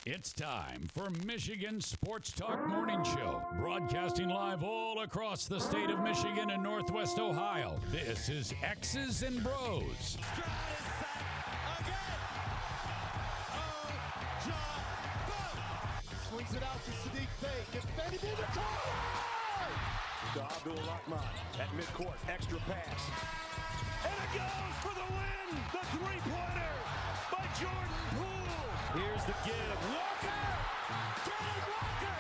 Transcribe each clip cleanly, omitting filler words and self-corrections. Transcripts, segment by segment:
It's time for Michigan Sports Talk Morning Show, broadcasting live all across the state of Michigan and Northwest Ohio. This is X's and Bros. Stroud is sacked again. Oh, John, swings it out to Sadiq Bey. Defending in the corner. To Abdul-Rahman at midcourt, extra pass. And it goes for the win! The three-pointer by Jordan Poole. Here's the give. Walker! Kenny Walker!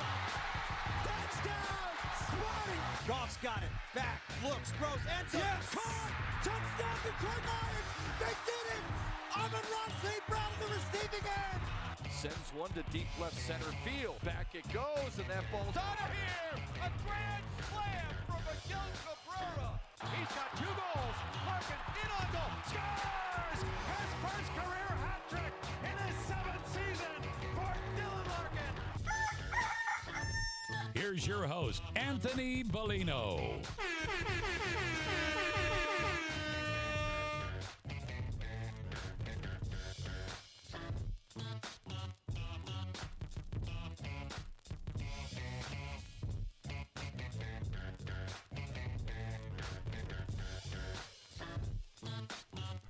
Touchdown! Sparty! Goff's got it. Back, looks, throws, ends up. Yes! Caught! Touchdown, Detroit Lions! They did it! Amon-Ra St. Brown in the receiving end! Sends one to deep left center field. Back it goes, and that ball's out of here! A grand slam from Miguel Cabrera. He's got 2 goals. Larkin in on goal. Scores! His first career hat trick in his 7th season for Dylan Larkin. Here's your host, Anthony Bellino.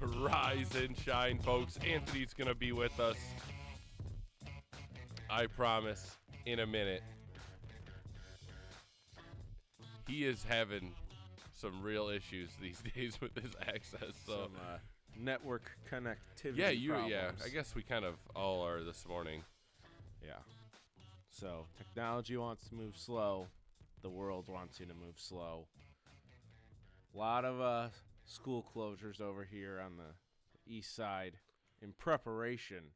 Rise and shine, folks. Anthony's going to be with us, I promise, in a minute. He is having some real issues these days with his access. So, some network connectivity problems. I guess we kind of all are this morning. Yeah. So, technology wants to move slow. The world wants you to move slow. A lot of school closures over here on the east side in preparation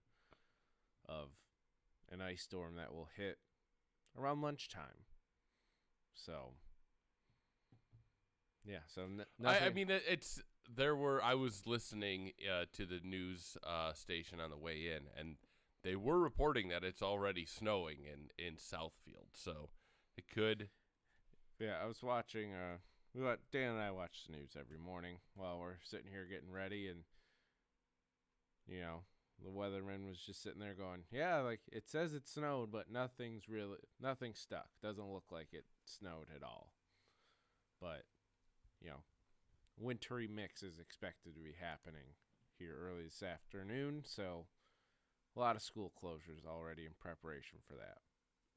of an ice storm that will hit around lunchtime. So, yeah. So I mean, I was listening to the news station on the way in, and they were reporting that it's already snowing in Southfield. So it could. Yeah, I was watching. Dan and I watch the news every morning while we're sitting here getting ready, and the weatherman was just sitting there going, "Yeah, like it says it snowed, but nothing stuck. Doesn't look like it snowed at all." But wintry mix is expected to be happening here early this afternoon, so a lot of school closures already in preparation for that.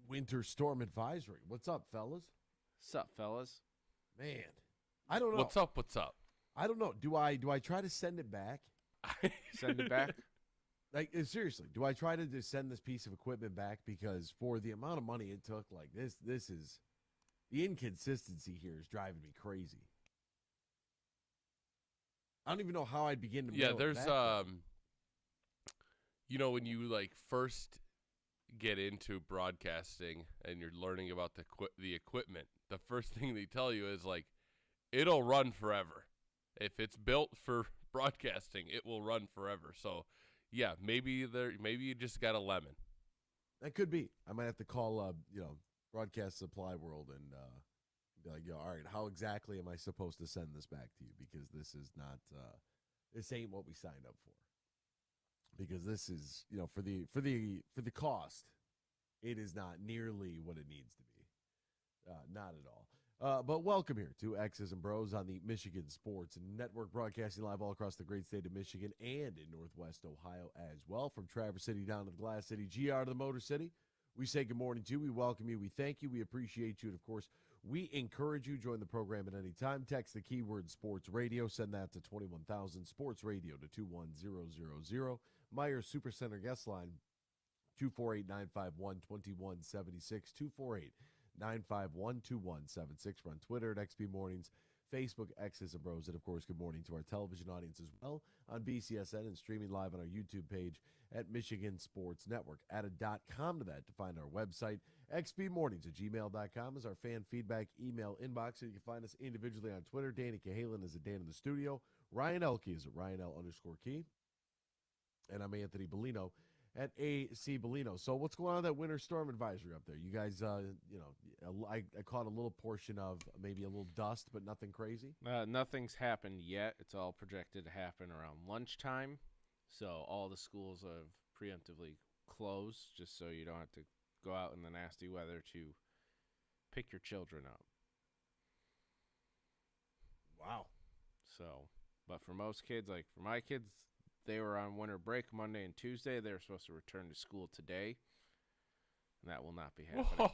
Winter storm advisory. What's up, fellas? What's up, fellas? Man, I don't know. What's up? I don't know. Do I try to send it back? Send it back? Like, seriously, do I try to just send this piece of equipment back? Because for the amount of money it took, like this is the inconsistency here is driving me crazy. I don't even know how I'd begin to. Yeah, there's when you first get into broadcasting and you're learning about the equipment, the first thing they tell you is it'll run forever. If it's built for broadcasting, it will run forever. So, yeah, maybe you just got a lemon. That could be. I might have to call Broadcast Supply World and be like, all right, how exactly am I supposed to send this back to you? Because this is not this ain't what we signed up for. Because this is, for the cost, it is not nearly what it needs to be. Not at all. But welcome here to X's and Bros on the Michigan Sports Network, broadcasting live all across the great state of Michigan and in Northwest Ohio as well. From Traverse City down to the Glass City, GR to the Motor City. We say good morning to you. We welcome you. We thank you. We appreciate you. And, of course, we encourage you. Join the program at any time. Text the keyword sports radio. Send that to 21,000 sports radio to 21000. Meyer Supercenter guest line 248-951-2176. 248-951-2176. We're on Twitter at XB Mornings, Facebook, X's and Bros. And, of course, good morning to our television audience as well on BCSN and streaming live on our YouTube page at Michigan Sports Network. Add a .com to that to find our website. xbmornings@gmail.com is our fan feedback email inbox. And you can find us individually on Twitter. Danny Cahalan is at Dan in the studio. Ryan Elke is at RyanL_Key. And I'm Anthony Bellino at AC Bellino. So what's going on with that winter storm advisory up there? You guys, I caught a little portion of maybe a little dust, but nothing crazy? Nothing's happened yet. It's all projected to happen around lunchtime. So all the schools have preemptively closed just so you don't have to go out in the nasty weather to pick your children up. Wow. So, but for most kids, like for my kids, they were on winter break Monday and Tuesday. They were supposed to return to school today, and that will not be happening. Whoa.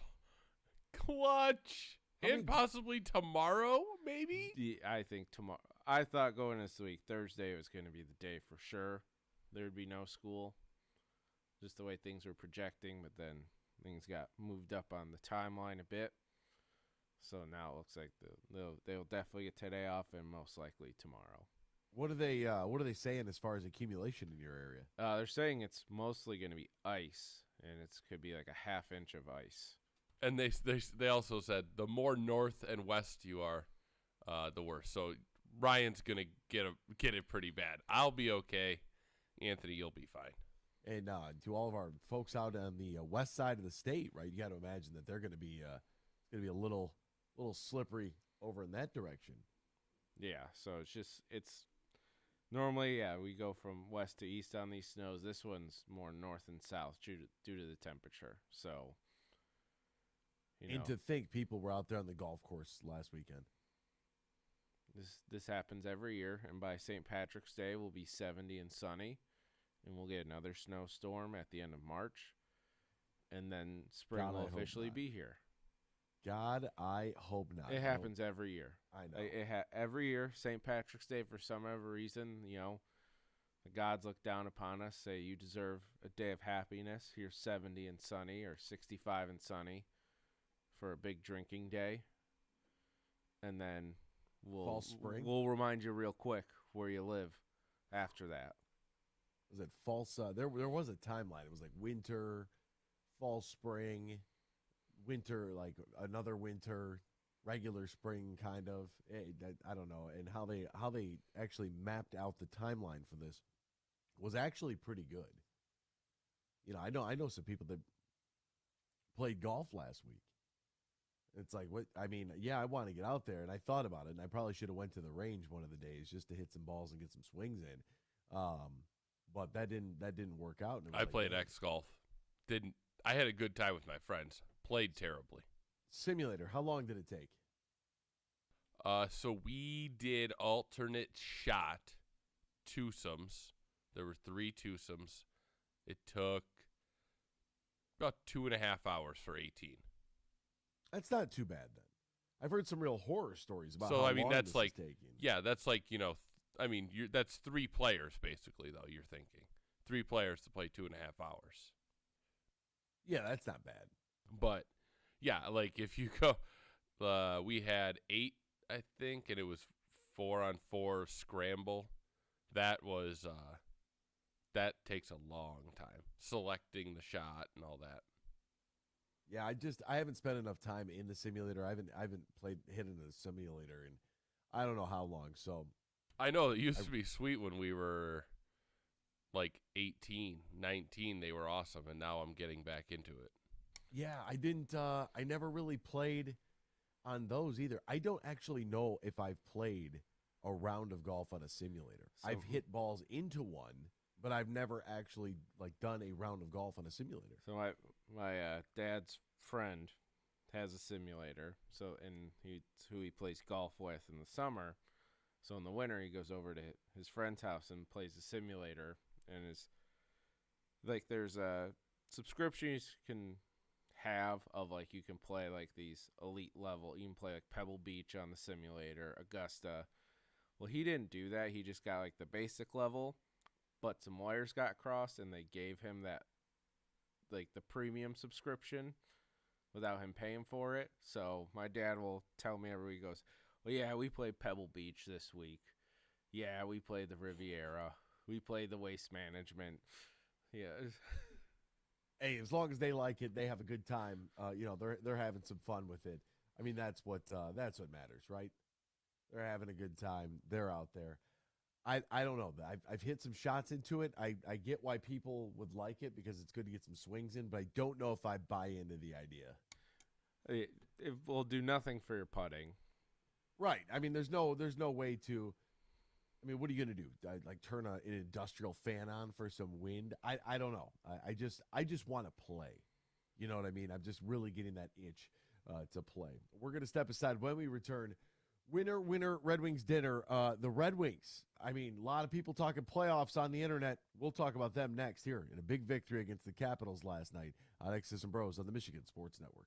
Clutch. And possibly tomorrow, maybe? I think tomorrow. I thought going this week, Thursday was going to be the day for sure. There would be no school, just the way things were projecting, but then things got moved up on the timeline a bit. So now it looks like they'll definitely get today off and most likely tomorrow. What are they saying as far as accumulation in your area? They're saying it's mostly going to be ice, and it could be like a half inch of ice. And they also said the more north and west you are, the worse. So Ryan's gonna get it pretty bad. I'll be okay. Anthony, you'll be fine. And to all of our folks out on the west side of the state, right? You got to imagine that they're going to be a little slippery over in that direction. Yeah, so it's normally we go from west to east on these snows. This one's more north and south due to the temperature. So. And to think people were out there on the golf course last weekend. This happens every year, and by St. Patrick's Day, we'll be 70 and sunny, and we'll get another snowstorm at the end of March, and then spring will officially be here. God, I hope not. It happens every year. I know. Every year, St. Patrick's Day, for some other reason, the gods look down upon us, say you deserve a day of happiness. Here's 70 and sunny or 65 and sunny for a big drinking day, and then we'll remind you real quick where you live after that. Was it false? There was a timeline. It was like winter, fall, spring, winter, like another winter, regular spring, kind of. I don't know. And how they actually mapped out the timeline for this was actually pretty good. I know some people that played golf last week. It's like, what? I mean, yeah, I want to get out there, and I thought about it, and I probably should have went to the range one of the days just to hit some balls and get some swings in. But that didn't work out. And I played X golf. I had a good time with my friends. Played terribly. Simulator. How long did it take? So we did alternate shot twosomes. There were 3 twosomes. It took about 2.5 hours for 18. That's not too bad then. I've heard some real horror stories about how long this is taking. Yeah, that's like, that's 3 players basically, though, you're thinking. 3 players to play 2.5 hours. Yeah, that's not bad. But, yeah, like if you go, we had 8, I think, and it was 4-on-4 scramble. That takes a long time, selecting the shot and all that. Yeah, I haven't spent enough time in the simulator. I haven't hit in a simulator in I don't know how long. So I know it used to be sweet when we were like 18, 19. They were awesome, and now I'm getting back into it. Yeah, I never really played on those either. I don't actually know if I've played a round of golf on a simulator. So, I've hit balls into one, but I've never actually done a round of golf on a simulator. So my dad's friend has a simulator. So it's who he plays golf with in the summer. So in the winter he goes over to his friend's house and plays the simulator. And there's a subscription you can have of you can play these elite level. You can play Pebble Beach on the simulator, Augusta. Well, he didn't do that. He just got the basic level. But some wires got crossed, and they gave him that, the premium subscription without him paying for it. So my dad will tell me every week, he goes, well, yeah, we played Pebble Beach this week. Yeah, we played the Riviera. We played the Waste Management. Yeah. Hey, as long as they like it, they have a good time. They're having some fun with it. I mean, that's what matters, right? They're having a good time. They're out there. I don't know. I've hit some shots into it. I get why people would like it because it's good to get some swings in, but I don't know if I buy into the idea. It will do nothing for your putting. Right. I mean, there's no way to. I mean, what are you going to do? Like turn an industrial fan on for some wind? I don't know. I just want to play. You know what I mean? I'm just really getting that itch to play. We're going to step aside when we return. Winner, Red Wings dinner. The Red Wings. I mean, a lot of people talking playoffs on the internet. We'll talk about them next here in a big victory against the Capitals last night on X's and Bros on the Michigan Sports Network.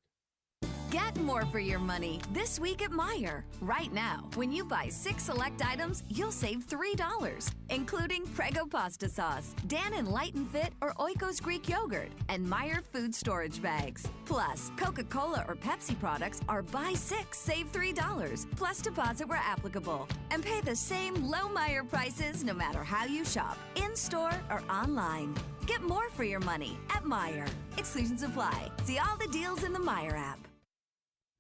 Get more for your money this week at Meijer. Right now, when you buy 6 select items, you'll save $3, including Prego pasta sauce, Dannon Light and Fit, or Oikos Greek yogurt, and Meijer food storage bags. Plus, Coca-Cola or Pepsi products are buy 6, save $3, plus deposit where applicable. And pay the same low Meijer prices no matter how you shop, in-store or online. Get more for your money at Meijer. Exclusions apply. See all the deals in the Meijer app.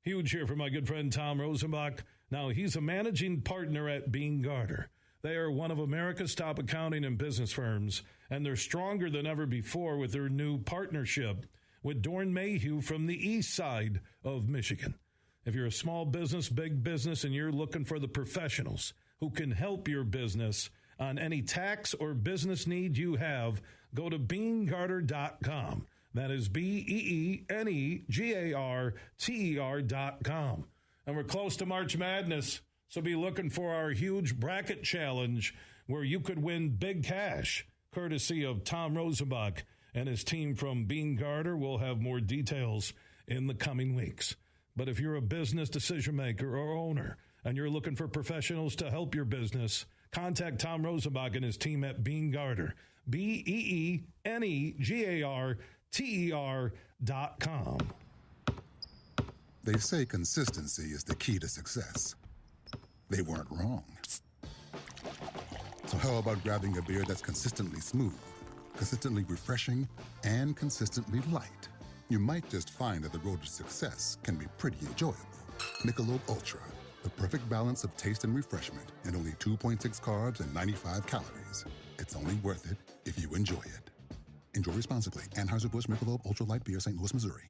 Huge here for my good friend Tom Rosenbach. Now, he's a managing partner at Br0's. They are one of America's top accounting and business firms, and they're stronger than ever before with their new partnership with Dorn Mayhew from the east side of Michigan. If you're a small business, big business, and you're looking for the professionals who can help your business on any tax or business need you have, go to beangarter.com. That is BEENEGARTER.com. And we're close to March Madness, so be looking for our huge bracket challenge where you could win big cash, courtesy of Tom Rosenbach and his team from Beangarter. We'll have more details in the coming weeks. But if you're a business decision maker or owner and you're looking for professionals to help your business, contact Tom Rosenbach and his team at Beangarter. BEENEGARTER.com. They say consistency is the key to success. They weren't wrong. So how about grabbing a beer that's consistently smooth, consistently refreshing, and consistently light? You might just find that the road to success can be pretty enjoyable. Michelob Ultra, the perfect balance of taste and refreshment, and only 2.6 carbs and 95 calories. It's only worth it if you enjoy it. Enjoy responsibly. Anheuser-Busch Michelob Ultra Light Beer, St. Louis, Missouri.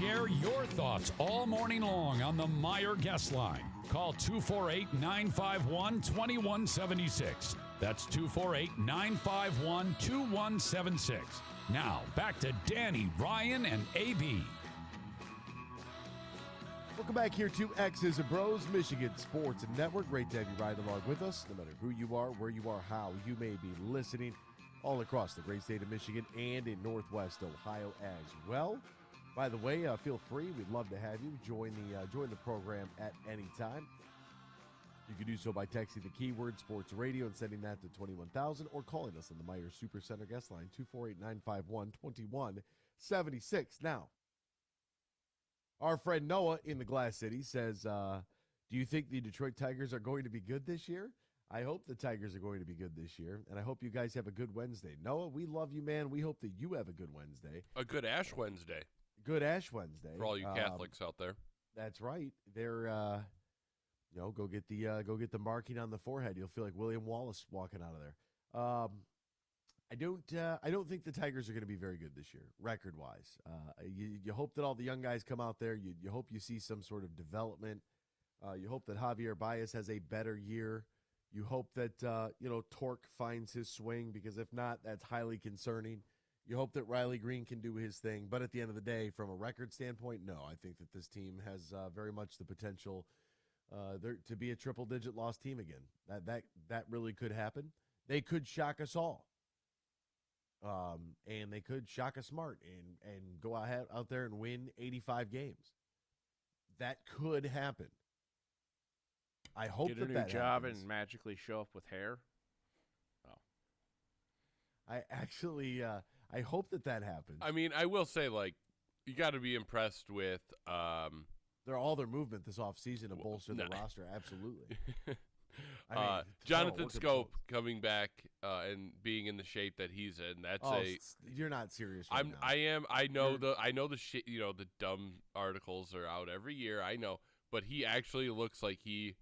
Share your thoughts all morning long on the Meyer guest line. Call 248-951-2176. That's 248-951-2176. Now, back to Danny, Ryan, and AB. Welcome back here to X's and Bros, Michigan Sports Network. Great to have you ride along with us, no matter who you are, where you are, how you may be listening, all across the great state of Michigan and in Northwest Ohio as well. By the way, feel free. We'd love to have you join the program at any time. You can do so by texting the keyword sports radio and sending that to 21,000 or calling us on the Meyer Supercenter guest line, 248-951-2176. Now, our friend Noah in the Glass City says, do you think the Detroit Tigers are going to be good this year? I hope the Tigers are going to be good this year, and I hope you guys have a good Wednesday. Noah, we love you, man. We hope that you have a good Wednesday. A good Ash Wednesday. Good Ash Wednesday. For all you Catholics out there. That's right. They're, go get the marking on the forehead. You'll feel like William Wallace walking out of there. I don't think the Tigers are going to be very good this year, record-wise. You hope that all the young guys come out there. You hope you see some sort of development. You hope that Javier Baez has a better year. You hope that Torque finds his swing, because if not, that's highly concerning. You hope that Riley Green can do his thing. But at the end of the day, from a record standpoint, no. I think that this team has very much the potential to be a triple-digit loss team again. That really could happen. They could shock us all. And they could shock us smart and go out there and win 85 games. That could happen. I hope get a new job happens. And magically show up with hair. Oh, I actually I hope that happens. I mean, I will say, like, you got to be impressed with their movement this offseason to bolster the roster. Absolutely. Jonathan Scope coming back and being in the shape that he's in. That's you're not serious. Right now. I am. I know the shit. The dumb articles are out every year. I know, but he actually looks like he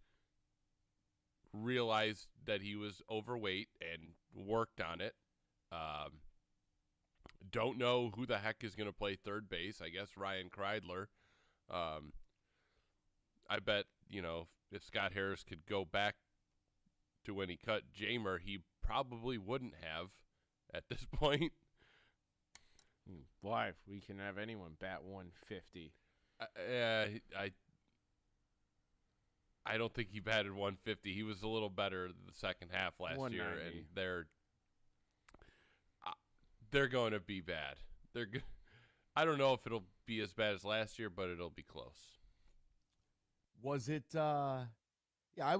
realized that he was overweight and worked on it. Don't know who the heck is going to play third base. I guess Ryan Kreidler. I bet if Scott Harris could go back to when he cut Jamer, he probably wouldn't have at this point. Why? If we can have anyone bat 150. I don't think he batted 150. He was a little better the second half last year, and they're going to be bad. I don't know if it'll be as bad as last year, but it'll be close. Was it? Yeah, I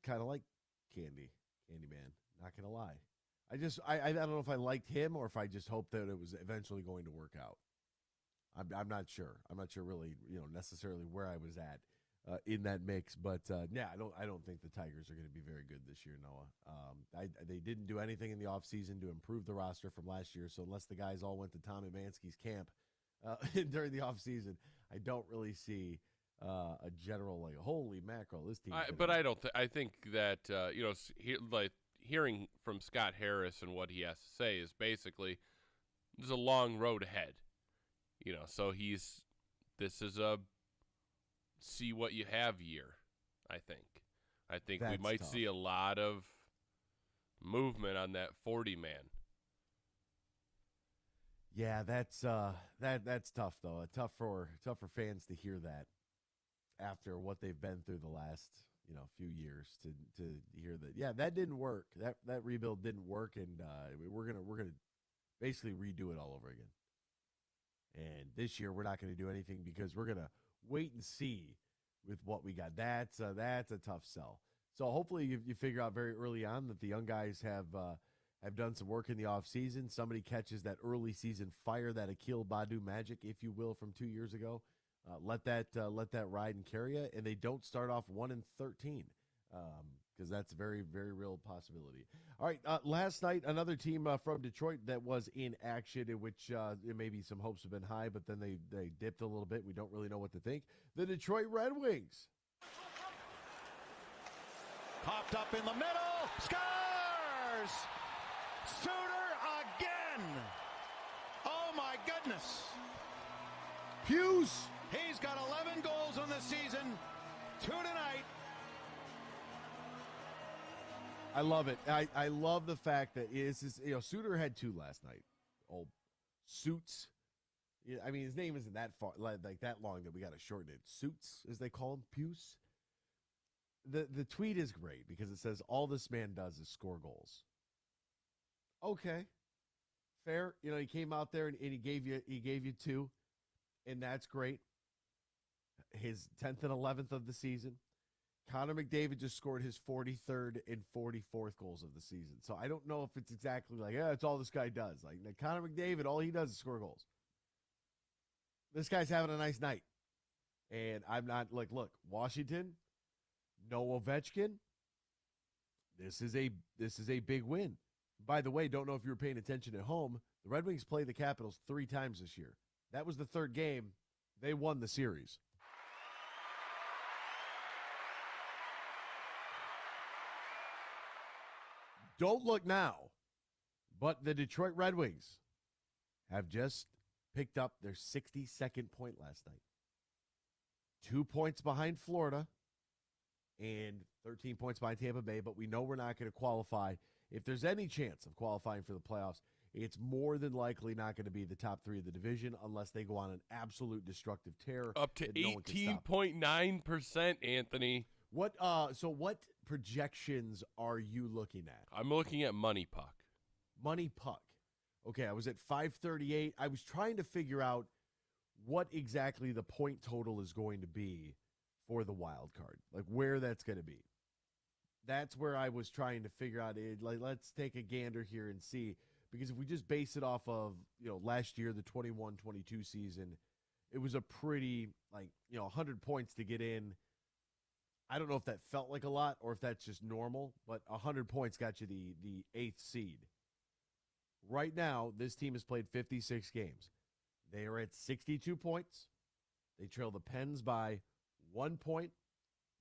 kind of like Candyman. Not gonna lie. I don't know if I liked him or if I just hoped that it was eventually going to work out. I'm not sure. I'm not sure really, necessarily where I was at in that mix. But yeah, I don't think the Tigers are going to be very good this year, Noah. They didn't do anything in the offseason to improve the roster from last year. So unless the guys all went to Tommy Mansky's camp during the offseason, I don't really see a general holy mackerel, this team. But I don't. I think that hearing from Scott Harris and what he has to say is basically there's a long road ahead. So this is a see what you have year. I think we might see a lot of movement on that 40 man. Yeah, that's tough though. Tough for fans to hear that after what they've been through the last few years to hear that. Yeah, that didn't work. That rebuild didn't work, and we're gonna basically redo it all over again. And this year we're not going to do anything because we're gonna wait and see with what we got. That's a tough sell. So hopefully you figure out very early on that the young guys have done some work in the offseason. Somebody catches that early season fire, that Akil Badu magic, if you will, from 2 years ago. Let that ride and carry you, and they don't start off 1-13 because that's a very, very real possibility. All right, last night another team from Detroit that was in action, in which maybe some hopes have been high, but then they dipped a little bit. We don't really know what to think. The Detroit Red Wings. Popped up in the middle, scores! Suter again! Oh my goodness! Hughes. He's got 11 goals on the season. 2 tonight. I love it. I love the fact that Suter had 2 last night. Old Suits. Yeah, I mean, his name isn't that far, like that long that we got to shorten it. Suits, as they call him, Puce. The tweet is great because it says all this man does is score goals. Okay, fair. He came out there and he gave you 2, and that's great. His 10th and 11th of the season. Connor McDavid just scored his 43rd and 44th goals of the season. So I don't know if it's exactly like, it's all this guy does. Like Connor McDavid, all he does is score goals. This guy's having a nice night. And I'm not like, look, Washington, no Ovechkin. This is a big win. By the way, don't know if you were paying attention at home. The Red Wings played the Capitals 3 times this year. That was the 3rd game. They won the series. Don't look now, but the Detroit Red Wings have just picked up their 62nd point last night. 2 points behind Florida and 13 points behind Tampa Bay, but we know we're not going to qualify. If there's any chance of qualifying for the playoffs, it's more than likely not going to be the top 3 of the division unless they go on an absolute destructive tear. Up to 18.9%, Anthony. What projections are you looking at? I'm looking at Money Puck. Money Puck. Okay, I was at 538. I was trying to figure out what exactly the point total is going to be for the wild card, like where that's going to be. That's where I was trying to figure out. Let's take a gander here and see, because if we just base it off of last year, the 21-22 season, it was a pretty 100 points to get in. I don't know if that felt like a lot or if that's just normal, but 100 points got you the 8th seed. Right now, this team has played 56 games. They are at 62 points. They trail the Pens by 1 point.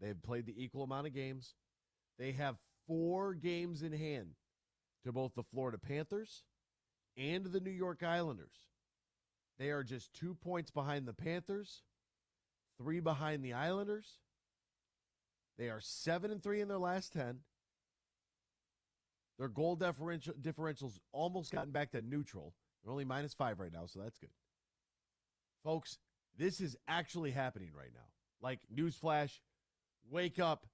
They have played the equal amount of games. They have 4 games in hand to both the Florida Panthers and the New York Islanders. They are just 2 points behind the Panthers, 3 behind the Islanders. They are 7-3 in their last 10. Their goal differential's almost gotten back to neutral. They're only -5 right now, so that's good. Folks, this is actually happening right now. Like, newsflash, wake up.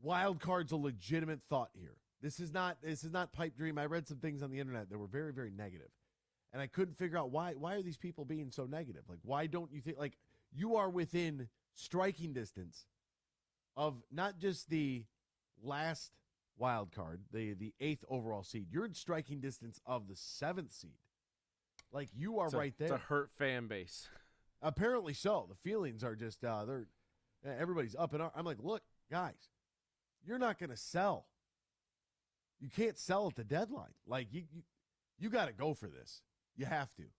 Wild card's a legitimate thought here. This is not pipe dream. I read some things on the internet that were very, very negative. And I couldn't figure out why are these people being so negative? Like, why don't you think, like, you are within striking distance of not just the last wild card, the 8th overall seed. You're in striking distance of the 7th seed. Like, you are right there. It's a hurt fan base. Apparently so. The feelings are just everybody's up in arms. I'm like, look, guys, you're not going to sell. You can't sell at the deadline. Like, you got to go for this. You have to.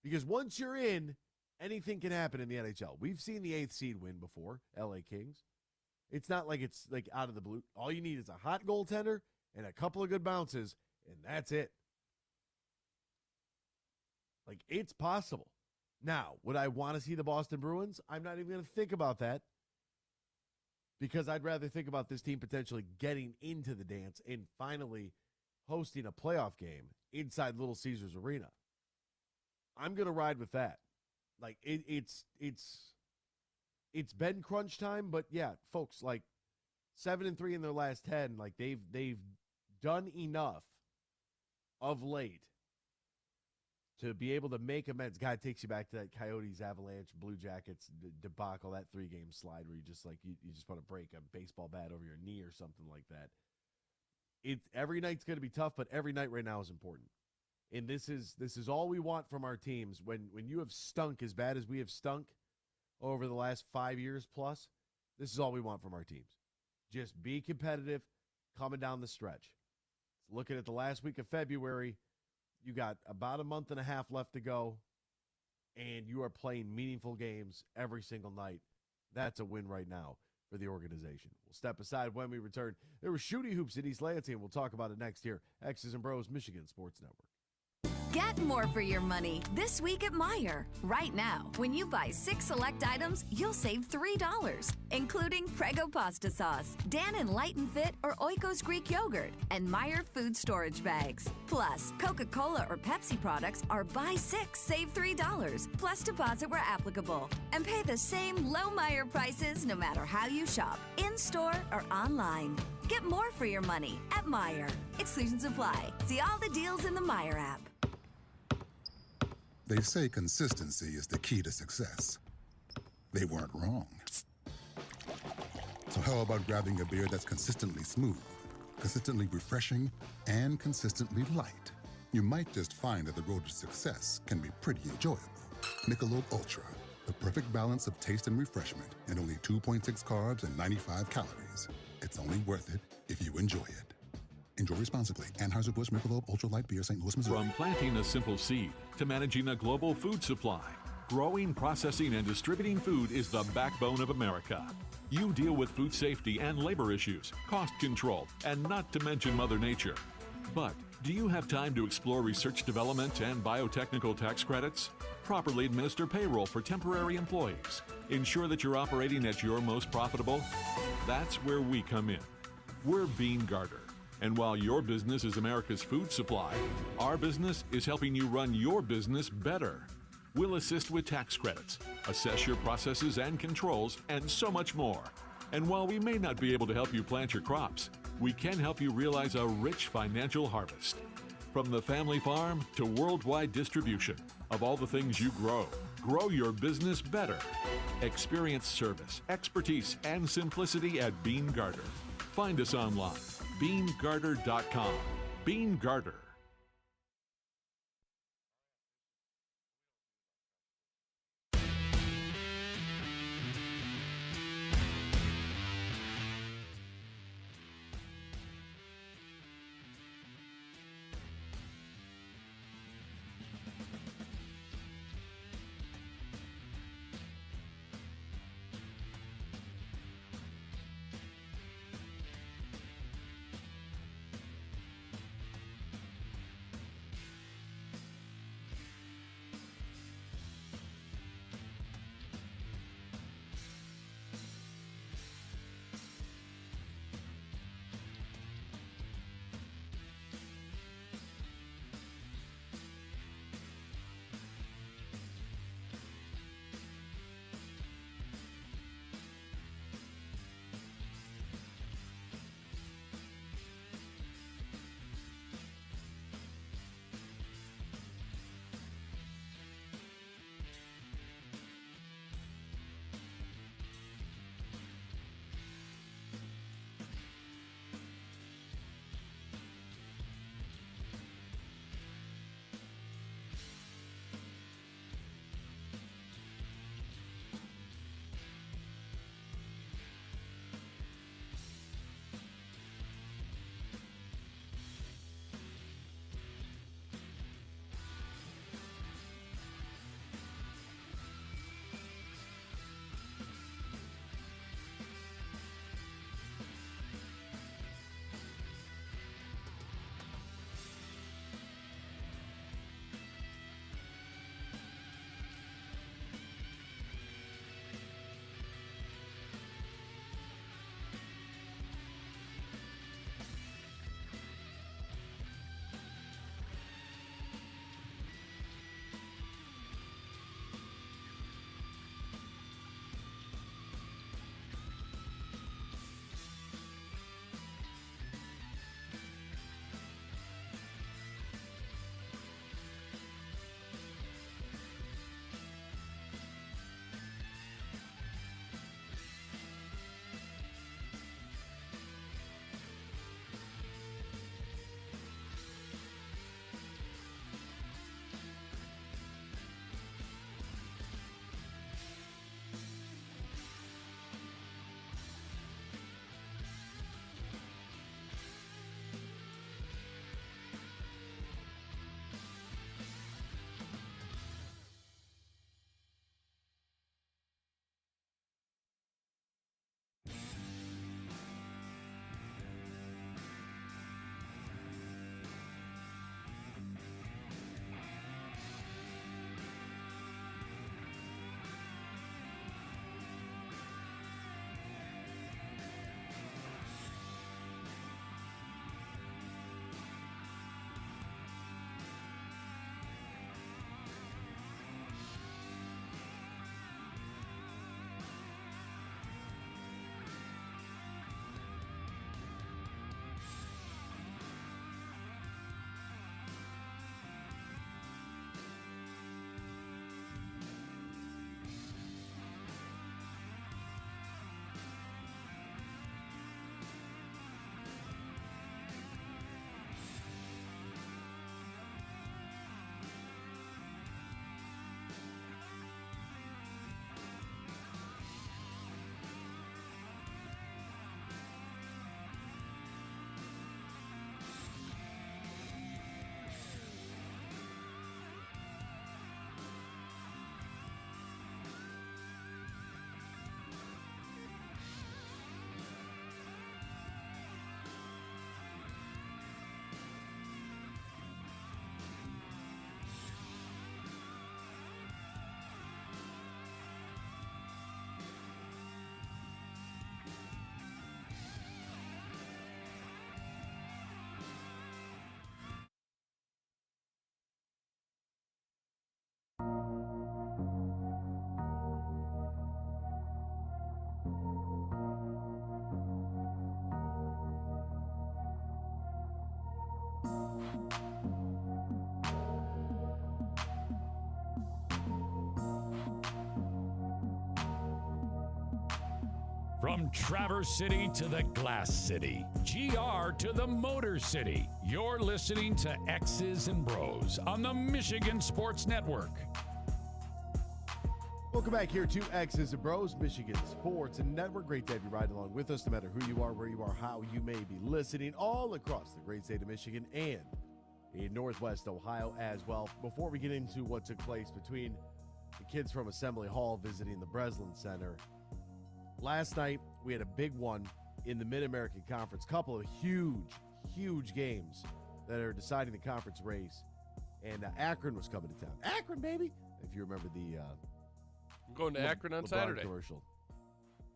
Because once you're in, anything can happen in the NHL. We've seen the 8th seed win before, LA Kings. It's not like it's like out of the blue. All you need is a hot goaltender and a couple of good bounces, and that's it. Like, it's possible. Now, would I want to see the Boston Bruins? I'm not even going to think about that, because I'd rather think about this team potentially getting into the dance and finally hosting a playoff game inside Little Caesars Arena. I'm going to ride with that. Like, it's been crunch time, but yeah, folks, like 7-3 in their last 10, like they've done enough of late to be able to make amends. God, takes you back to that Coyotes, Avalanche, Blue Jackets debacle, that 3-game slide where you just like you just want to break a baseball bat over your knee or something like that. Every night's going to be tough, but every night right now is important. And this is all we want from our teams. When you have stunk as bad as we have stunk over the last 5 years plus, this is all we want from our teams. Just be competitive coming down the stretch. Looking at the last week of February, you got about a month and a half left to go, and you are playing meaningful games every single night. That's a win right now for the organization. We'll step aside when we return. There was Shooty Hoops in East Lansing, and we'll talk about it next here. X's and Bros, Michigan Sports Network. Get more for your money this week at Meijer. Right now, when you buy 6 select items, you'll save $3, including Prego pasta sauce, Dan & Light and Fit or Oikos Greek yogurt, and Meijer food storage bags. Plus, Coca-Cola or Pepsi products are buy 6, save $3, plus deposit where applicable. And pay the same low Meijer prices no matter how you shop, in-store or online. Get more for your money at Meijer. Exclusions apply. See all the deals in the Meijer app. They say consistency is the key to success. They weren't wrong. So how about grabbing a beer that's consistently smooth, consistently refreshing, and consistently light? You might just find that the road to success can be pretty enjoyable. Michelob Ultra, the perfect balance of taste and refreshment, and only 2.6 carbs and 95 calories. It's only worth it if you enjoy it. Enjoy responsibly. Anheuser-Busch Michelob Ultra Light Beer, St. Louis, Missouri. From planting a simple seed to managing a global food supply, growing, processing, and distributing food is the backbone of America. You deal with food safety and labor issues, cost control, and not to mention Mother Nature. But do you have time to explore research development and biotechnical tax credits? Properly administer payroll for temporary employees. Ensure that you're operating at your most profitable? That's where we come in. We're Bean Garter. And while your business is America's food supply, our business is helping you run your business better. We'll assist with tax credits, assess your processes and controls, and so much more. And while we may not be able to help you plant your crops, we can help you realize a rich financial harvest. From the family farm to worldwide distribution of all the things you grow, grow your business better. Experience service, expertise, and simplicity at Bean Garter. Find us online, beangarter.com. Bean Garter. From Traverse City to the Glass City, GR to the Motor City, you're listening to X's and Bros on the Michigan Sports Network. Welcome back here to X's and Bros, Michigan Sports Network. Great to have you riding along with us, no matter who you are, where you are, how you may be listening, all across the great state of Michigan and in Northwest Ohio as well. Before we get into what took place between the kids from Assembly Hall visiting the Breslin Center, last night we had a big one in the Mid-American Conference. Couple of huge games that are deciding the conference race. And Akron was coming to town. Akron, baby! If you remember the I'm going to Akron on LeBron Saturday. Commercial.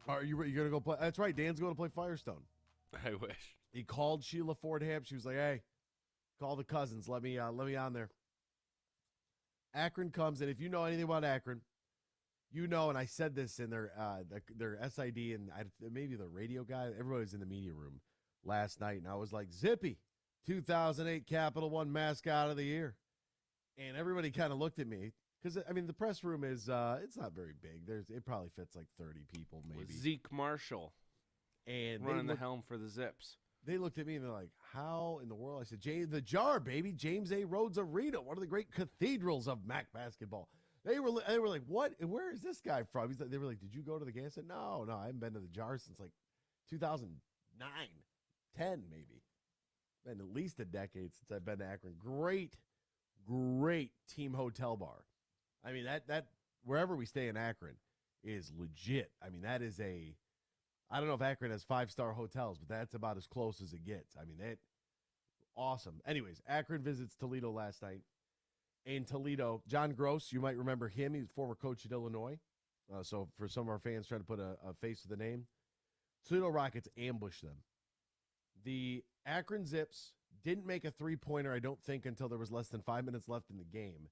Are you going to go play? That's right. Dan's going to play Firestone. I wish. He called Sheila Fordham. She was like, "Hey, call the cousins. Let me on there." Akron comes, and if you know anything about Akron, you know, and I said this in their SID and maybe the radio guy. Everybody was in the media room last night, and I was like, "Zippy, 2008 Capital One mascot of the year," and everybody kind of looked at me. Because, I mean, the press room is, it's not very big. It probably fits like 30 people, maybe. With Zeke Marshall and running the helm for the Zips. They looked at me and they're like, how in the world? I said, the Jar, baby, James A. Rhodes Arena, one of the great cathedrals of MAC basketball. They were like, what? Where is this guy from? They were like, did you go to the game? I said, no, I haven't been to the Jar since like 2009, 10 maybe. Been at least a decade since I've been to Akron. Great team hotel bar. I mean, that wherever we stay in Akron is legit. I mean, that is I don't know if Akron has 5-star hotels, but that's about as close as it gets. I mean, awesome. Anyways, Akron visits Toledo last night. In Toledo, John Gross, you might remember him. He was former coach at Illinois. So for some of our fans trying to put a face to the name, Toledo Rockets ambushed them. The Akron Zips didn't make a three-pointer, I don't think, until there was less than 5 minutes left in the game.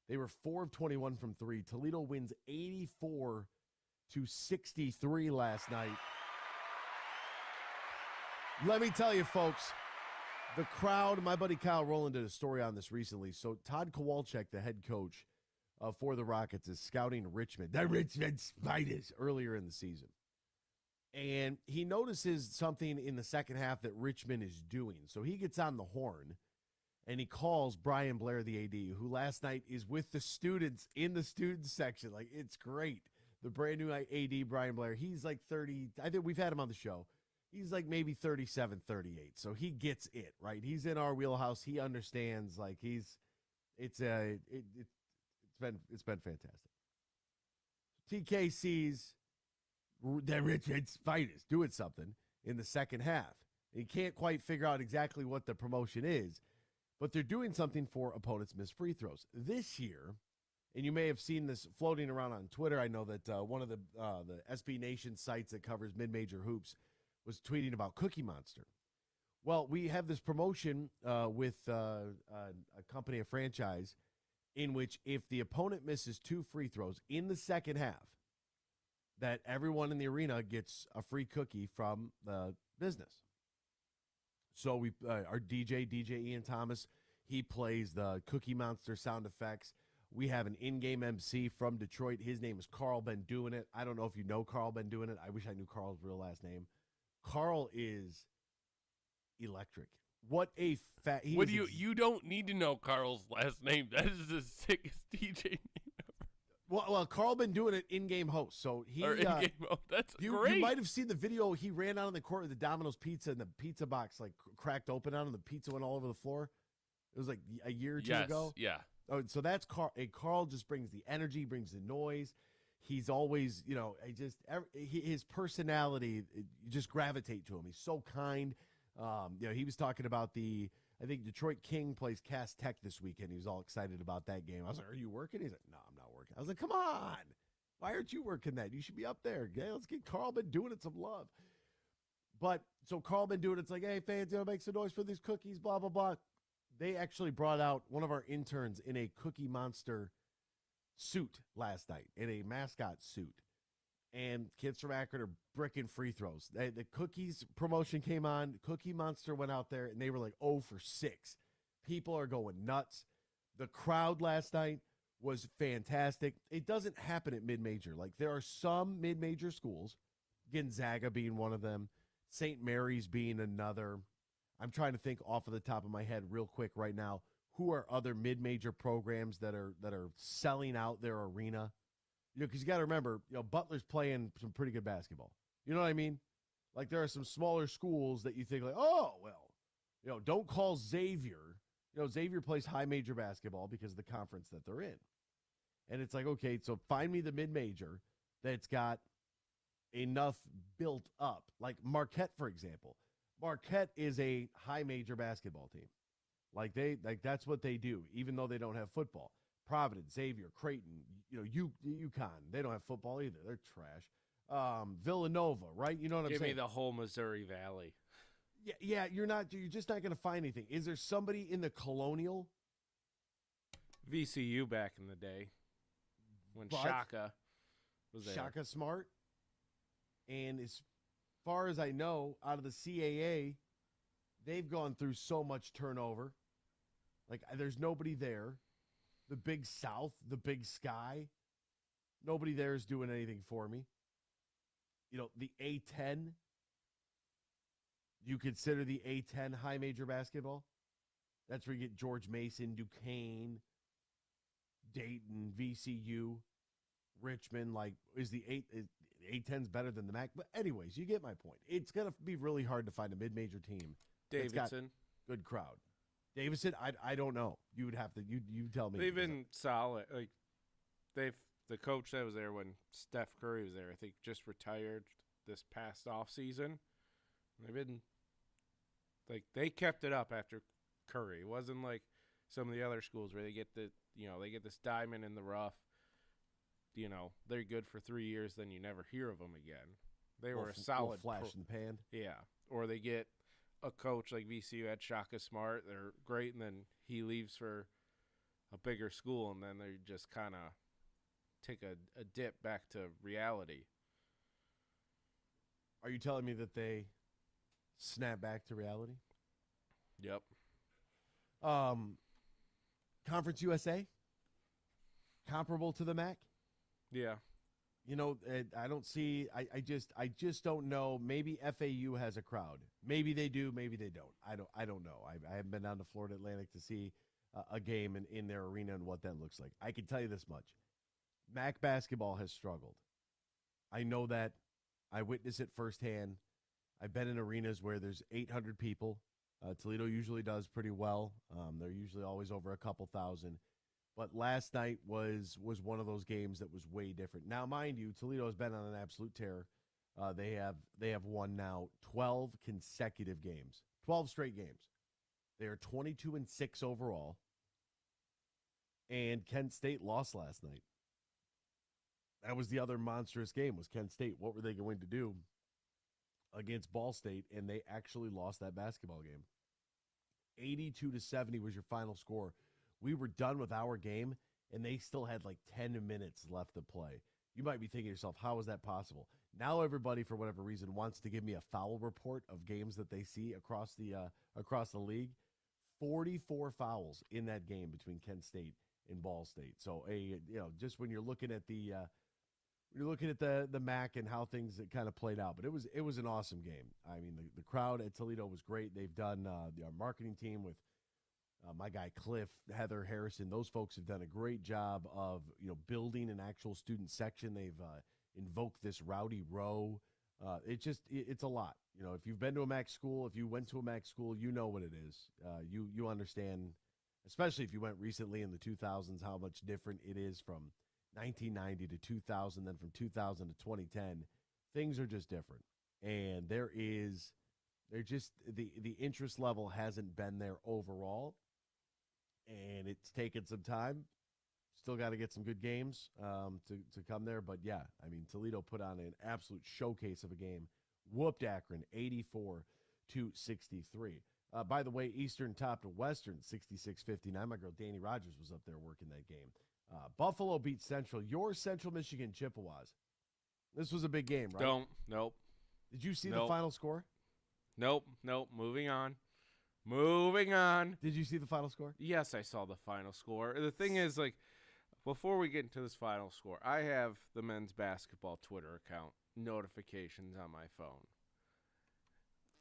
They were 4 of 21 from three. Toledo wins 84-63 last night. Let me tell you, folks, the crowd, my buddy Kyle Rowland did a story on this recently. So Todd Kowalczyk, the head coach for the Rockets, is scouting Richmond, the Richmond Spiders, earlier in the season. And he notices something in the second half that Richmond is doing. So he gets on the horn. And he calls Brian Blair, the AD, who last night is with the students in the students section. Like, it's great. The brand new AD, Brian Blair, he's like 30. I think we've had him on the show. He's like maybe 37, 38. So he gets it, right? He's in our wheelhouse. He understands. Like, it's been fantastic. TK sees the Richmond Spiders doing something in the second half. He can't quite figure out exactly what the promotion is. But they're doing something for opponents' missed free throws. This year, and you may have seen this floating around on Twitter, I know that one of the SB Nation sites that covers mid-major hoops was tweeting about Cookie Monster. Well, we have this promotion with a company, a franchise, in which if the opponent misses 2 free throws in the second half, that everyone in the arena gets a free cookie from the business. So our DJ Ian Thomas, he plays the Cookie Monster sound effects. We have an in-game MC from Detroit. His name is Carl Ben Doing It. I don't know if you know Carl Ben Doing It. I wish I knew Carl's real last name. Carl is electric. What a fat. You don't need to know Carl's last name. That is the sickest DJ name ever. Well, Carl been doing it in-game host. So he in-game host. That's great. You might have seen the video. He ran out on the court with the Domino's pizza and the pizza box like cracked open on him. The pizza went all over the floor. It was like a year or two ago. Yeah. Oh, so that's Carl. Carl just brings the energy, brings the noise. He's always, his personality, you just gravitate to him. He's so kind. He was talking about I think Detroit King plays Cass Tech this weekend. He was all excited about that game. I was like, are you working? He's like, no, I'm not working. I was like, come on. Why aren't you working that? You should be up there. Okay, let's get Carl been doing it some love. But so Carl been doing it. It's like, hey, fans, make some noise for these cookies, blah, blah, blah. They actually brought out one of our interns in a Cookie Monster suit last night, in a mascot suit. And kids from Akron are bricking free throws. The Cookies promotion came on. Cookie Monster went out there, and they were like 0 for 6. People are going nuts. The crowd last night was fantastic. It doesn't happen at mid-major. Like, there are some mid-major schools Gonzaga being one of them, St. Mary's being another. I'm trying to think off of the top of my head real quick right now. Who are other mid-major programs that are selling out their arena? Because you got to remember, Butler's playing some pretty good basketball. You know what I mean? Like there are some smaller schools that you think like, oh well, don't call Xavier. Xavier plays high major basketball because of the conference that they're in, and it's like, okay, so find me the mid-major that's got enough built up, like Marquette, for example. Marquette is a high major basketball team. That's what they do, even though they don't have football. Providence, Xavier, Creighton, UConn, they don't have football either. They're trash. Villanova, right? You know what I'm saying? Give me the whole Missouri Valley. Yeah, you're just not going to find anything. Is there somebody in the Colonial? VCU back in the day when Shaka was there. Shaka Smart. And as far as I know, out of the CAA, they've gone through so much turnover. Like, there's nobody there. The Big South, the Big Sky, nobody there is doing anything for me. The A10, you consider the A10 high major basketball? That's where you get George Mason, Duquesne, Dayton, VCU, Richmond. Like, is the A10's better than the MAC? But anyways, you get my point. It's going to be really hard to find a mid-major team. Davidson. Good crowd. Davidson, I don't know. You would have to, you tell me. They've been solid. Like, the coach that was there when Steph Curry was there, I think, just retired this past off season. They've been, like, they kept it up after Curry. It wasn't like some of the other schools where they get they get this diamond in the rough. They're good for 3 years, then you never hear of them again. They were a solid flash in the pan. Yeah. Or they get a coach like VCU had Shaka Smart. They're great, and then he leaves for a bigger school, and then they just kind of take a dip back to reality. Are you telling me that they snap back to reality? Yep. Conference USA? Comparable to the MAC? Yeah. I don't see. I just don't know. Maybe FAU has a crowd. Maybe they do. Maybe they don't. I don't know. I haven't been down to Florida Atlantic to see a game in their arena and what that looks like. I can tell you this much: MAC basketball has struggled. I know that. I witness it firsthand. I've been in arenas where there's 800 people. Toledo usually does pretty well. They're usually always over a couple thousand. But last night was one of those games that was way different. Now, mind you, Toledo has been on an absolute tear. They have won now 12 consecutive games, 12 straight games. They are 22-6 overall. And Kent State lost last night. That was the other monstrous game, was Kent State. What were they going to do against Ball State? And they actually lost that basketball game. 82-70 was your final score. We were done with our game, and they still had like 10 minutes left to play. You might be thinking to yourself, how is that possible? Now everybody, for whatever reason, wants to give me a foul report of games that they see across the league. 44 fouls in that game between Kent State and Ball State. So, just when you're looking at the MAC and how things kind of played out, but it was an awesome game. I mean, the crowd at Toledo was great. They've done our marketing team with my guy Cliff, Heather, Harrison. Those folks have done a great job of building an actual student section. They've invoked this rowdy row. It's a lot. If you've been to a MAC school, if you went to a MAC school, you know what it is. You understand, especially if you went recently in the 2000s, how much different it is from 1990 to 2000, then from 2000 to 2010. Things are just different, and the interest level hasn't been there overall, and it's taken some time. Still got to get some good games to come there, but yeah, I mean, Toledo put on an absolute showcase of a game. Whooped Akron 84-63. By the way, Eastern topped Western 66-59. My girl Danny Rogers was up there working that game. Buffalo beat Central. Your Central Michigan Chippewas. This was a big game, right? Nope. Did you see the final score? Nope. Moving on. Did you see the final score? Yes, I saw the final score. The thing is, before we get into this final score, I have the men's basketball Twitter account, notifications on my phone.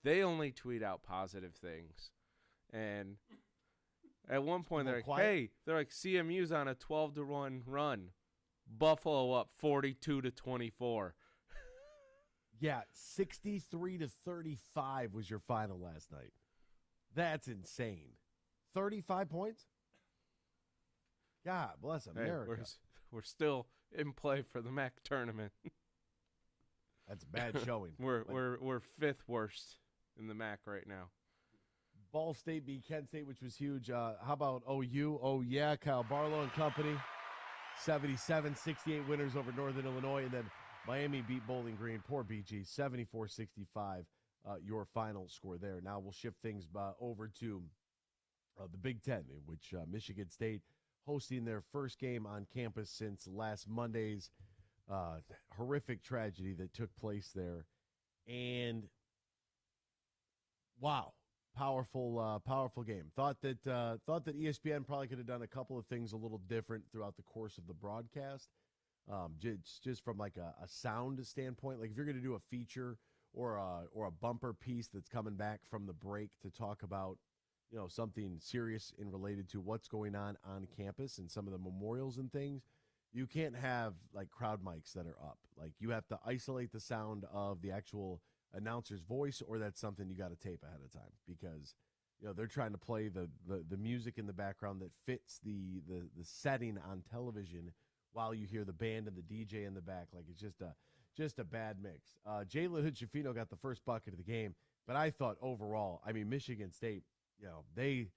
They only tweet out positive things. And at one point, they're like, CMU's on a 12-1 run. Buffalo up 42-24. Yeah, 63-35 was your final last night. That's insane. 35 points? God bless America. Hey, we're still in play for the MAC tournament. That's a bad showing. We're fifth worst in the MAC right now. Ball State beat Kent State, which was huge. How about OU? Oh, yeah, Kyle Barlow and company. 77-68 winners over Northern Illinois. And then Miami beat Bowling Green. Poor BG, 74-65, your final score there. Now we'll shift things over to the Big Ten, in which Michigan State hosting their first game on campus since last Monday's horrific tragedy that took place there. And, wow. Powerful game. Thought that ESPN probably could have done a couple of things a little different throughout the course of the broadcast, just from like a sound standpoint. Like if you're going to do a feature or a bumper piece that's coming back from the break to talk about something serious and related to what's going on campus and some of the memorials and things, you can't have like crowd mics that are up. Like you have to isolate the sound of the actual announcer's voice, or that's something you got to tape ahead of time because they're trying to play the music in the background that fits the setting on television while you hear the band and the DJ in the back. Like it's just a bad mix. Jalen Hood-Schifino got the first bucket of the game, but I thought overall, I mean, Michigan State, they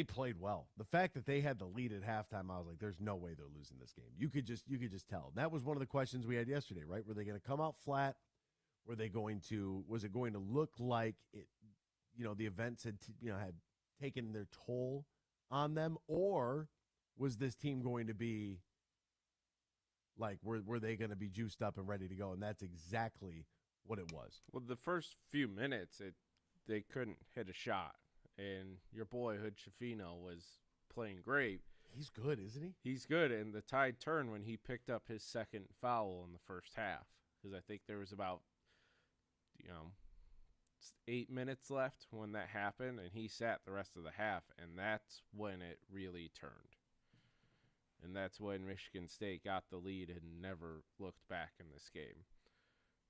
played well. The fact that they had the lead at halftime, I was like, there's no way they're losing this game. You could just tell. And that was one of the questions we had yesterday, right? Were they going to come out flat? Was it going to look like it, the events had taken their toll on them, or was this team going to be like, were they going to be juiced up and ready to go? And that's exactly what it was. Well, the first few minutes, they couldn't hit a shot, and your boy Hood-Schifino was playing great. He's good, isn't he? He's good, and the tide turned when he picked up his second foul in the first half, because I think there was about 8 minutes left when that happened, and he sat the rest of the half, and that's when it really turned. And that's when Michigan State got the lead and never looked back in this game,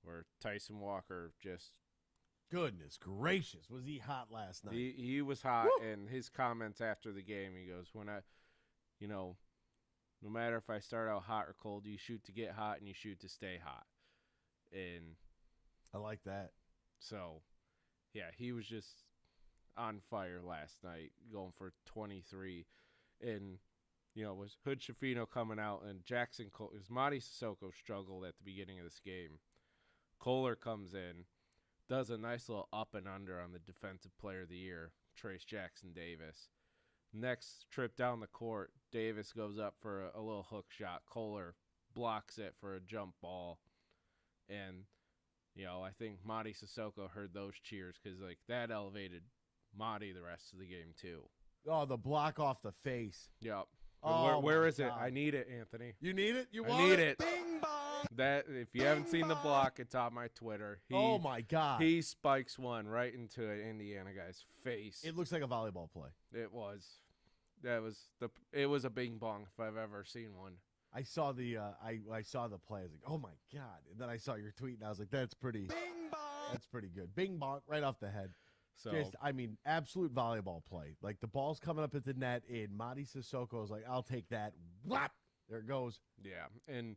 where Tyson Walker just... Goodness gracious, was he hot last night? He was hot. Woo! And his comments after the game, he goes, no matter if I start out hot or cold, you shoot to get hot and you shoot to stay hot. And I like that. So, yeah, he was just on fire last night, going for 23. And, was Hood-Schifino coming out, and Jackson Kohler, Mady Sissoko struggled at the beginning of this game. Kohler comes in, does a nice little up and under on the Defensive Player of the Year, Trace Jackson Davis. Next trip down the court, Davis goes up for a little hook shot. Kohler blocks it for a jump ball. And, I think Mady Sissoko heard those cheers because, that elevated Mady the rest of the game, too. Oh, the block off the face. Yep. Oh, where is it? I need it, Anthony. You need it? I need it. Bing bong. That if you haven't seen the block, it's on my Twitter. Oh my God. He spikes one right into an Indiana guy's face. It looks like a volleyball play. It was. It was a bing bong if I've ever seen one. I saw the I saw the play. I was like, oh my God. And then I saw your tweet and I was like, that's pretty Bing bong. That's pretty good. Bing bong right off the head. So absolute volleyball play. Like the ball's coming up at the net, and Mady Sissoko is like, I'll take that. Whap! There it goes. Yeah. And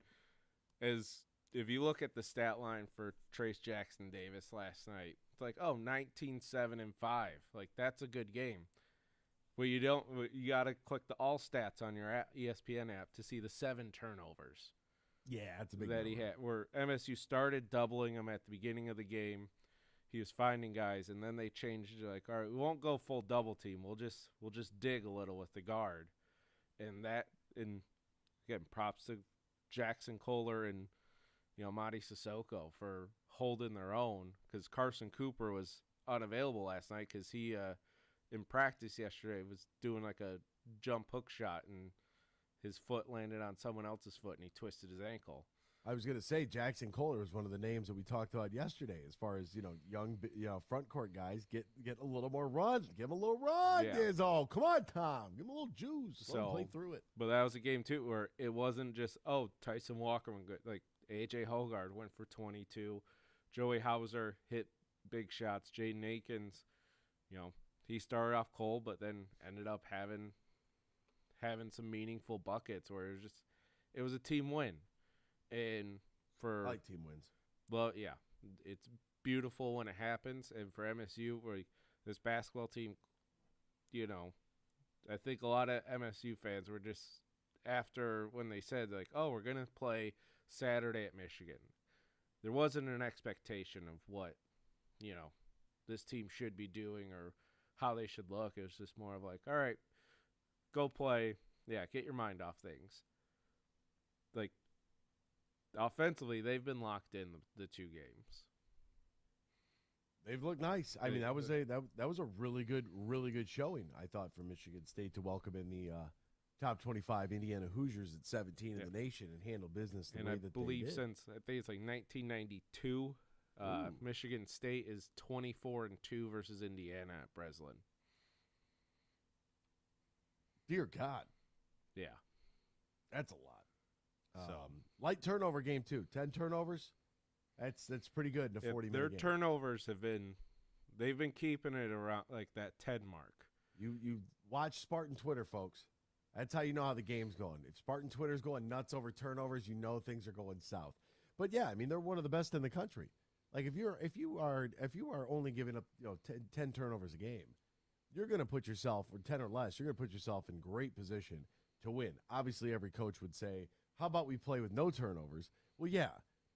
if you look at the stat line for Trace Jackson Davis last night, it's like, 19, 7, and 5. Like, that's a good game. Well, you got to click the all stats on your ESPN app to see the 7 turnovers. Yeah, that's a big that number. He had. Where MSU started doubling him at the beginning of the game. He was finding guys, and then they changed it. Like, all right, we won't go full double team. We'll just dig a little with the guard, and again, props to Jackson Kohler and Mady Sissoko for holding their own, because Carson Cooper was unavailable last night because he in practice yesterday was doing like a jump hook shot, and his foot landed on someone else's foot, and he twisted his ankle. I was going to say Jackson Kohler was one of the names that we talked about yesterday as far as, young front court guys get a little more run. Give them a little run. Yeah. Come on, Tom. Give them a little juice. Let them play through it. But that was a game, too, where it wasn't just, Tyson Walker went good. Like, A.J. Hogard went for 22. Joey Hauser hit big shots. Jaden Akins, he started off cold, but then ended up having some meaningful buckets where it was a team win. And I like team wins. Well, yeah, it's beautiful when it happens. And for MSU, where this basketball team, I think a lot of MSU fans were just after when they said, like, we're going to play Saturday at Michigan. There wasn't an expectation of what, this team should be doing or how they should look. It was just more of like, all right, go play. Yeah, get your mind off things. Like, offensively, they've been locked in the 2 games. They've looked nice. I mean, that was a really good showing, I thought, for Michigan State to welcome in the top 25 Indiana Hoosiers at 17 in the nation and handle business the way that they did. And I believe since, I think it's like 1992, Michigan State is 24-2 versus Indiana at Breslin. Dear God. Yeah. That's a lot. Light turnover game, too. 10 turnovers. That's pretty good in a 40-minute game. Their turnovers they've been keeping it around like that 10 mark. You watch Spartan Twitter, folks. That's how you know how the game's going. If Spartan Twitter's going nuts over turnovers, you know things are going south. But yeah, I mean, they're one of the best in the country. Like if you are only giving up 10 turnovers a game, you're going to put yourself, or 10 or less, you're going to put yourself in great position to win. Obviously, every coach would say, how about we play with no turnovers? Well, yeah,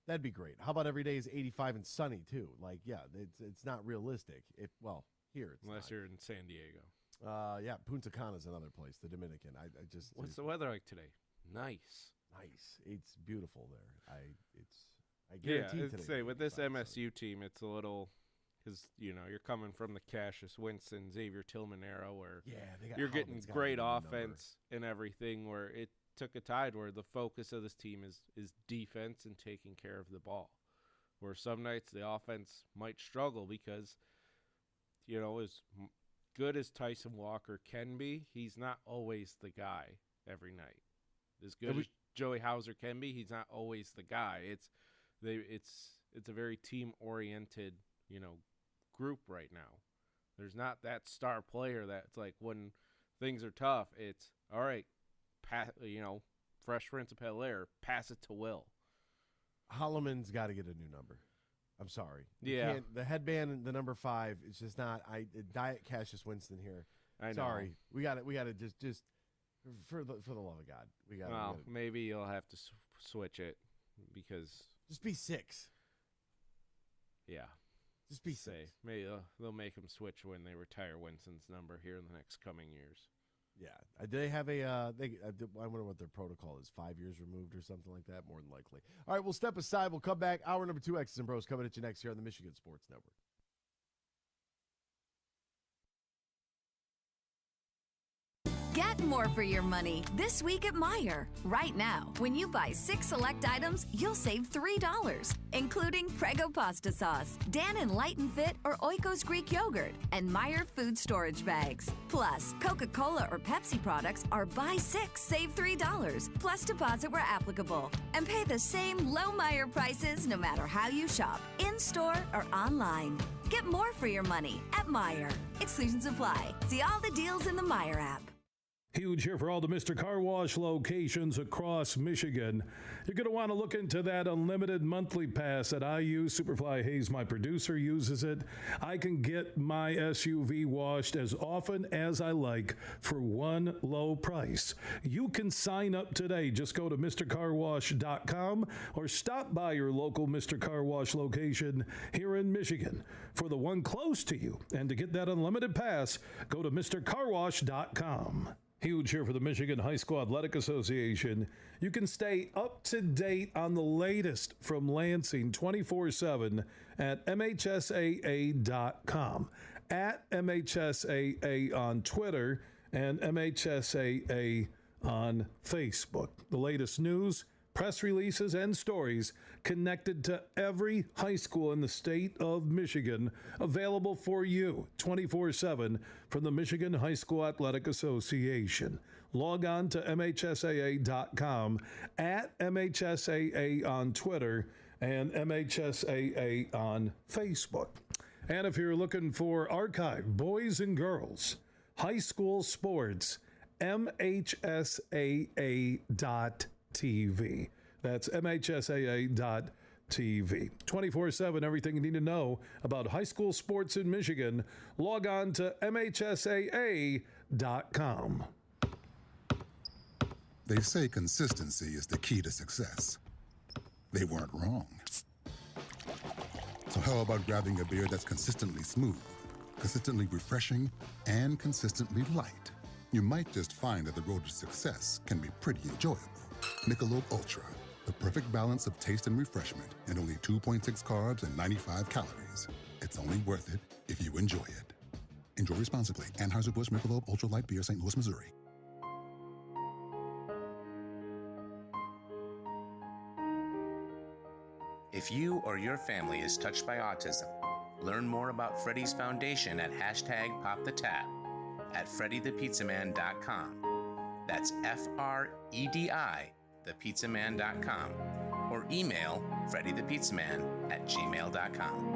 that'd be great. How about every day is 85 and sunny too? Like, yeah, it's not realistic. Here it's unless not. you're in San Diego. Yeah, Punta Cana is another place, the Dominican. What's the weather like today? Nice. It's beautiful there. I guarantee I'd today. say with this MSU team, it's a little because you're coming from the Cassius Winston, Xavier Tillman era where you're getting great offense and everything. Where it took a tide where the focus of this team is defense and taking care of the ball. Where some nights the offense might struggle because as good as Tyson Walker can be, he's not always the guy every night. As good as Joey Hauser can be, he's not always the guy. It's a very team-oriented, group right now. There's not that star player that's like when things are tough, it's all right, fresh Prince of Bel-Air, pass it to Will. Holloman's got to get a new number. I'm sorry. Yeah. The headband and the number 5, it's just not Diet Cassius Winston here. I know. Sorry. We got to just for the love of God. We got Well, maybe you'll have to switch it because just be 6. Yeah. Just be 6. Maybe they'll make him switch when they retire Winston's number here in the next coming years. Yeah. Do they have I wonder what their protocol is. 5 years removed or something like that, more than likely. All right, we'll step aside. We'll come back. Hour number 2, X's and Bros, coming at you next here on the Michigan Sports Network. Get more for your money this week at Meijer. Right now, when you buy 6 select items, you'll save $3, including Prego pasta sauce, Dan & Light & Fit or Oikos Greek yogurt, and Meijer food storage bags. Plus, Coca-Cola or Pepsi products are buy 6, save $3, plus deposit where applicable. And pay the same low Meijer prices no matter how you shop, in-store or online. Get more for your money at Meijer. Exclusions apply. See all the deals in the Meijer app. Huge here for all the Mr. Car Wash locations across Michigan. You're going to want to look into that unlimited monthly pass that I use. Superfly Hayes, my producer, uses it. I can get my SUV washed as often as I like for one low price. You can sign up today. Just go to MrCarWash.com or stop by your local Mr. Car Wash location here in Michigan for the one close to you. And to get that unlimited pass, go to MrCarWash.com. Huge here for the Michigan High School Athletic Association. You can stay up to date on the latest from Lansing 24/7 at MHSAA.com, at MHSAA on Twitter, and MHSAA on Facebook. The latest news, press releases, and stories connected to every high school in the state of Michigan, available for you 24/7 from the Michigan High School Athletic Association. Log on to MHSAA.com, at MHSAA on Twitter, and MHSAA on Facebook. And if you're looking for archive boys and girls high school sports, MHSAA.TV. That's MHSAA.TV. 24/7, everything you need to know about high school sports in Michigan. Log on to MHSAA.com. They say consistency is the key to success. They weren't wrong. So how about grabbing a beer that's consistently smooth, consistently refreshing, and consistently light? You might just find that the road to success can be pretty enjoyable. Michelob Ultra, the perfect balance of taste and refreshment, and only 2.6 carbs and 95 calories. It's only worth it if you enjoy it. Enjoy responsibly. Anheuser-Busch Michelob Ultra Light Beer, St. Louis, Missouri. If you or your family is touched by autism, learn more about Freddy's Foundation at #PopTheTab at freddythepizzaman.com. That's FREDI, thepizzaman.com, or email freddythepizzaman@gmail.com.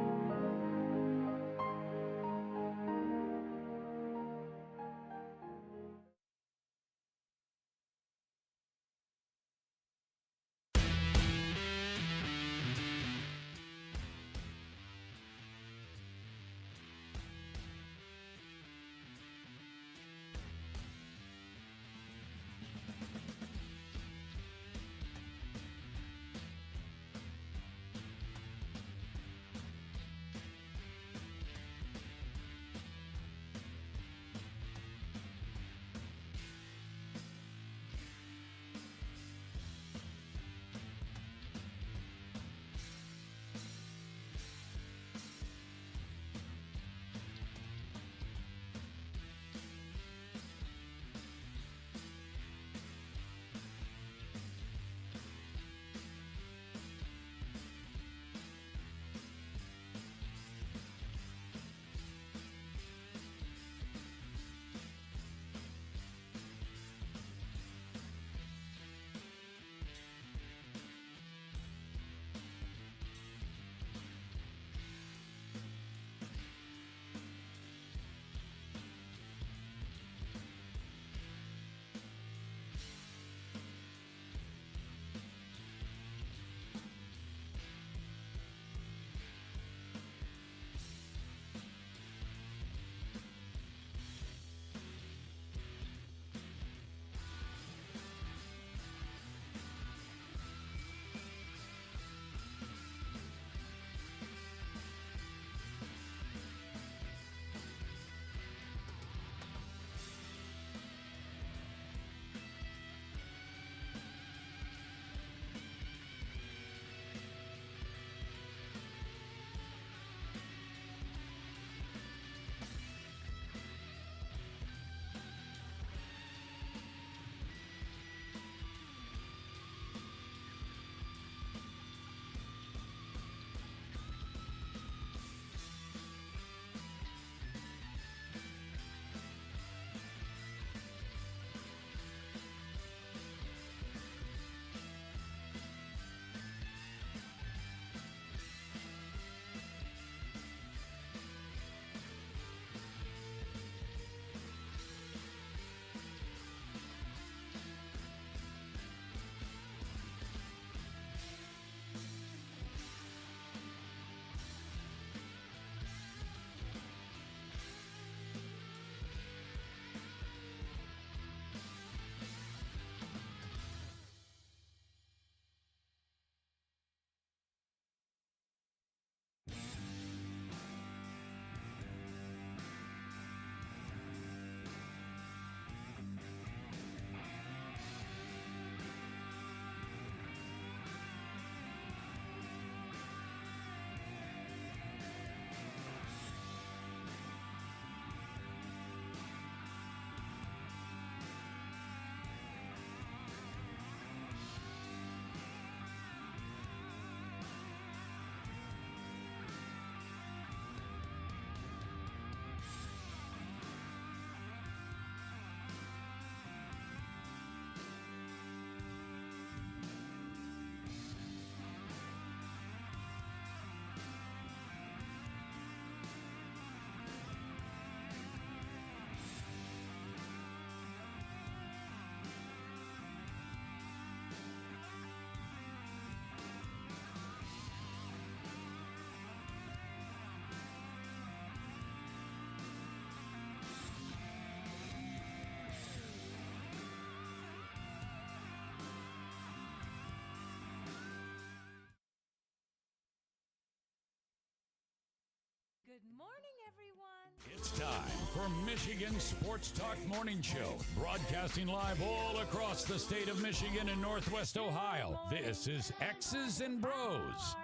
Good morning, everyone. It's time for Michigan Sports Talk Morning Show, broadcasting live all across the state of Michigan and Northwest Ohio. This is X's and Bros. How are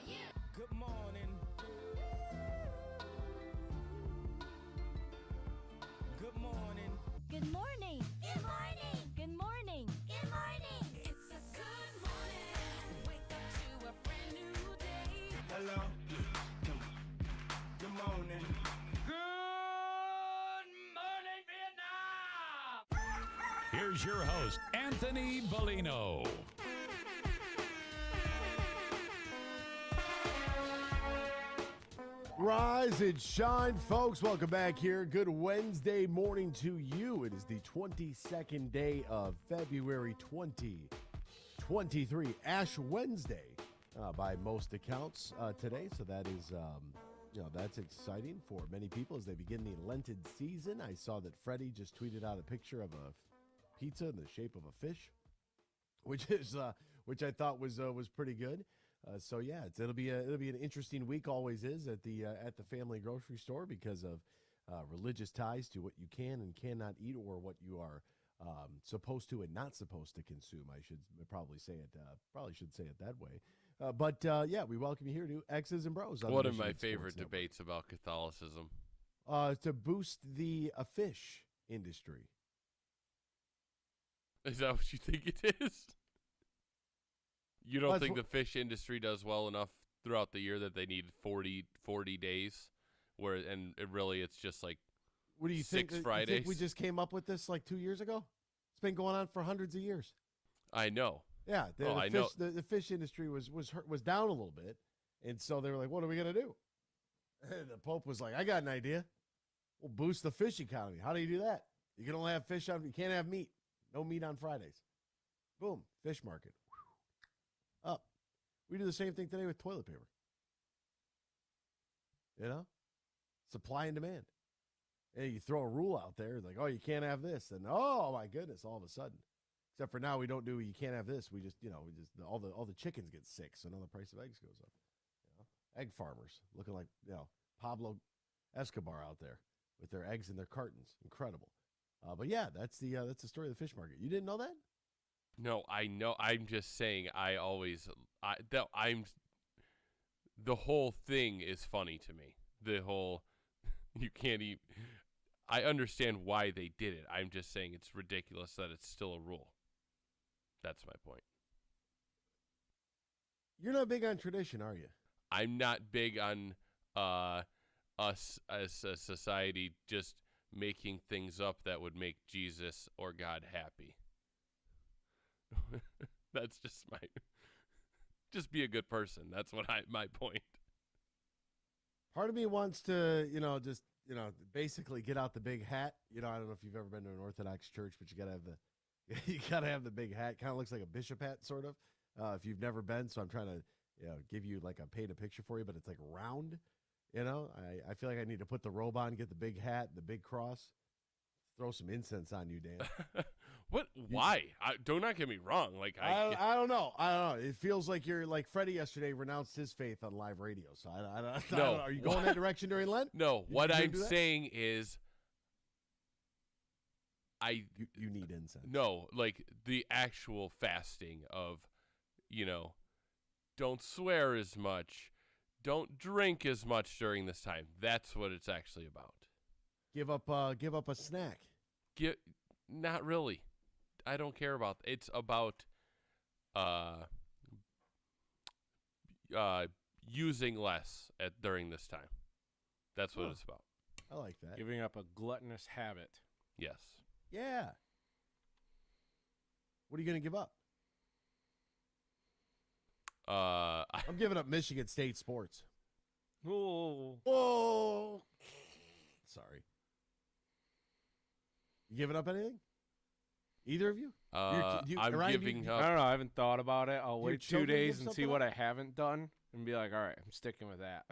you? Good morning. Good morning. Good morning. Good morning. Good morning. Good morning. It's a good morning. Wake up to a brand new day. Hello. Good morning. Good morning, Vietnam. Here's your host, Anthony Bellino. Rise and shine, folks. Welcome back here. Good Wednesday morning to you. It is the 22nd day of February 2023, Ash Wednesday by most accounts today. So that is, that's exciting for many people as they begin the Lenten season. I saw that Freddie just tweeted out a picture of a pizza in the shape of a fish, which I thought was pretty good. It'll be an interesting week, always is at the family grocery store because of religious ties to what you can and cannot eat, or what you are supposed to and not supposed to consume. I should probably say it. Probably should say it that way. We welcome you here to X's and Bros. One of my favorite debates about Catholicism. To boost the fish industry. Is that what you think it is? You don't think the fish industry does well enough throughout the year that they need 40 days, it's just like what do you 6 think? Fridays? You think we just came up with this like 2 years ago? It's been going on for hundreds of years. I know. Yeah, I know. The fish industry was down a little bit, and so they were like, "What are we gonna do?" And the Pope was like, "I got an idea. We'll boost the fish economy. How do you do that? You can only have fish on. You can't have meat. No meat on Fridays. Boom, fish market up. We do the same thing today with toilet paper. Supply and demand. And you throw a rule out there like, oh, you can't have this, and oh my goodness, all of a sudden. Except for now, we don't do you can't have this. We just all the chickens get sick, so now the price of eggs goes up. Egg farmers looking like Pablo Escobar out there with their eggs in their cartons. Incredible. That's the story of the fish market. You didn't know that? No, I know. I'm just saying. The whole thing is funny to me. The whole you can't eat. I understand why they did it. I'm just saying it's ridiculous that it's still a rule. That's my point. You're not big on tradition, are you? I'm not big on us as a society just making things up that would make Jesus or God happy. That's just be a good person. That's my point. Part of me wants to, basically get out the big hat. I don't know if you've ever been to an Orthodox church, but you gotta have the big hat. Kind of looks like a bishop hat, sort of. If you've never been, so I'm trying to, give you paint a picture for you, but it's like round. I feel like I need to put the robe on, get the big hat, the big cross, throw some incense on you, Dan. What? Why? Do not get me wrong. I don't know. It feels like you're like Freddie yesterday renounced his faith on live radio. So I don't know. Are you going that direction during Lent? No. What I'm saying is, you need incense. No, like the actual fasting of, don't swear as much, don't drink as much during this time. That's what it's actually about. Give up a snack. Not really. I don't care about. It's about using less during this time. That's what it's about. I like that. Giving up a gluttonous habit. Yes. Yeah. What are you going to give up? I'm giving up Michigan State sports. Oh. Sorry. You giving up anything? Either of you? I'm giving up. I don't know. I haven't thought about it. I'll wait 2 days and see what up? I haven't done and be like, all right, I'm sticking with that.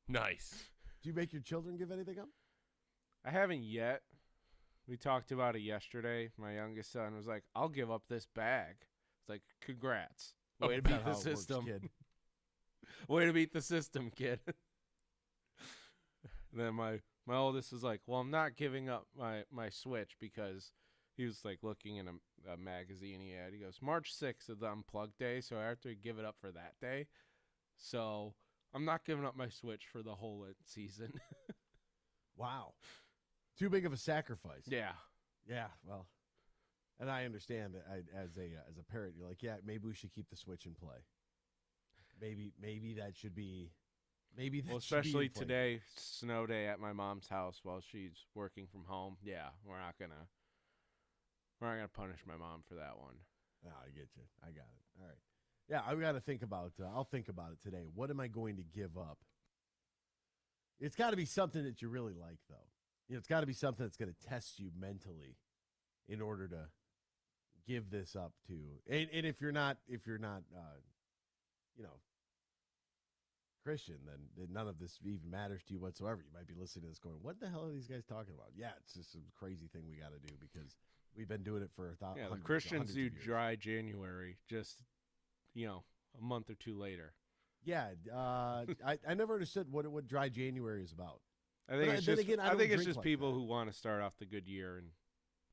Nice. Do you make your children give anything up? I haven't yet. We talked about it yesterday. My youngest son was like, I'll give up this bag. It's like, congrats. Way to beat the system. Works, kid. Way to beat the system, kid. And then my oldest is like, well, I'm not giving up my Switch because he was like looking in a magazine he had. He goes, March 6th is the Unplugged Day, so I have to give it up for that day. So I'm not giving up my Switch for the whole season. Wow. Too big of a sacrifice. Yeah. Yeah, well, and I understand that as a parent, you're like, yeah, maybe we should keep the Switch in play. Maybe that should be. Maybe that especially should be in play. today, snow day at my mom's house while she's working from home. Yeah, we're not gonna punish my mom for that one. No, I get you. I got it. All right. Yeah, I've got to think about. I'll think about it today. What am I going to give up? It's got to be something that you really like, though. It's got to be something that's going to test you mentally, in order to give this up to. And if you're not, Christian, then none of this even matters to you whatsoever. You might be listening to this going, what the hell are these guys talking about? Yeah, it's just some crazy thing we got to do because we've been doing it for Yeah, the Christians do dry January, just, a month or two later. Yeah, I never understood what dry January is about. I think it's just people who want to start off the good year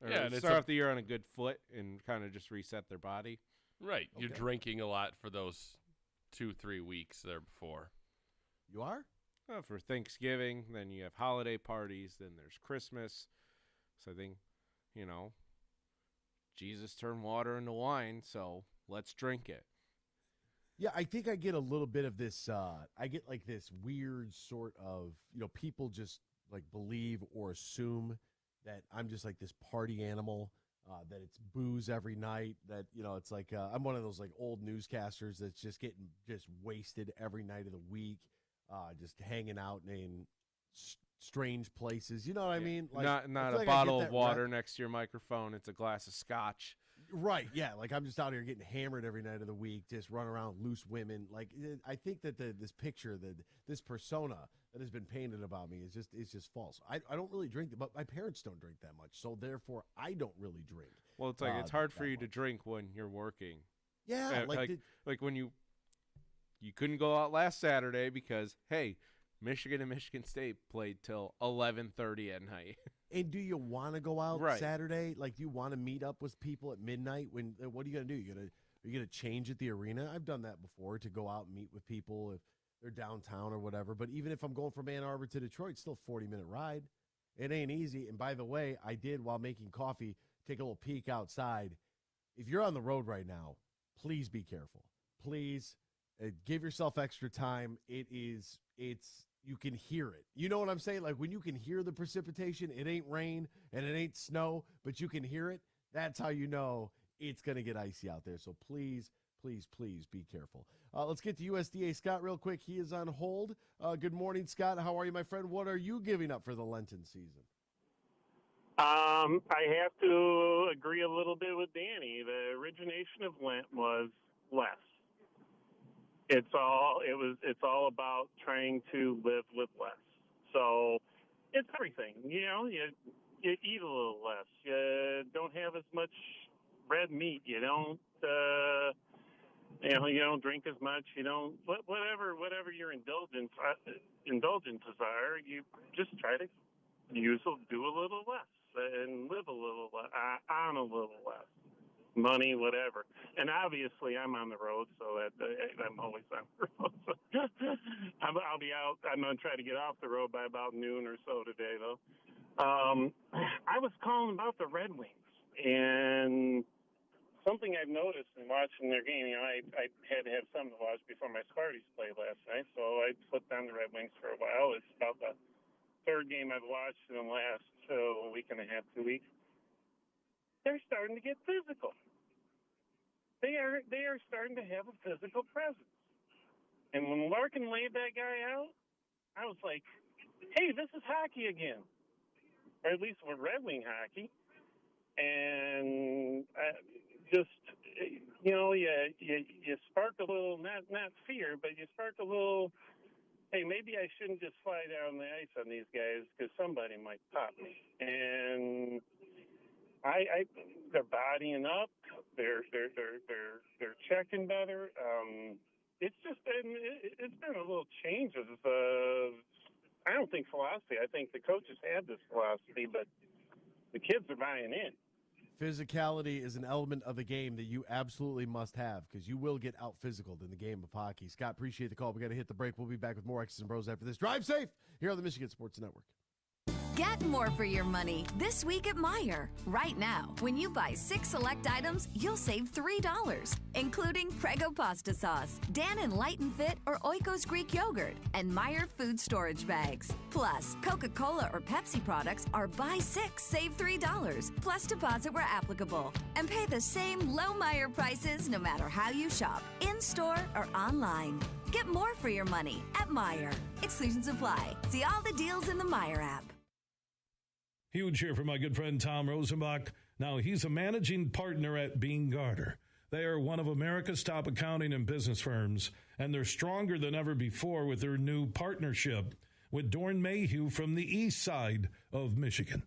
and start off the year on a good foot and kind of just reset their body. Right. Okay. You're drinking a lot for those 2-3 weeks there before. You are? For Thanksgiving, then you have holiday parties, then there's Christmas. So I think, Jesus turned water into wine, so let's drink it. Yeah, I think I get a little bit of this. I get like this weird sort of, people just like believe or assume that I'm just like this party animal, that it's booze every night, that, it's like I'm one of those like old newscasters that's just getting just wasted every night of the week, just hanging out in strange places. You know what I mean? Like, not a bottle of water next to your microphone. It's a glass of scotch. Right, yeah. Like I'm just out here getting hammered every night of the week, just running around with loose women. Like I think that this picture, this persona that has been painted about me is just false. I don't really drink, but my parents don't drink that much, so therefore I don't really drink. Well, it's like it's hard for you to drink when you're working. Yeah, like when you couldn't go out last Saturday because Michigan and Michigan State played till 11:30 at night. And do you want to go out Saturday? Like, do you want to meet up with people at midnight? What are you gonna do? Are you gonna change at the arena? I've done that before, to go out and meet with people if they're downtown or whatever. But even if I'm going from Ann Arbor to Detroit, it's still a 40-minute ride. It ain't easy. And by the way, I did, while making coffee, take a little peek outside. If you're on the road right now, please be careful. Please give yourself extra time. You can hear it. You know what I'm saying? Like when you can hear the precipitation, it ain't rain and it ain't snow, but you can hear it. That's how you know it's going to get icy out there. So please, please, please be careful. Let's get to USDA Scott real quick. He is on hold. Good morning, Scott. How are you, my friend? What are you giving up for the Lenten season? I have to agree a little bit with Danny. The origination of Lent was less. It's all about trying to live with less. So it's everything. You eat a little less. You don't have as much red meat. You don't you don't drink as much. You don't whatever your indulgences are. You just try to do a little less and live a little less, on a little less. Money, whatever. And obviously I'm on the road, so that I'm always on the road. So I'll be out. I'm going to try to get off the road by about noon or so today, though. I was calling about the Red Wings, and something I've noticed in watching their game, I had to have something to watch before my Sparties played last night, so I flipped on the Red Wings for a while. It's about the third game I've watched in the last week and a half, 2 weeks. They're starting to get physical. They are starting to have a physical presence. And when Larkin laid that guy out, I was like, hey, this is hockey again. Or at least with Red Wing hockey. And you sparked a little, not fear, but you sparked a little, hey, maybe I shouldn't just fly down the ice on these guys because somebody might pop me. And they're bodying up. They're checking better. It's been a little change of I don't think philosophy. I think the coaches had this philosophy, but the kids are buying in. Physicality is an element of the game that you absolutely must have because you will get out-physicaled in the game of hockey. Scott, appreciate the call. We got to hit the break. We'll be back with more X's and Bros after this. Drive safe here on the Michigan Sports Network. Get more for your money this week at Meijer. Right now, when you buy 6 select items, you'll save $3, including Prego pasta sauce, Dan & Light and Fit or Oikos Greek yogurt, and Meijer food storage bags. Plus, Coca-Cola or Pepsi products are buy 6, save $3, plus deposit where applicable. And pay the same low Meijer prices no matter how you shop, in-store or online. Get more for your money at Meijer. Exclusions apply. See all the deals in the Meijer app. Huge here for my good friend Tom Rosenbach. Now, he's a managing partner at Br0's. They are one of America's top accounting and business firms, and they're stronger than ever before with their new partnership with Dorn Mayhew from the east side of Michigan.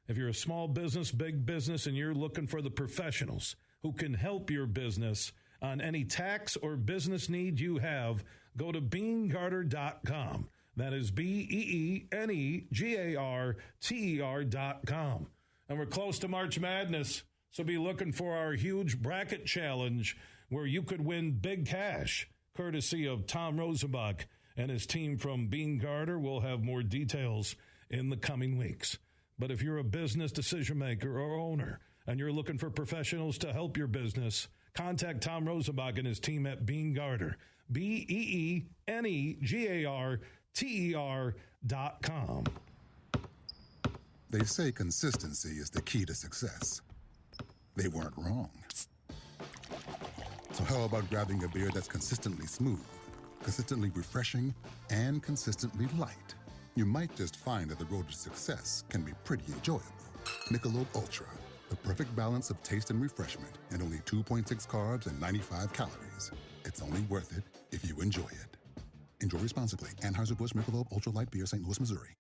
If you're a small business, big business, and you're looking for the professionals who can help your business on any tax or business need you have, go to BeanGarter.com. That is BeanGarter.com. And we're close to March Madness, so be looking for our huge bracket challenge where you could win big cash, courtesy of Tom Rosenbach and his team from Br0's. We'll have more details in the coming weeks. But if you're a business decision maker or owner and you're looking for professionals to help your business, contact Tom Rosenbach and his team at Br0's. BeanGarter.com. They say consistency is the key to success. They weren't wrong. So how about grabbing a beer that's consistently smooth, consistently refreshing, and consistently light? You might just find that the road to success can be pretty enjoyable. Michelob Ultra, the perfect balance of taste and refreshment, and only 2.6 carbs and 95 calories. It's only worth it if you enjoy it. Enjoy responsibly. Anheuser-Busch Michelob Ultra Light Beer, St. Louis, Missouri.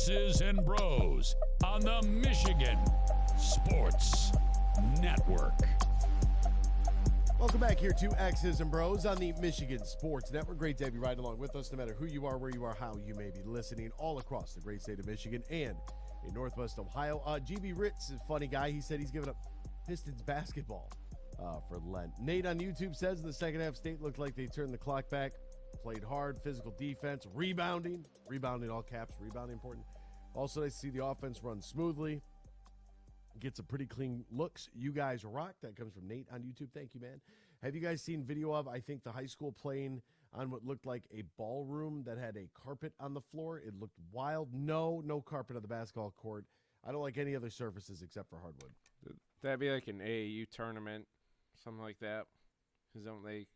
X's and Bros on the Michigan Sports Network. Welcome back here to X's and Bros on the Michigan Sports Network. Great to have you riding along with us, no matter who you are, where you are, how you may be listening, all across the great state of Michigan and in Northwest Ohio. Br0's is a funny guy. He said he's giving up Pistons basketball for Lent. Nate on YouTube says in the second half, State looked like they turned the clock back, played hard, physical defense, rebounding, all caps, rebounding important. Also, nice to see the offense run smoothly. Get some pretty clean looks. You guys rock. That comes from Nate on YouTube. Thank you, man. Have you guys seen video of, I think, the high school playing on what looked like a ballroom that had a carpet on the floor? It looked wild. No carpet on the basketball court. I don't like any other surfaces except for hardwood. That'd be like an AAU tournament, something like that. Because don't they,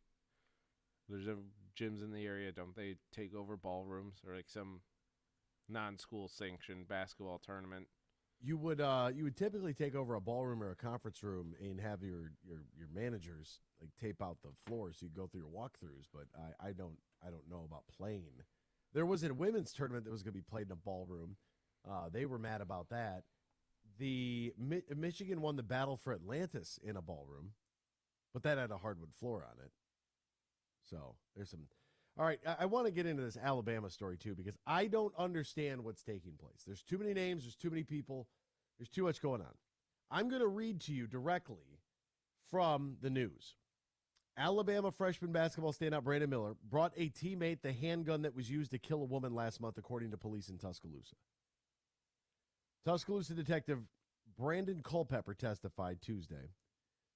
there's gyms in the area, don't they take over ballrooms or like some non-school sanctioned basketball tournament? You would typically take over a ballroom or a conference room and have your managers like tape out the floor so you go through your walkthroughs. But I don't know about playing. There was a women's tournament that was going to be played in a ballroom. They were mad about that. The Michigan won the battle for Atlantis in a ballroom, but that had a hardwood floor on it. So there's some. All right, I want to get into this Alabama story, too, because I don't understand what's taking place. There's too many names. There's too many people. There's too much going on. I'm going to read to you directly from the news. Alabama freshman basketball standout Brandon Miller brought a teammate the handgun that was used to kill a woman last month, according to police in Tuscaloosa. Tuscaloosa detective Brandon Culpepper testified Tuesday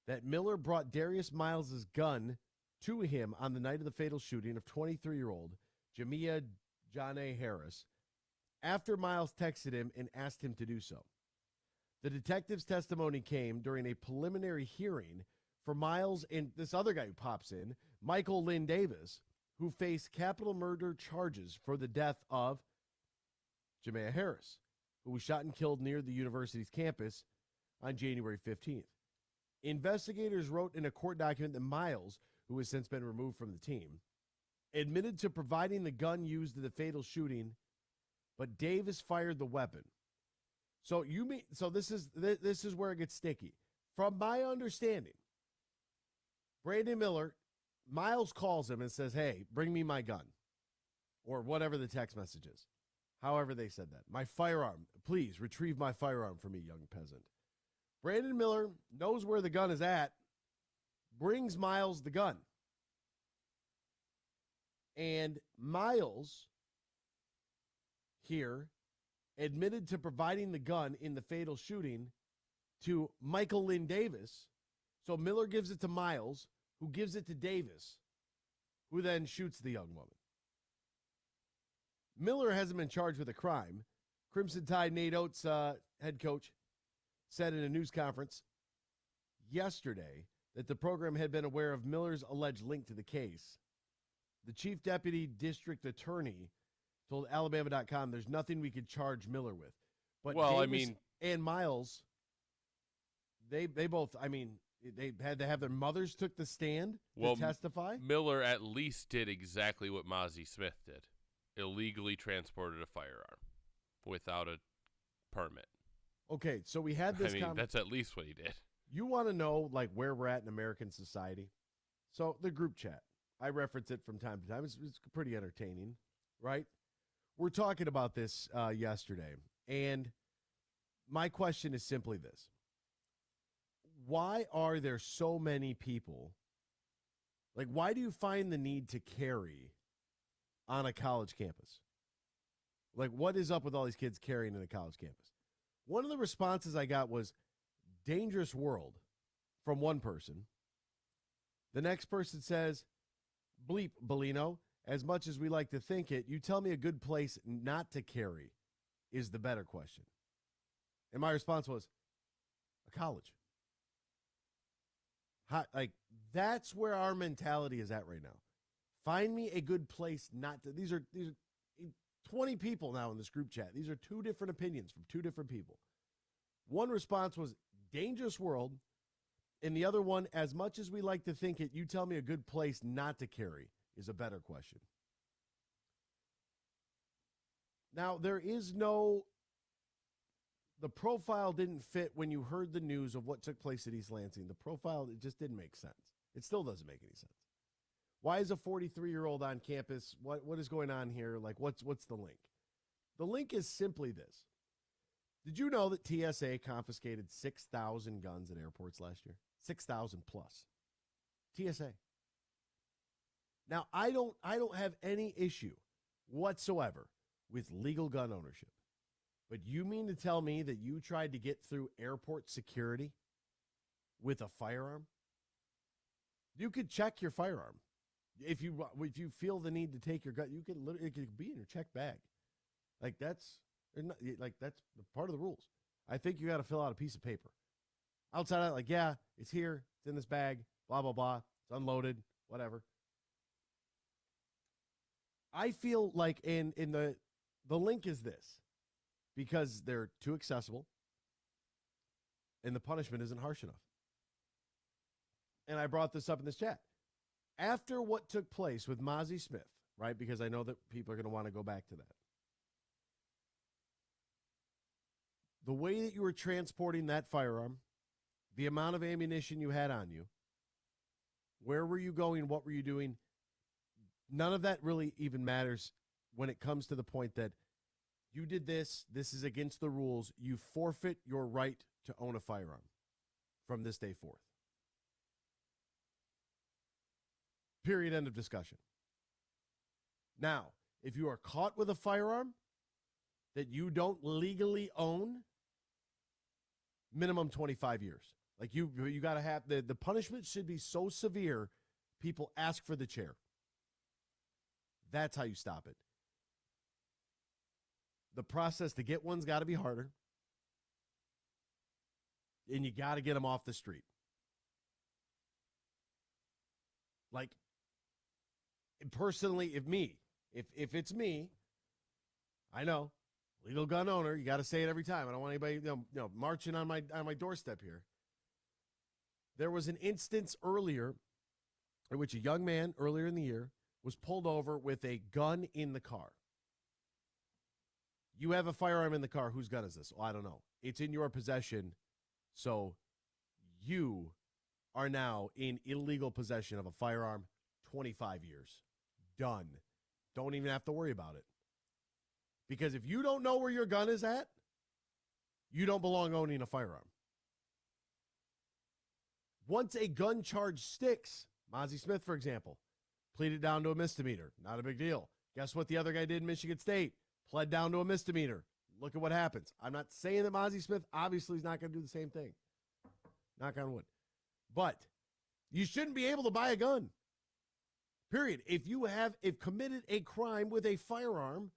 that Miller brought Darius Miles' gun to him on the night of the fatal shooting of 23-year-old Jamia Janae Harris after Miles texted him and asked him to do so. The detective's testimony came during a preliminary hearing for Miles and this other guy who pops in, Michael Lynn Davis, who faced capital murder charges for the death of Jamia Harris, who was shot and killed near the university's campus on January 15th. Investigators wrote in a court document that Miles, who has since been removed from the team, admitted to providing the gun used in the fatal shooting, but Davis fired the weapon. So this is where it gets sticky. From my understanding, Brandon Miller, Miles calls him and says, "Hey, bring me my gun," or whatever the text message is. However they said that. "My firearm. Please retrieve my firearm for me, young peasant." Brandon Miller knows where the gun is at, brings Miles the gun. And Miles here admitted to providing the gun in the fatal shooting to Michael Lynn Davis. So Miller gives it to Miles, who gives it to Davis, who then shoots the young woman. Miller hasn't been charged with a crime. Crimson Tide Nate Oates, head coach, said in a news conference yesterday that the program had been aware of Miller's alleged link to the case. The chief deputy district attorney told Alabama.com there's nothing we could charge Miller with. But Davis and Miles, they both, they had to have their mothers took the stand to testify. Miller at least did exactly what Mozzie Smith did. Illegally transported a firearm without a permit. Okay, so we had this that's at least what he did. You want to know, like, where we're at in American society? So the group chat, I reference it from time to time. It's pretty entertaining, right? We're talking about this yesterday, and my question is simply this. Why are there so many people, like, why do you find the need to carry on a college campus? Like, what is up with all these kids carrying in a college campus? One of the responses I got was, dangerous world, from one person. The next person says, bleep, Bellino, as much as we like to think it, you tell me a good place not to carry is the better question. And my response was, a college. That's where our mentality is at right now. Find me a good place not to. These are 20 people now in this group chat. These are two different opinions from two different people. One response was dangerous world, and the other one, as much as we like to think it, you tell me a good place not to carry is a better question. Now, there is no, the profile didn't fit when you heard the news of what took place at East Lansing. The profile, it just didn't make sense. It still doesn't make any sense. Why is a 43-year-old on campus? What is going on here? Like, what's the link? The link is simply this. Did you know that TSA confiscated 6,000 guns at airports last year? 6,000 plus. TSA. Now, I don't have any issue whatsoever with legal gun ownership. But you mean to tell me that you tried to get through airport security with a firearm? You could check your firearm. If you feel the need to take your gun, you can literally, it could be in your check bag. That's part of the rules. I think you got to fill out a piece of paper. Outside of that, yeah, it's here, it's in this bag, blah, blah, blah. It's unloaded, whatever. I feel like in the link is this, because they're too accessible and the punishment isn't harsh enough. And I brought this up in this chat. After what took place with Mozzie Smith, right, because I know that people are going to want to go back to that. The way that you were transporting that firearm, the amount of ammunition you had on you, where were you going, what were you doing, none of that really even matters when it comes to the point that you did this is against the rules, you forfeit your right to own a firearm from this day forth. Period, end of discussion. Now, if you are caught with a firearm that you don't legally own, minimum 25 years. Like you got to have, the punishment should be so severe, people ask for the chair. That's how you stop it. The process to get one's got to be harder. And you got to get them off the street. Like, personally, if it's me, I know, legal gun owner, you got to say it every time. I don't want anybody marching on my doorstep here. There was an instance earlier in which a young man earlier in the year was pulled over with a gun in the car. You have a firearm in the car. Whose gun is this? Oh, I don't know. It's in your possession, so you are now in illegal possession of a firearm. 25 years. Done. Don't even have to worry about it. Because if you don't know where your gun is at, you don't belong owning a firearm. Once a gun charge sticks, Mozzie Smith, for example, pleaded down to a misdemeanor. Not a big deal. Guess what the other guy did in Michigan State? Pled down to a misdemeanor. Look at what happens. I'm not saying that Mozzie Smith obviously is not going to do the same thing. Knock on wood. But you shouldn't be able to buy a gun. Period. If you have committed a crime with a firearm,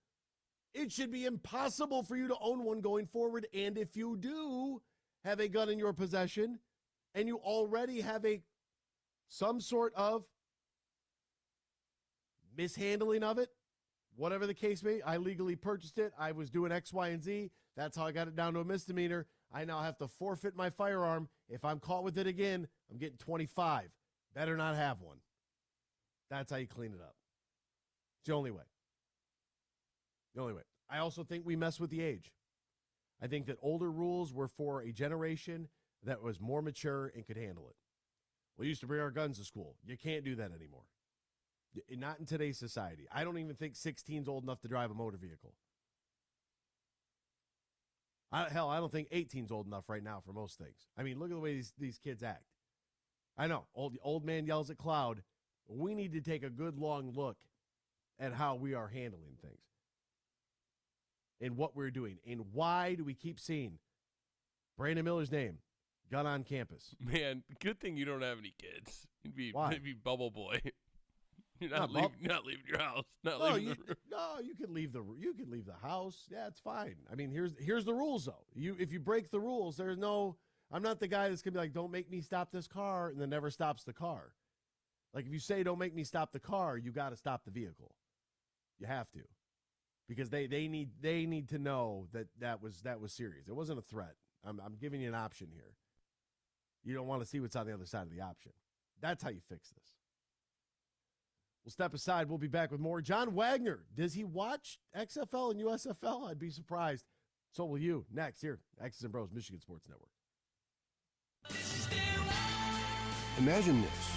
it should be impossible for you to own one going forward. And if you do have a gun in your possession and you already have some sort of mishandling of it, whatever the case may be, I legally purchased it, I was doing X, Y, and Z, that's how I got it down to a misdemeanor. I now have to forfeit my firearm. If I'm caught with it again, I'm getting 25. Better not have one. That's how you clean it up. It's the only way. The only way. I also think we mess with the age. I think that older rules were for a generation that was more mature and could handle it. We used to bring our guns to school. You can't do that anymore. Not in today's society. I don't even think 16's old enough to drive a motor vehicle. I don't think 18's old enough right now for most things. I mean, look at the way these kids act. I know, old man yells at cloud. We need to take a good long look at how we are handling things and what we're doing. And why do we keep seeing Brandon Miller's name, gun on campus? Man, good thing you don't have any kids. You'd be bubble boy. You're not leaving your house. You could leave the house. Yeah, it's fine. I mean, here's the rules though. If you break the rules, I'm not the guy that's gonna be like, don't make me stop this car, and then never stops the car. Like if you say don't make me stop the car, you got to stop the vehicle. You have to, because they need to know that was serious. It wasn't a threat. I'm giving you an option here. You don't want to see what's on the other side of the option. That's how you fix this. We'll step aside. We'll be back with more. John Wagner, does he watch XFL and USFL? I'd be surprised. So will you. Next here, X's and Bros, Michigan Sports Network. Imagine this,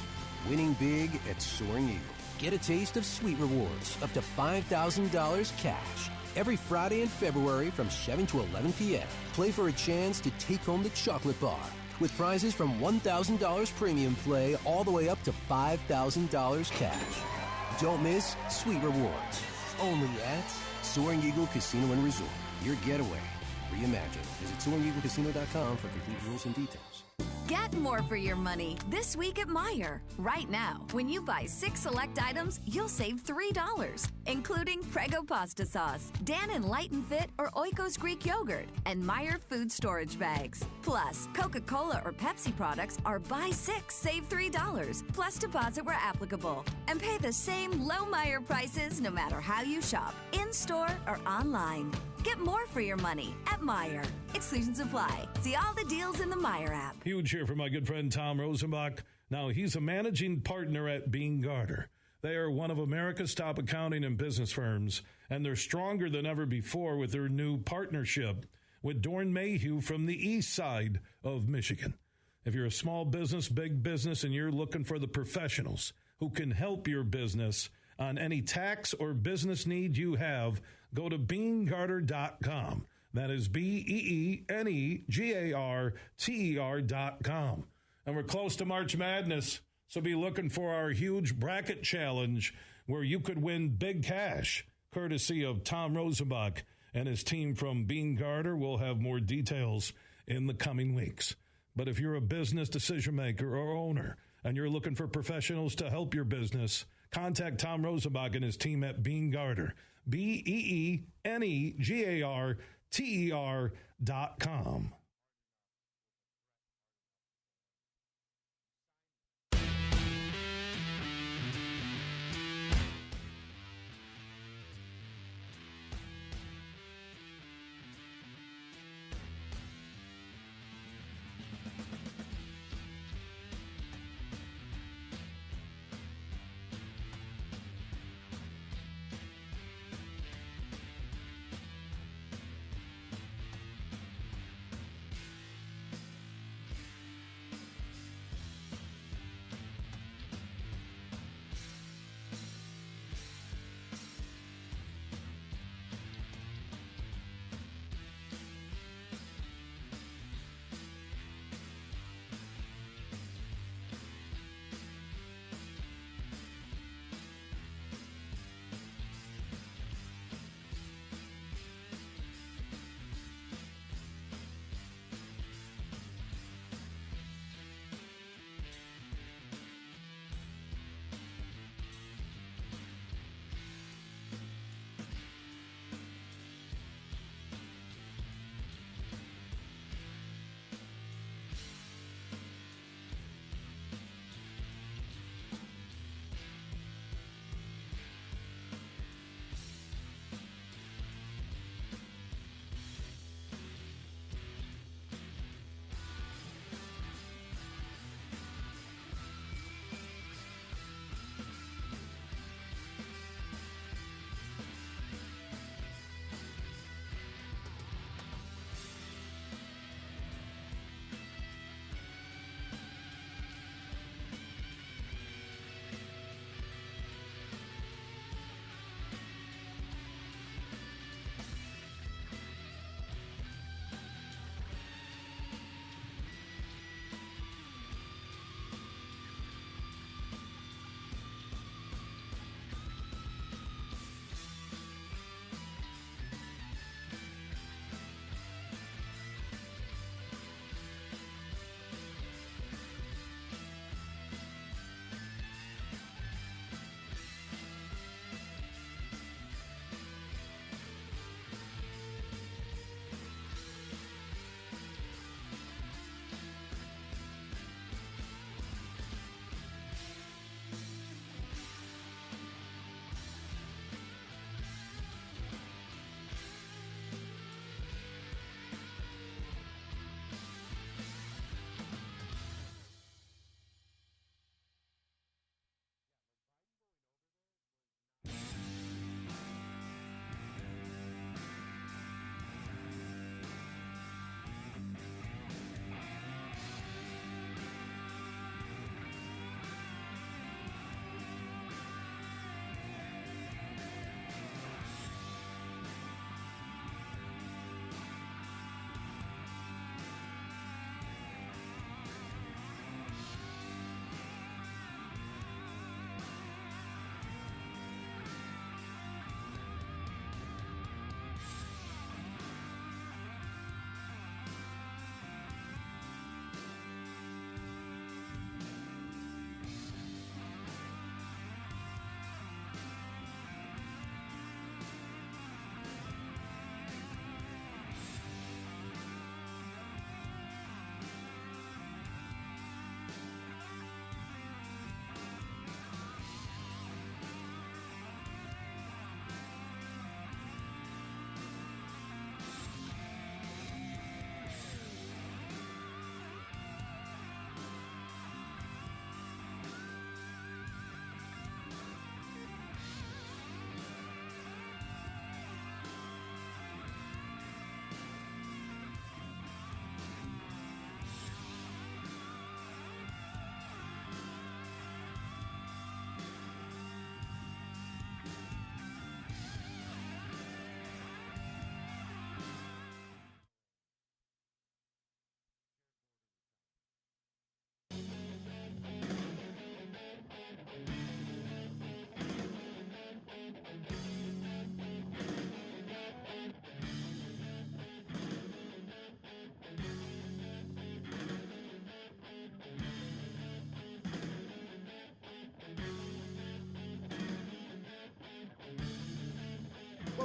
winning big at Soaring Eagle. Get a taste of sweet rewards, up to $5,000 cash. Every Friday in February from 7 to 11 p.m. Play for a chance to take home the chocolate bar with prizes from $1,000 premium play all the way up to $5,000 cash. Don't miss sweet rewards. Only at Soaring Eagle Casino and Resort. Your getaway reimagined. Visit SoaringEagleCasino.com for complete rules and details. Get more for your money this week at Meijer. Right now, when you buy 6 select items, you'll save $3, including Prego pasta sauce, Dan & Light & Fit, or Oikos Greek yogurt, and Meijer food storage bags. Plus, Coca-Cola or Pepsi products are buy 6, save $3, plus deposit where applicable. And pay the same low Meijer prices no matter how you shop, in-store or online. Get more for your money at Meijer. Exclusions apply. See all the deals in the Meijer app. Huge here for my good friend Tom Rosenbach. Now, he's a managing partner at Br0's. They are one of America's top accounting and business firms, and they're stronger than ever before with their new partnership with Dorn Mayhew from the east side of Michigan. If you're a small business, big business, and you're looking for the professionals who can help your business on any tax or business need you have, go to BeanGarter.com. That is BeanGarter.com. And we're close to March Madness, so be looking for our huge bracket challenge where you could win big cash, courtesy of Tom Rosenbach and his team from Bean Garter. We'll have more details in the coming weeks. But if you're a business decision maker or owner and you're looking for professionals to help your business, contact Tom Rosenbach and his team at Bean Garter. BeanGarter.com.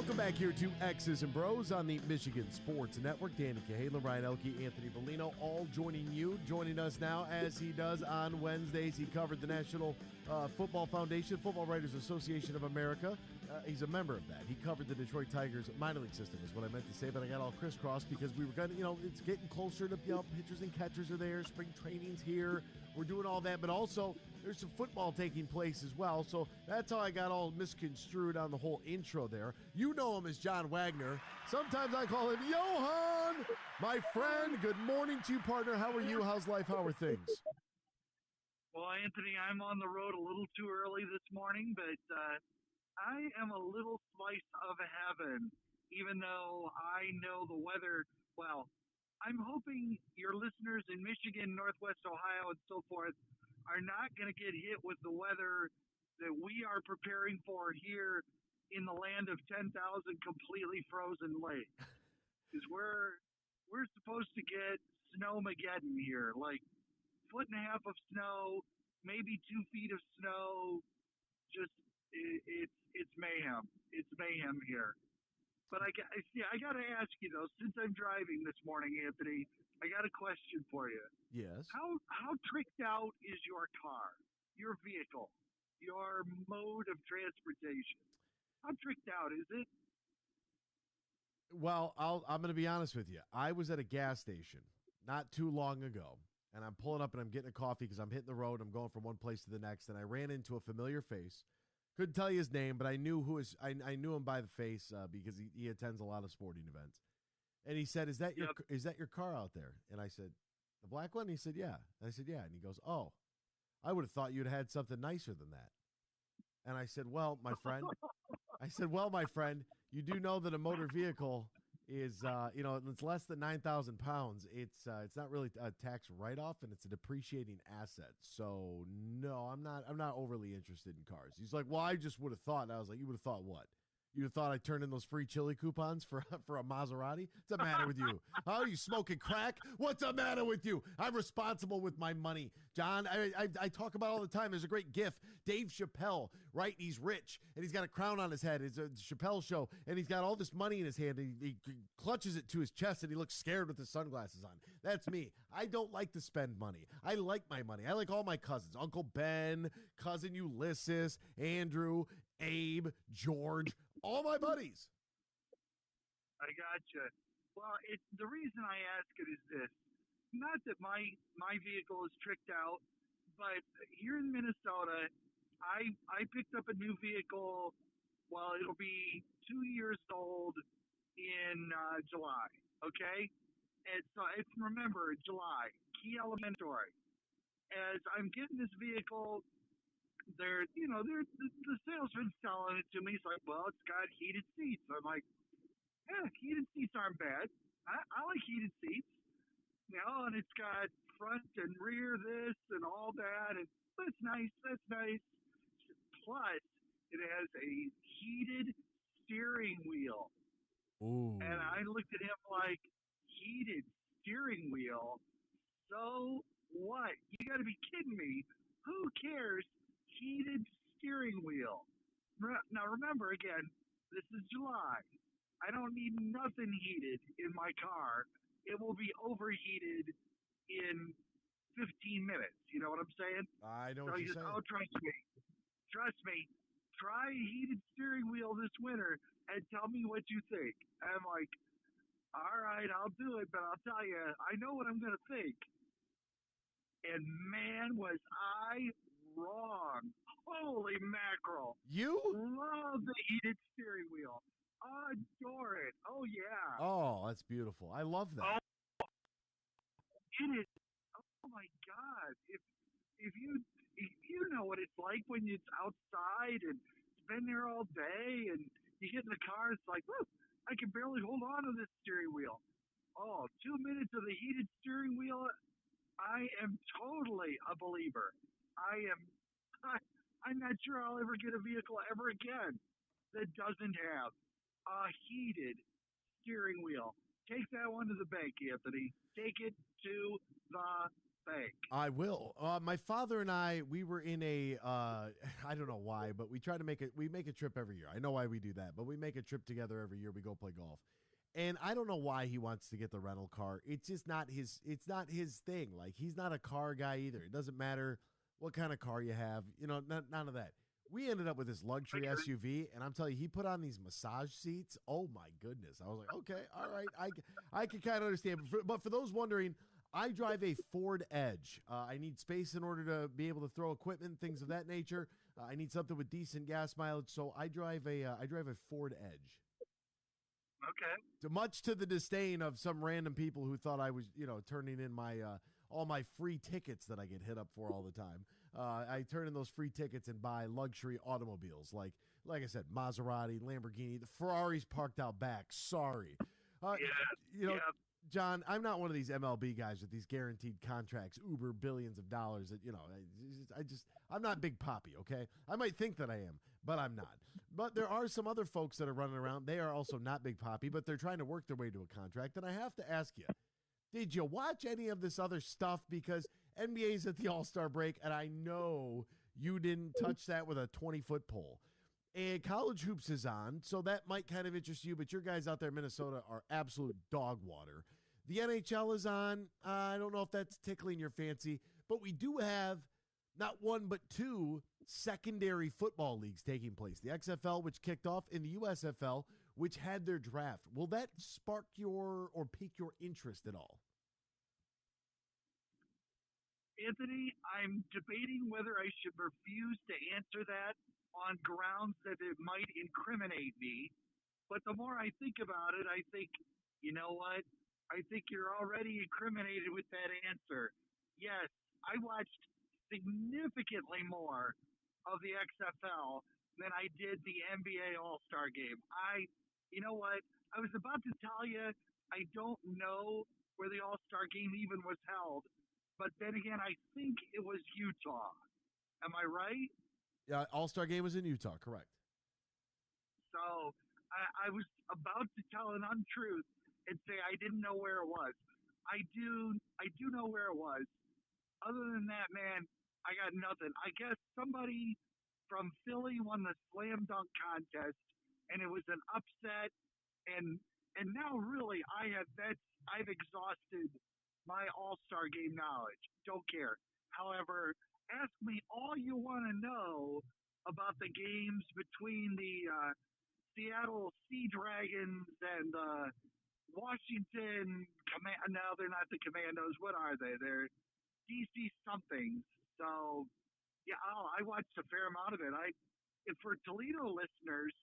Welcome back here to X's and Bros on the Michigan Sports Network. Danny Cahalan, Ryan Elke, Anthony Bellino, all joining us now as he does on Wednesdays. He covered the National Football Foundation, Football Writers Association of America. He's a member of that. He covered the Detroit Tigers minor league system is what I meant to say, but I got all crisscrossed because we were going to, it's getting closer to, pitchers and catchers are there, spring training's here. We're doing all that, but also there's some football taking place as well. So that's how I got all misconstrued on the whole intro there. You know him as John Wagner. Sometimes I call him Johan, my friend. Good morning to you, partner. How are you? How's life? How are things? Well, Anthony, I'm on the road a little too early this morning, but I am a little slice of heaven, even though I know the weather well. I'm hoping your listeners in Michigan, Northwest Ohio, and so forth are not going to get hit with the weather that we are preparing for here in the land of 10,000 completely frozen lakes. Because we're supposed to get snowmageddon here, like 1.5 feet of snow, maybe 2 feet of snow. Just it's mayhem. It's mayhem here. But I got to ask you though, since I'm driving this morning, Anthony, I got a question for you. Yes. How tricked out is your car, your vehicle, your mode of transportation? How tricked out is it? Well, I'm going to be honest with you. I was at a gas station not too long ago, and I'm pulling up and I'm getting a coffee because I'm hitting the road. I'm going from one place to the next, and I ran into a familiar face. Couldn't tell you his name, but I knew I knew him by the face because he attends a lot of sporting events. And he said, "Is that your car out there?" And I said, "The black one?" And he said, "Yeah." And I said, "Yeah." And he goes, "Oh, I would have thought you'd had something nicer than that." And I said, "Well, my friend," you do know that a motor vehicle is, it's less than 9,000 pounds. It's not really a tax write-off, and it's a depreciating asset. So no, I'm not overly interested in cars. He's like, "Well, I just would have thought." And I was like, "You would have thought what? You would have thought I turned in those free chili coupons for a Maserati? What's the matter with you? How are you smoking crack? What's the matter with you? I'm responsible with my money, John. I talk about all the time. There's a great gif. Dave Chappelle, right? He's rich, and he's got a crown on his head. It's a Chappelle show, and he's got all this money in his hand, and he clutches it to his chest, and he looks scared with his sunglasses on. That's me. I don't like to spend money. I like my money. I like all my cousins. Uncle Ben, cousin Ulysses, Andrew, Abe, George, all my buddies. I gotcha. Well, the reason I ask it is this. Not that my vehicle is tricked out, but here in Minnesota, I picked up a new vehicle. Well, it'll be 2 years old in July, okay? And so remember, July, Key Elementary. As I'm getting this vehicle, the salesman's selling it to me. He's like, "Well, it's got heated seats." I'm like, "Yeah, heated seats aren't bad. I like heated seats." And it's got front and rear this and all that, and that's nice. That's nice. Plus, it has a heated steering wheel. Ooh. And I looked at him like, "Heated steering wheel? So what? You got to be kidding me. Who cares? Heated steering wheel." Now, remember, again, this is July. I don't need nothing heated in my car. It will be overheated in 15 minutes. You know what I'm saying? I know what you're saying. "Oh, trust me. Try a heated steering wheel this winter and tell me what you think." I'm like, "All right, I'll do it, but I'll tell you, I know what I'm going to think." And man, was I wrong. Holy mackerel. You love the heated steering wheel. Adore it. Oh, yeah. Oh, that's beautiful. I love that. Oh, it is. Oh, my God. If you know what it's like when it's outside and it's been there all day and you get in the car, it's like, "Look, I can barely hold on to this steering wheel." Oh, 2 minutes of the heated steering wheel. I am totally a believer. I'm not sure I'll ever get a vehicle ever again that doesn't have a heated steering wheel. Take that one to the bank, Anthony. Take it to the think. I will. My father and I, we were in a, I don't know why, but we try to make a trip every year. I know why we do that, but we make a trip together every year. We go play golf. And I don't know why he wants to get the rental car. It's just not his thing. Like, he's not a car guy either. It doesn't matter what kind of car you have, none of that. We ended up with this luxury SUV, and I'm telling you, he put on these massage seats. Oh my goodness. I was like, okay, all right. I can kind of understand. But for those wondering, I drive a Ford Edge. I need space in order to be able to throw equipment, things of that nature. I need something with decent gas mileage, so I drive a Ford Edge. Okay. Much to the disdain of some random people who thought I was, turning in my all my free tickets that I get hit up for all the time. I turn in those free tickets and buy luxury automobiles, like I said, Maserati, Lamborghini, the Ferraris parked out back. Sorry, John, I'm not one of these MLB guys with these guaranteed contracts, Uber billions of dollars. That I'm not Big Papi. Okay, I might think that I am, but I'm not. But there are some other folks that are running around. They are also not Big Papi, but they're trying to work their way to a contract. And I have to ask you, did you watch any of this other stuff? Because NBA's at the All-Star break, and I know you didn't touch that with a 20-foot pole. And college hoops is on, so that might kind of interest you, but your guys out there in Minnesota are absolute dog water. The NHL is on. I don't know if that's tickling your fancy, but we do have not one but two secondary football leagues taking place. The XFL, which kicked off, and the USFL, which had their draft. Will that spark or pique your interest at all? Anthony, I'm debating whether I should refuse to answer that on grounds that it might incriminate me. But the more I think about it, I think, you know what? I think you're already incriminated with that answer. Yes, I watched significantly more of the XFL than I did the NBA All-Star game. You know what? I was about to tell you I don't know where the All-Star game even was held. But then again, I think it was Utah. Am I right? Yeah, All-Star game was in Utah, correct. So I was about to tell an untruth and say I didn't know where it was. I do know where it was. Other than that, man, I got nothing. I guess somebody from Philly won the slam dunk contest, and it was an upset. And now really I've exhausted my All-Star game knowledge. Don't care. However, ask me all you want to know about the games between the Seattle Sea Dragons and Washington No, they're not the Commandos. What are they? They're DC something. So, yeah, I watched a fair amount of it. And for Toledo listeners,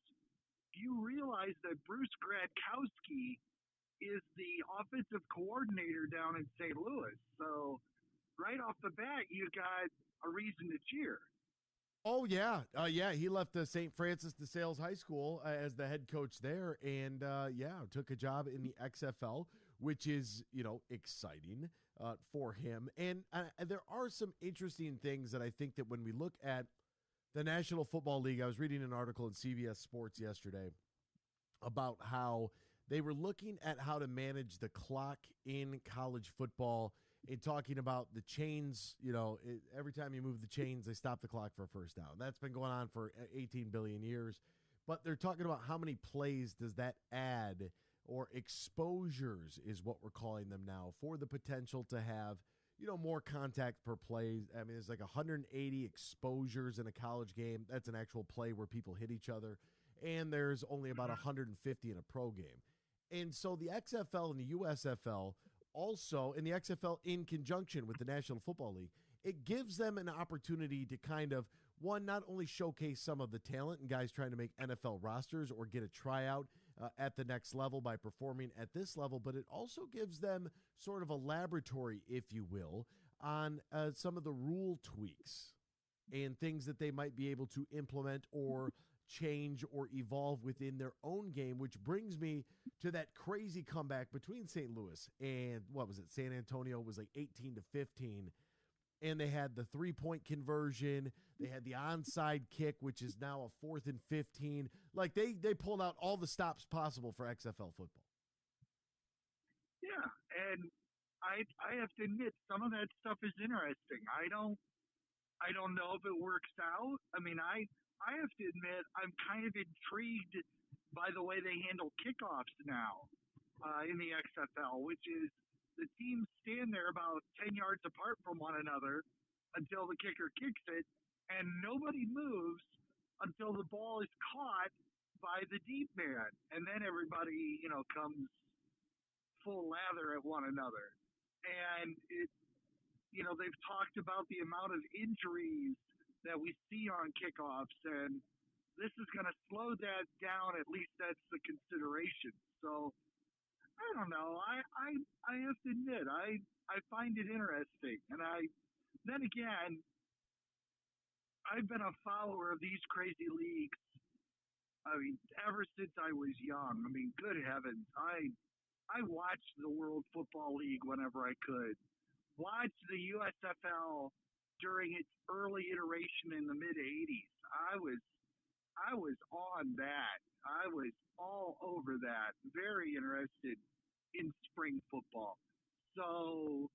you realize that Bruce Gradkowski is the offensive coordinator down in St. Louis. So right off the bat, you got a reason to cheer. Oh, yeah. He left St. Francis de Sales High School as the head coach there and, took a job in the XFL, which is, exciting for him. And there are some interesting things that I think that when we look at the National Football League, I was reading an article in CBS Sports yesterday about how they were looking at how to manage the clock in college football and talking about the chains. Every time you move the chains, they stop the clock for a first down. That's been going on for 18 billion years. But they're talking about how many plays does that add, or exposures is what we're calling them now, for the potential to have, more contact per play. I mean, there's like 180 exposures in a college game. That's an actual play where people hit each other. And there's only about 150 in a pro game. And so the XFL and the USFL also, and the XFL in conjunction with the National Football League, it gives them an opportunity to kind of, one, not only showcase some of the talent and guys trying to make NFL rosters or get a tryout at the next level by performing at this level, but it also gives them sort of a laboratory, if you will, on some of the rule tweaks and things that they might be able to implement or change or evolve within their own game, which brings me to that crazy comeback between St. Louis and, San Antonio. It was like 18-15, and they had the 3-point conversion. They had the onside kick, which is now a 4th and 15. Like, they pulled out all the stops possible for XFL football. Yeah, and I have to admit some of that stuff is interesting. I don't know if it works out. I mean, I have to admit I'm kind of intrigued by the way they handle kickoffs now in the XFL, which is the teams stand there about 10 yards apart from one another until the kicker kicks it, and nobody moves until the ball is caught by the deep man, and then everybody, comes full lather at one another. And they've talked about the amount of injuries that we see on kickoffs, and this is going to slow that down. At least that's the consideration. So I don't know. I have to admit, I find it interesting. And then again, I've been a follower of these crazy leagues. I mean, ever since I was young. I mean, good heavens. I watched the World Football League whenever I could. Watched the USFL during its early iteration in the mid '80s. I was on that. I was all over that. Very interested in spring football. So,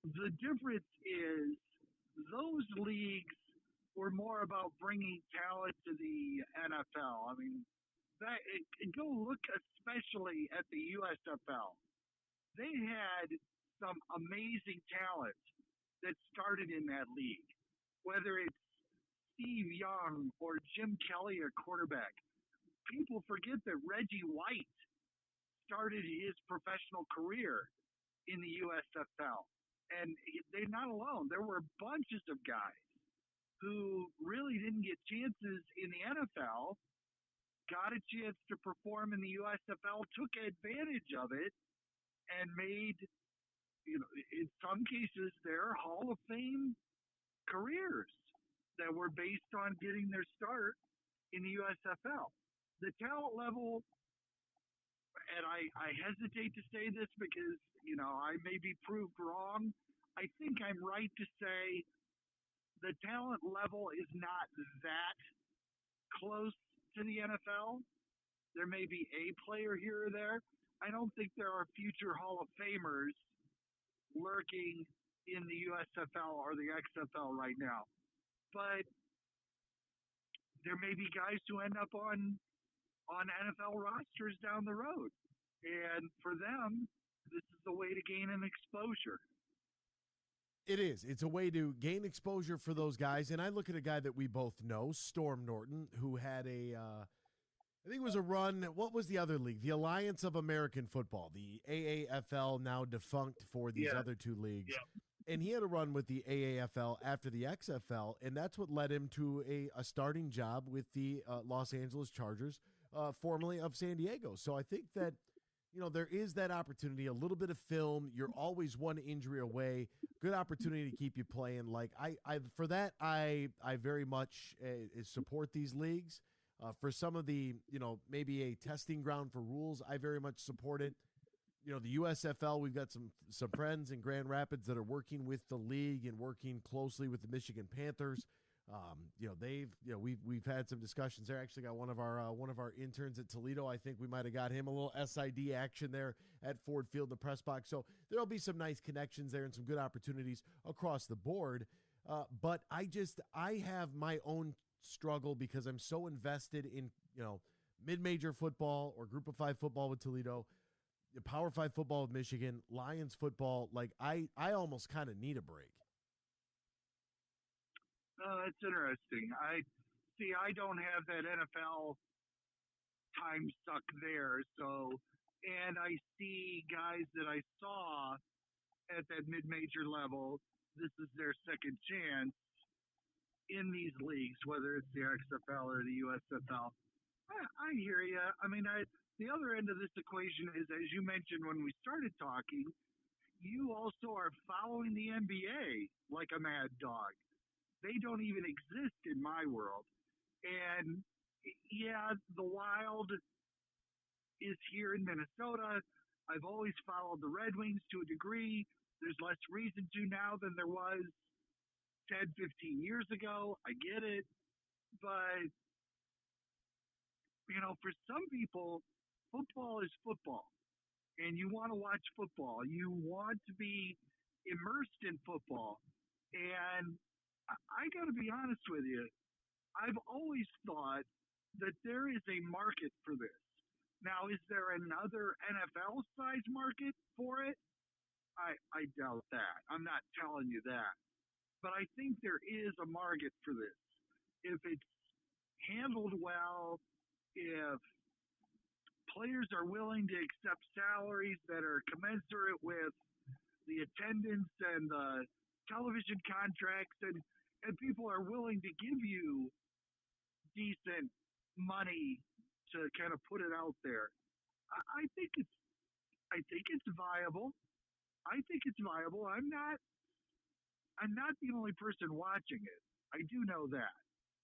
the difference is those leagues were more about bringing talent to the NFL. I mean, go look especially at the USFL. They had some amazing talent that started in that league, whether it's Steve Young or Jim Kelly, a quarterback. People forget that Reggie White started his professional career in the USFL. And they're not alone. There were bunches of guys who really didn't get chances in the NFL, got a chance to perform in the USFL, took advantage of it, and made, in some cases, their Hall of Fame careers that were based on getting their start in the USFL. The talent level, and I hesitate to say this because, I may be proved wrong. I think I'm right to say the talent level is not that close to the NFL. There may be a player here or there. I don't think there are future Hall of Famers lurking in the USFL or the XFL right now. But there may be guys who end up on NFL rosters down the road. And for them, this is the way to gain an exposure. It is. It's a way to gain exposure for those guys. And I look at a guy that we both know, Storm Norton, who had I think it was a run. What was the other league? The Alliance of American Football, the AAFL, now defunct for these other two leagues. Yeah. And he had a run with the AAFL after the XFL, and that's what led him to a starting job with the Los Angeles Chargers, formerly of San Diego. So I think that, there is that opportunity, a little bit of film. You're always one injury away. Good opportunity to keep you playing. Like for that, I very much support these leagues. For some of the, maybe a testing ground for rules, I very much support it. The USFL, we've got some friends in Grand Rapids that are working with the league and working closely with the Michigan Panthers. We've had some discussions there. Actually got one of our interns at Toledo. I think we might have got him a little SID action there at Ford Field, the press box. So there'll be some nice connections there and some good opportunities across the board. But I have my own struggle because I'm so invested in, mid-major football or Group of 5 football with Toledo, Power 5 football with Michigan, Lions football. Like I almost kind of need a break. It's interesting. I don't have that NFL time suck there. So, and I see guys that I saw at that mid-major level. This is their second chance in these leagues, whether it's the XFL or the USFL. I hear you. I mean, the other end of this equation is, as you mentioned when we started talking, you also are following the NBA like a mad dog. They don't even exist in my world. And yeah, the Wild is here in Minnesota. I've always followed the Red Wings to a degree. There's less reason to now than there was 10, 15 years ago. I get it. But, for some people, football is football. and you want to watch football. You want to be immersed in football. And I got to be honest with you, I've always thought that there is a market for this. Now, is there another NFL-sized market for it? I doubt that. I'm not telling you that. But I think there is a market for this. If it's handled well, if players are willing to accept salaries that are commensurate with the attendance and the television contracts, and people are willing to give you decent money to kind of put it out there, I think it's viable. I think it's viable. I'm not the only person watching it. I do know that.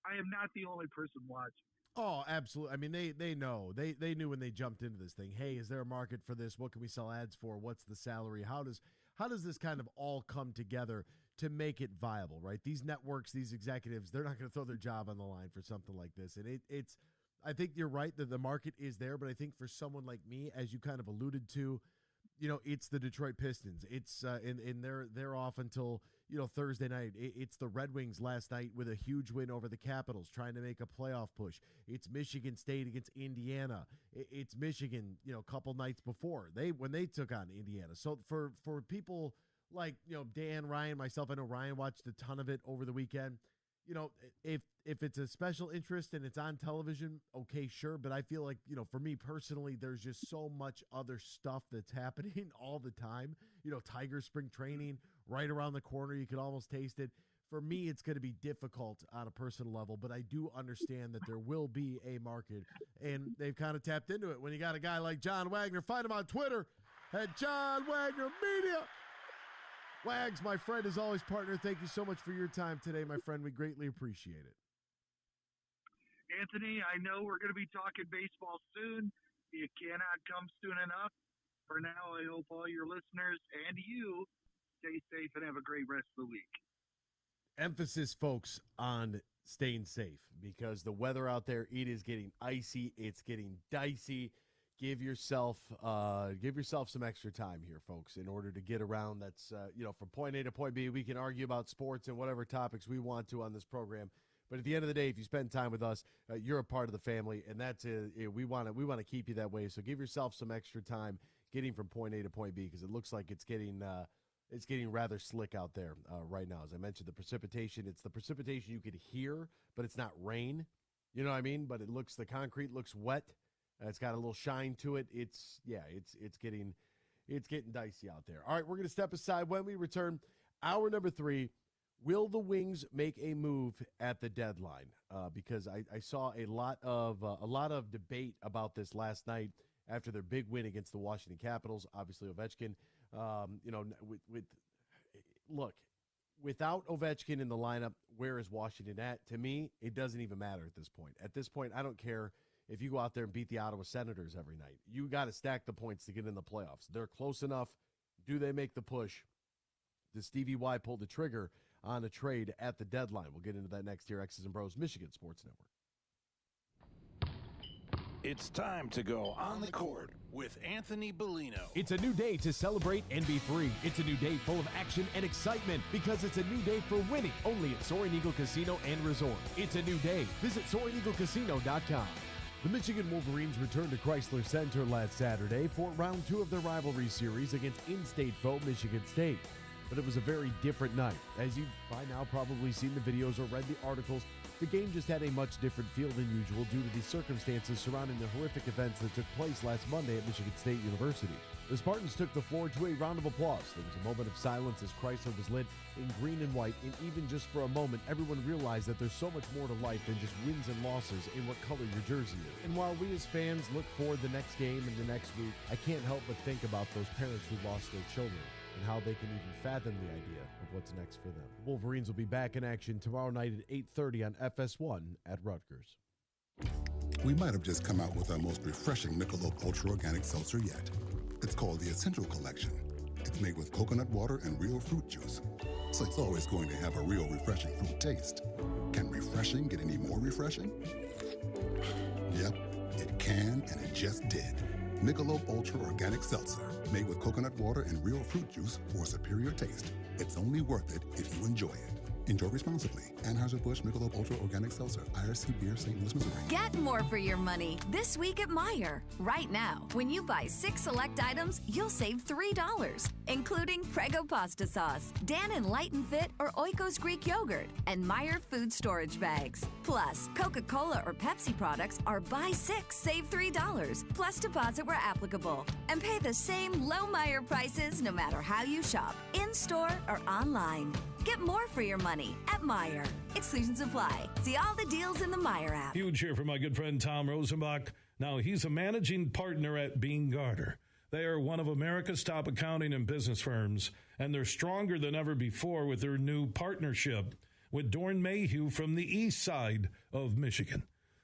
I am not the only person watching. Oh, absolutely. I mean, they know. They knew when they jumped into this thing. Hey, is there a market for this? What can we sell ads for? What's the salary? How does this kind of all come together to make it viable, right? These networks, these executives, they're not going to throw their job on the line for something like this. And it's I think you're right that the market is there, but I think for someone like me, as you kind of alluded to, it's the Detroit Pistons. It's and they're off until Thursday night. It's the Red Wings last night with a huge win over the Capitals, trying to make a playoff push. It's Michigan State against Indiana. It's Michigan, a couple nights before when they took on Indiana. So for people like Dan, Ryan, myself, I know Ryan watched a ton of it over the weekend. If it's a special interest and it's on television, okay, sure. But I feel like, for me personally, there's just so much other stuff that's happening all the time. Tiger spring training right around the corner. You can almost taste it. For me, it's going to be difficult on a personal level, but I do understand that there will be a market, and they've kind of tapped into it. When you got a guy like John Wagner, find him on Twitter at John Wagner Media. Wags, my friend, as always, partner, thank you so much for your time today, my friend. We greatly appreciate it. Anthony, I know we're going to be talking baseball soon. You cannot come soon enough. For now, I hope all your listeners and you stay safe and have a great rest of the week. Emphasis, folks, on staying safe because the weather out there, it is getting icy. It's getting dicey. Give yourself some extra time here, folks, in order to get around. That's, from point A to point B. We can argue about sports and whatever topics we want to on this program. But at the end of the day, if you spend time with us, you're a part of the family, and that's we want to keep you that way. So give yourself some extra time getting from point A to point B because it looks like it's getting rather slick out there right now. As I mentioned, it's the precipitation you could hear, but it's not rain. You know what I mean? But the concrete looks wet. It's got a little shine to it. It's getting dicey out there. All right, we're going to step aside. When we return, hour number 3, will the Wings make a move at the deadline? Because I saw a lot of debate about this last night after their big win against the Washington Capitals. Obviously, Ovechkin. Without Ovechkin in the lineup, where is Washington at? To me, it doesn't even matter at this point. At this point, I don't care if you go out there and beat the Ottawa Senators every night. You got to stack the points to get in the playoffs. They're close enough. Do they make the push? Does Stevie Y pull the trigger on a trade at the deadline? We'll get into that next year. X's and Bros, Michigan Sports Network. It's time to go on the court with Anthony Bellino. It's a new day to celebrate and be free. It's a new day full of action and excitement because it's a new day for winning only at Soaring Eagle Casino and Resort. It's a new day. Visit SoaringEagleCasino.com. The Michigan Wolverines returned to Chrysler Center last Saturday for round 2 of their rivalry series against in-state foe Michigan State. But it was a very different night. As you've by now probably seen the videos or read the articles, the game just had a much different feel than usual due to the circumstances surrounding the horrific events that took place last Monday at Michigan State University. The Spartans took the floor to a round of applause. There was a moment of silence as Chrysler was lit in green and white, and even just for a moment, everyone realized that there's so much more to life than just wins and losses in what color your jersey is. And while we as fans look forward to the next game and the next week, I can't help but think about those parents who lost their children and how they can even fathom the idea of what's next for them. Wolverines will be back in action tomorrow night at 8:30 on FS1 at Rutgers. We might have just come out with our most refreshing Michelob Ultra Organic Seltzer yet. It's called the Essential Collection. It's made with coconut water and real fruit juice, so it's always going to have a real refreshing fruit taste. Can refreshing get any more refreshing? Yep, It can, and it just did. Michelob Ultra Organic Seltzer, made with coconut water and real fruit juice for a superior taste. It's only worth it if you enjoy it. Enjoy responsibly. Anheuser-Busch Michelob Ultra Organic Seltzer, IRC Beer, St. Louis, Missouri. Get more for your money this week at Meijer. Right now, when you buy 6 select items, you'll save $3, including Prego pasta sauce, Dannon Light and Fit or Oikos Greek yogurt, and Meijer food storage bags. Plus, Coca-Cola or Pepsi products are buy 6, save $3, plus deposit where applicable. And pay the same low Meijer prices no matter how you shop, in-store or online. Get more for your money at Meijer. Exclusions apply. See all the deals in the Meijer app. Huge here for my good friend Tom Rosenbach. Now, he's a managing partner at Garter. They are one of America's top accounting and business firms, and they're stronger than ever before with their new partnership with Dorn Mayhew from the east side of Michigan.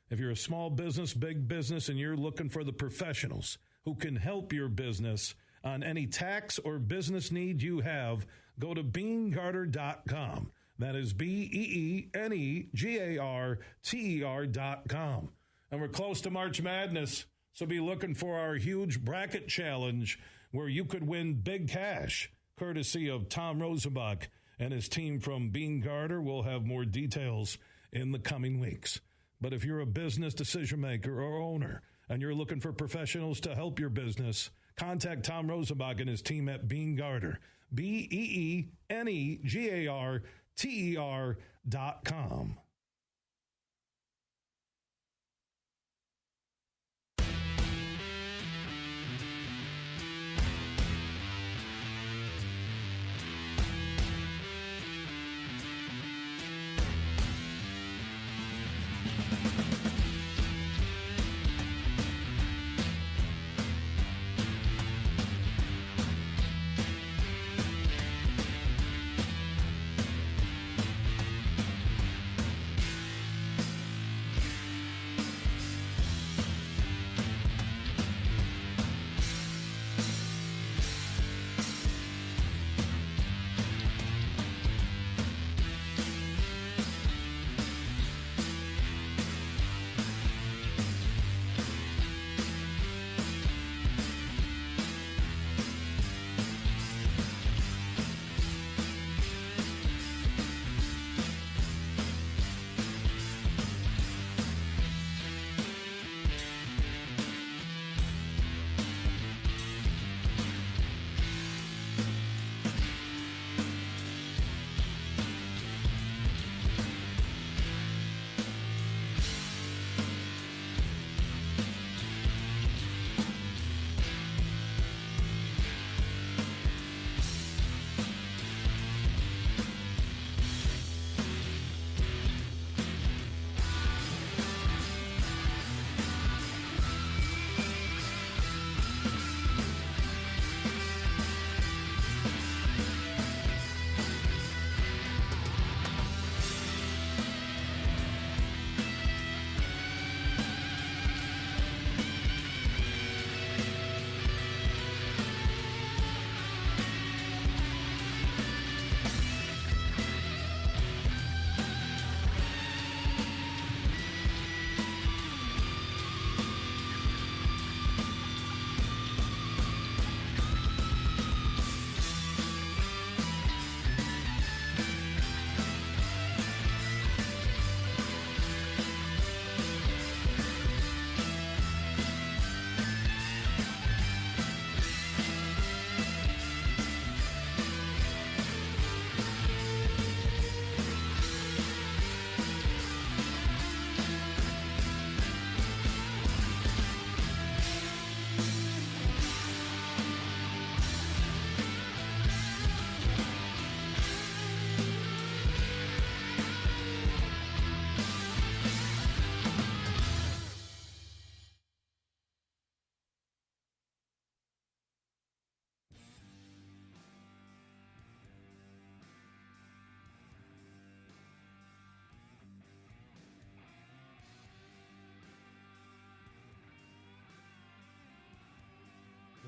If you're a small business, big business, and you're looking for the professionals who can help your business on any tax or business need you have, go to BeanGarter.com. That is BeanGarter.com. And we're close to March Madness, so be looking for our huge bracket challenge where you could win big cash, courtesy of Tom Rosenbach and his team from Bean Garter. We'll have more details in the coming weeks. But if you're a business decision maker or owner and you're looking for professionals to help your business, contact Tom Rosenbach and his team at Bean Garter. BeanGarter.com.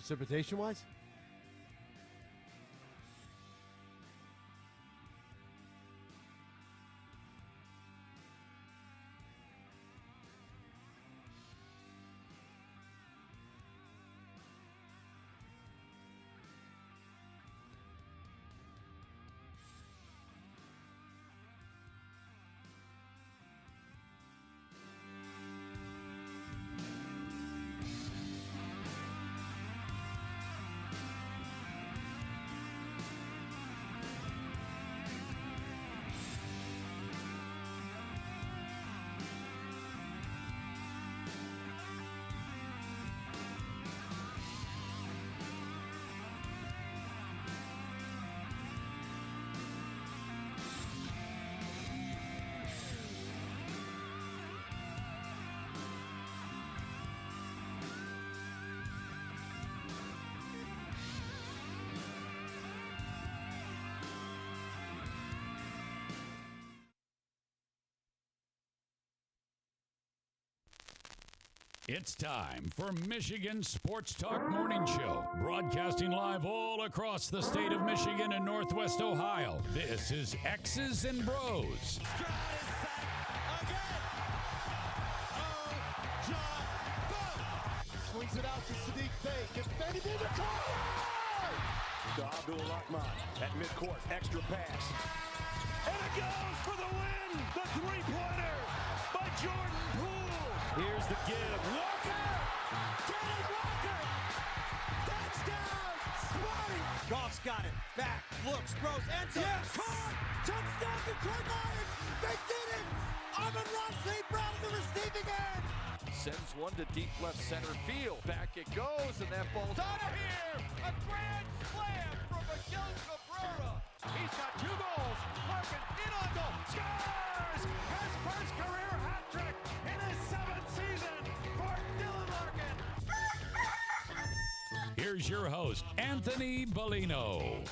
Precipitation wise? It's time for Michigan Sports Talk Morning Show, broadcasting live all across the state of Michigan and Northwest Ohio. This is X's and Bros. Swings it out to Sadiq Bey. Defended in the corner. To Abdul-Rahman at midcourt. Extra pass. And it goes for the win. The three-pointer by Jordan Poole. Here's the give. Walker. Kenneth Walker. Touchdown. Smarty. Goff's got it. Back. Looks. Throws. Ends up. Yes. Caught. Touchdown to Detroit Lions. They did it. Br0's St. Brown in the receiving end. Sends one to deep left center field. Back it goes, and that ball's out of here. A grand slam from Br0's. He's got 2 goals. Larkin in on goal. Scores! His first career hat trick in his 7th season for Dylan Larkin. Here's your host, Anthony Bellino.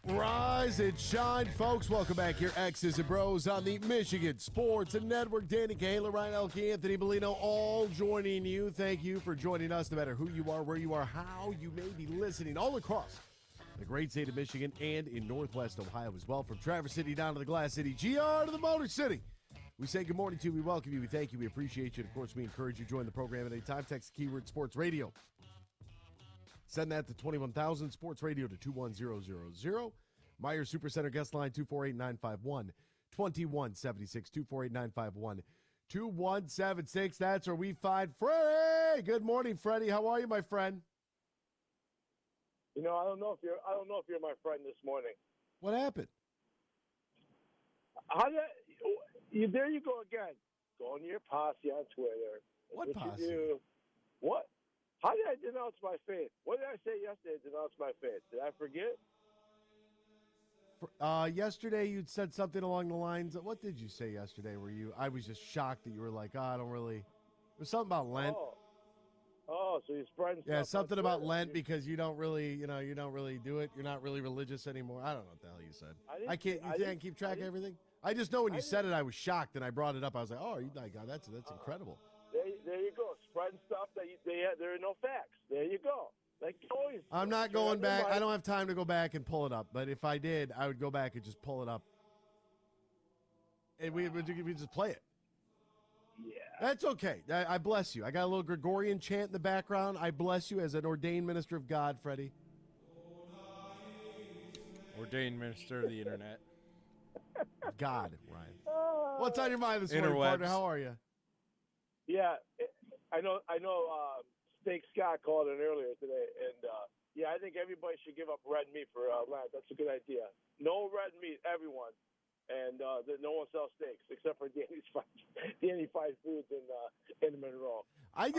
Rise and shine, folks. Welcome back here, X's and Bros on the Michigan Sports Network. Danny Kayla, Ryan Elke, Anthony Bellino, all joining you. Thank you for joining us, no matter who you are, where you are, how you may be listening, all across the great state of Michigan and in Northwest Ohio as well. From Traverse City down to the Glass City, GR to the Motor City. We say good morning to you. We welcome you. We thank you. We appreciate you. And of course, we encourage you to join the program at any time. Text the keyword Sports Radio. Send that to 21,000 Sports Radio to 21000. Meyer Supercenter guest line 248-951-2176. 248-951-2176. That's where we find Freddie. Good morning, Freddie. How are you, my friend? You know, I don't know if you're my friend this morning. What happened? There you go again. Go on your posse on Twitter. What you posse? do. What? How did I denounce my faith? What did I say yesterday to denounce my faith? Did I forget? Yesterday you'd said something along the lines of, what did you say yesterday? I was just shocked that you were like, I don't really. It was something about Lent. Oh, so you're spreading Yeah, stuff something on about Twitter. Lent because you don't really do it. You're not really religious anymore. I don't know what the hell you said. I can't keep track of everything. I just know when you said it, I was shocked, and I brought it up. I was like, oh, God, that's incredible. There you go. Spreading stuff that there are no facts. There you go. Like always. I'm not going back. I don't have time to go back and pull it up. But if I did, I would go back and just pull it up. And we just play it. Yeah. That's okay. I bless you. I got a little Gregorian chant in the background. I bless you as an ordained minister of God, Freddie. Ordained minister of the internet. God, Ryan. What's on your mind this morning, partner? How are you? Yeah, I know. Steak Scott called in earlier today, and I think everybody should give up red meat for Lent. That's a good idea. No red meat, everyone, and no one sells steaks except for Danny Fine Foods in Monroe. I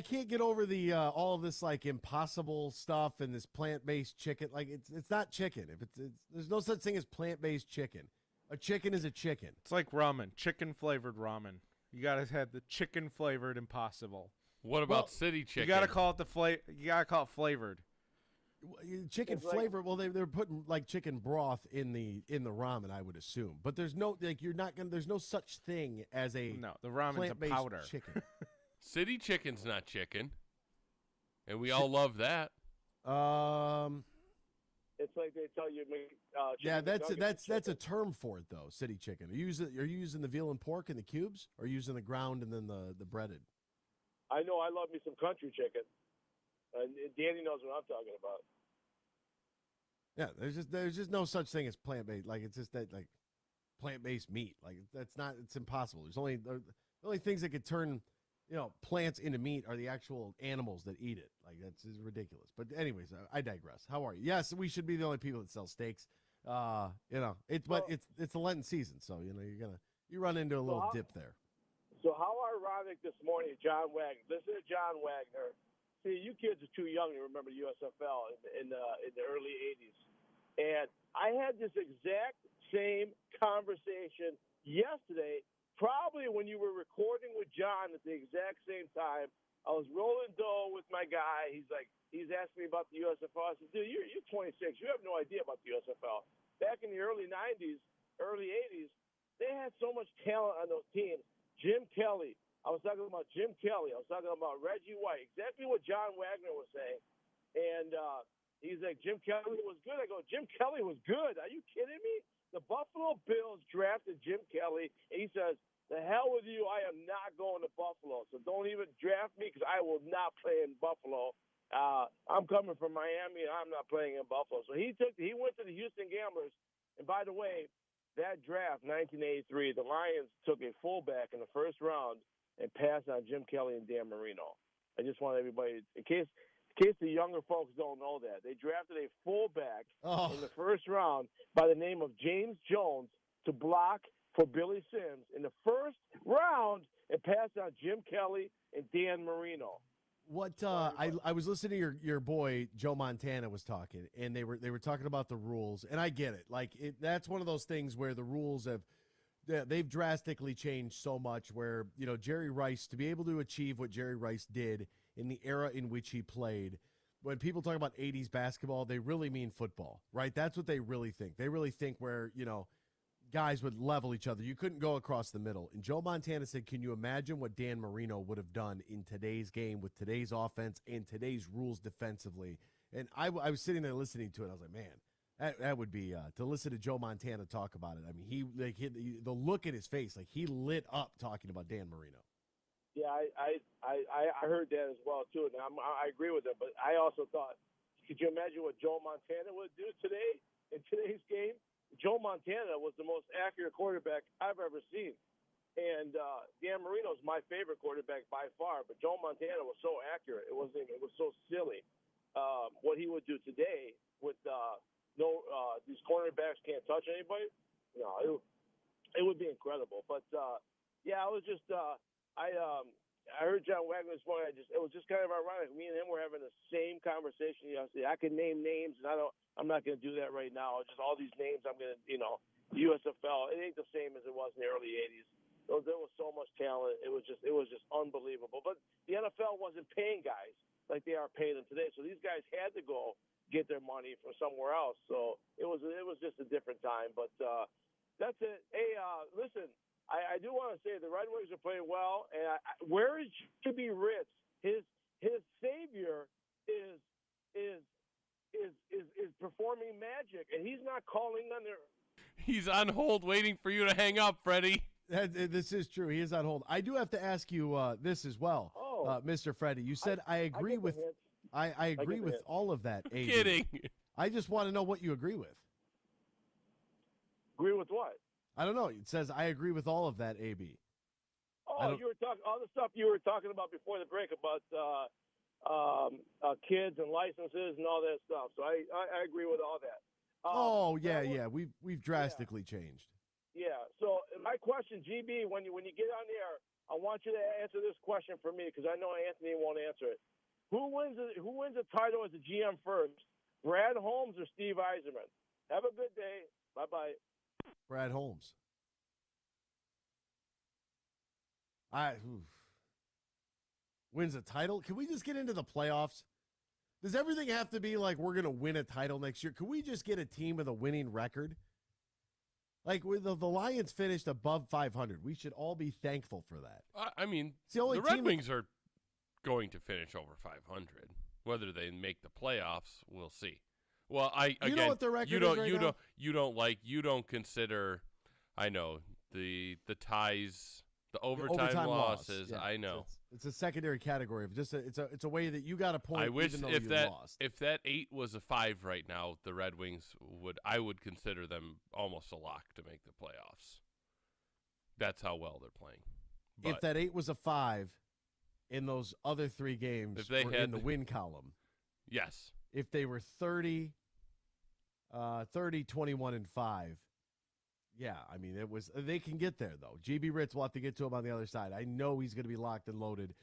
can't get over the all of this like impossible stuff and this plant-based chicken. Like it's not chicken. If it's there's no such thing as plant-based chicken. A chicken is a chicken. It's like ramen, chicken flavored ramen. You gotta have the chicken flavored impossible. What about city chicken? You gotta call it You gotta call it flavored. Chicken flavor. Well, they're putting like chicken broth in the ramen, I would assume. But there's no you're not gonna. There's no such thing as the ramen's plant-based a powder. Chicken. City chicken's not chicken, and we all love that. It's like they tell you. Yeah, that's a term for it though. City chicken. Are you using the veal and pork in the cubes, or are you using the ground and then the breaded? I know. I love me some country chicken, and Danny knows what I'm talking about. Yeah, there's just no such thing as plant-based. Like it's just that like plant-based meat. Like that's not. It's impossible. The only things that could turn plants into meat are the actual animals that eat it. Like that's ridiculous. But anyways, I digress. How are you? Yes, we should be the only people that sell steaks. It's the Lenten season, so you run into a little dip there. So how ironic this morning, John Wagner. Listen to John Wagner. See, you kids are too young to remember the USFL in the early '80s, and I had this exact same conversation yesterday. Probably when you were recording with John at the exact same time. I was rolling dough with my guy. He's asking me about the USFL. I said, dude, you're 26. You have no idea about the USFL. Back in the early 90s, early 80s, they had so much talent on those teams. Jim Kelly. I was talking about Jim Kelly. I was talking about Reggie White. Exactly what John Wagner was saying. And he's like, Jim Kelly was good. I go, Jim Kelly was good. Are you kidding me? The Buffalo Bills drafted Jim Kelly, and he says, the hell with you. I am not going to Buffalo. So don't even draft me because I will not play in Buffalo. I'm coming from Miami, and I'm not playing in Buffalo. So he went to the Houston Gamblers. And by the way, that draft, 1983, the Lions took a fullback in the first round and passed on Jim Kelly and Dan Marino. I just want everybody, in case the younger folks don't know that, they drafted a fullback in the first round by the name of James Jones to block for Billy Sims in the first round and passed on Jim Kelly and Dan Marino. What I was listening to your boy Joe Montana was talking, and they were talking about the rules, and I get it. Like that's one of those things where the rules they've drastically changed so much. Where Jerry Rice, to be able to achieve what Jerry Rice did in the era in which he played, when people talk about 80s basketball, they really mean football, right? That's what they really think. They really think where guys would level each other. You couldn't go across the middle. And Joe Montana said, can you imagine what Dan Marino would have done in today's game with today's offense and today's rules defensively? And I was sitting there listening to it. I was like, man, that would be to listen to Joe Montana talk about it. I mean, the look in his face, like he lit up talking about Dan Marino. Yeah, I heard that as well, too. And I agree with it. But I also thought, could you imagine what Joe Montana would do today in today's game? Joe Montana was the most accurate quarterback I've ever seen. And Dan Marino is my favorite quarterback by far, but Joe Montana was so accurate. It was so silly. What he would do today with these cornerbacks can't touch anybody. No, it would be incredible. But yeah, I was just I heard John Wagner this morning. It was just kind of ironic. Me and him were having the same conversation yesterday. I could name names, and I'm not going to do that right now. Just all these names, I'm going to, USFL. It ain't the same as it was in the early '80s. There was so much talent. It was just unbelievable. But the NFL wasn't paying guys like they are paying them today. So these guys had to go get their money from somewhere else. So it was just a different time. But that's it. Hey, listen. I do want to say the Red Wings are playing well, and where is Br0's? His savior is performing magic, and he's not calling on their. He's on hold, waiting for you to hang up, Freddie. This is true. He is on hold. I do have to ask you this as well, Mr. Freddie. You said I agree with all of that. I'm kidding. I just want to know what you agree with. Agree with what? I don't know. It says I agree with all of that, AB. Oh, you were talking all the stuff you were talking about before the break about kids and licenses and all that stuff. So I agree with all that. Yeah. We've drastically changed. Yeah. So my question, GB, when you get on the air, I want you to answer this question for me because I know Anthony won't answer it. Who wins the title as a GM first, Brad Holmes or Steve Yzerman? Have a good day. Bye-bye. Brad Holmes. Wins a title? Can we just get into the playoffs? Does everything have to be like we're going to win a title next year? Can we just get a team with a winning record? Like the Lions finished above 500. We should all be thankful for that. I mean, the Red Wings are going to finish over 500. Whether they make the playoffs, we'll see. Well, you know what the record is right now? You don't consider, I know, the ties, the overtime losses. Yeah, I know. It's a secondary category of just it's a way that you got a point. I wish even though if you that lost. if that 8 was a 5 right now, the Red Wings I would consider them almost a lock to make the playoffs. That's how well they're playing. But if that 8 was a 5 in those other 3 games, if they were had in the win column, yes. If they were 30, 21, and 5. Yeah, I mean, they can get there, though. Br0's will have to get to him on the other side. I know he's going to be locked and loaded,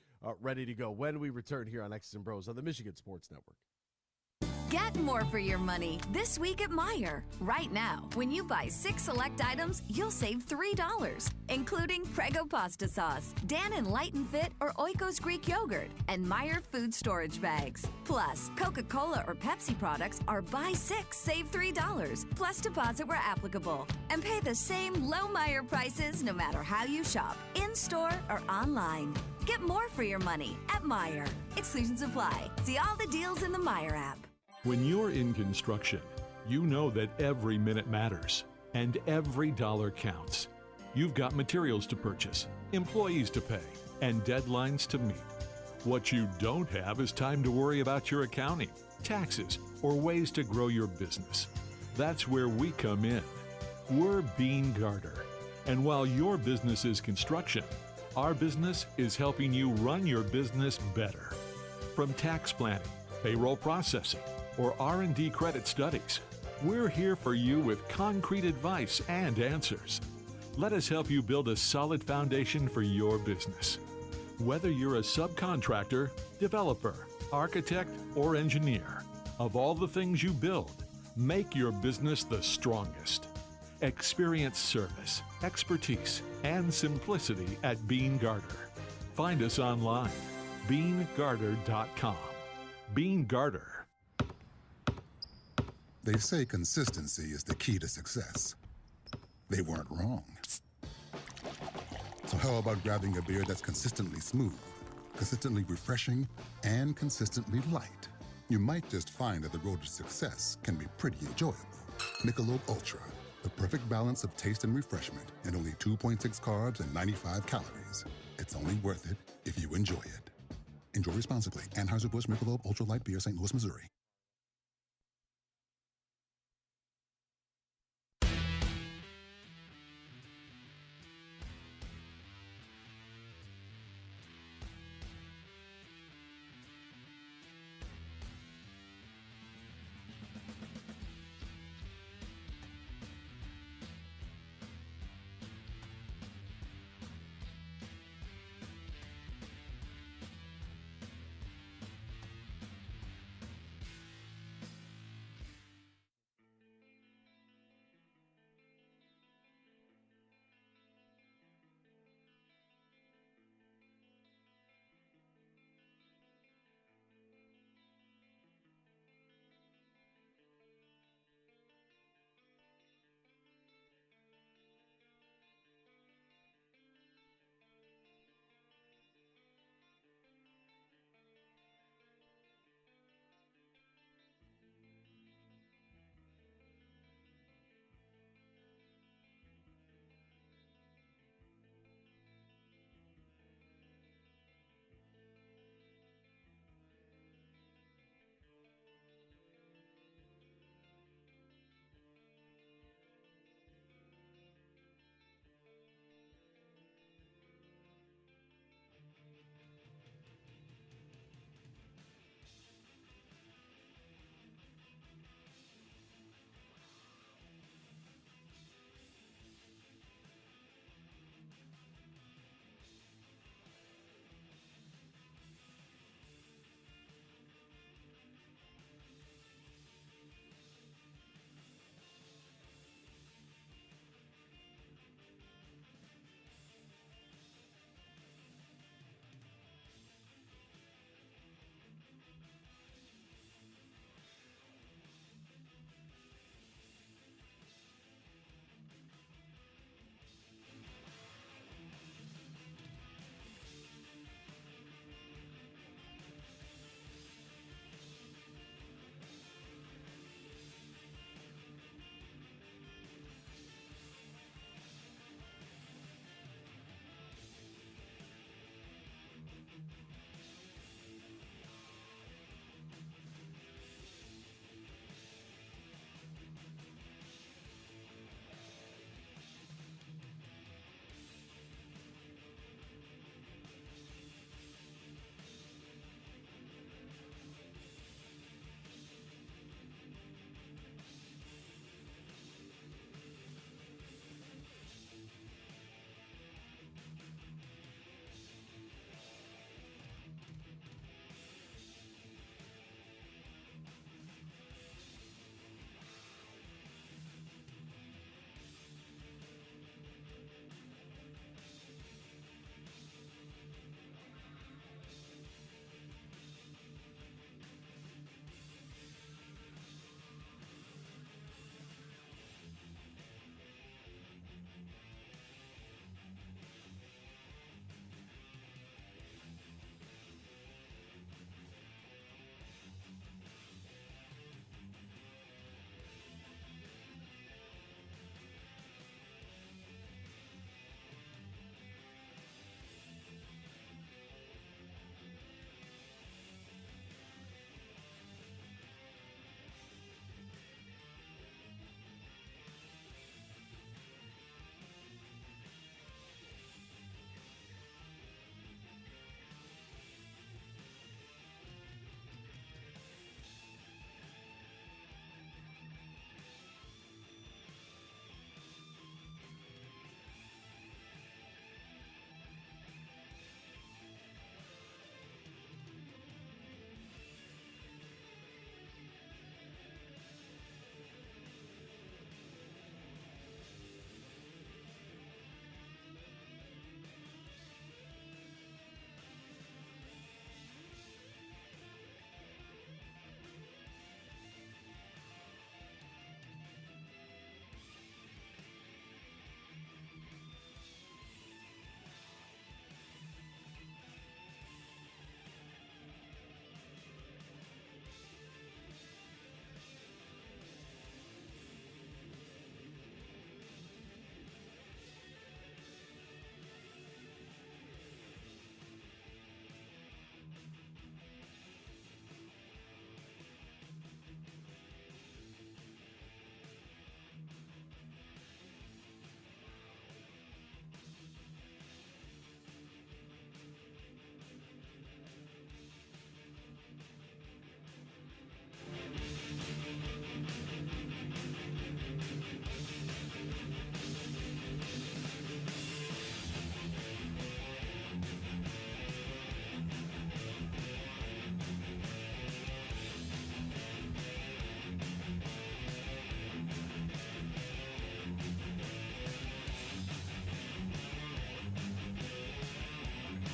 ready to go when we return here on X's and Bros on the Michigan Sports Network. Get more for your money this week at Meijer. Right now, when you buy 6 select items, you'll save $3, including Prego pasta sauce, Dannon Light and Fit or Oikos Greek yogurt, and Meijer food storage bags. Plus, Coca-Cola or Pepsi products are buy 6, save $3, plus deposit where applicable. And pay the same low Meijer prices no matter how you shop, in-store or online. Get more for your money at Meijer. Exclusions apply. See all the deals in the Meijer app. When you're in construction, you know that every minute matters and every dollar counts. You've got materials to purchase, employees to pay, and deadlines to meet. What you don't have is time to worry about your accounting, taxes, or ways to grow your business. That's where we come in. We're Bean Garter. And while your business is construction, our business is helping you run your business better. From tax planning, payroll processing, or R&D credit studies, we're here for you with concrete advice and answers. Let us help you build a solid foundation for your business. Whether you're a subcontractor, developer, architect, or engineer, of all the things you build, make your business the strongest. Experience service, expertise, and simplicity at Bean Garter. Find us online, beangarter.com. Bean Garter. They say consistency is the key to success. They weren't wrong. So how about grabbing a beer that's consistently smooth, consistently refreshing, and consistently light? You might just find that the road to success can be pretty enjoyable. Michelob Ultra, the perfect balance of taste and refreshment, and only 2.6 carbs and 95 calories. It's only worth it if you enjoy it. Enjoy responsibly. Anheuser-Busch Michelob Ultra Light Beer, St. Louis, Missouri.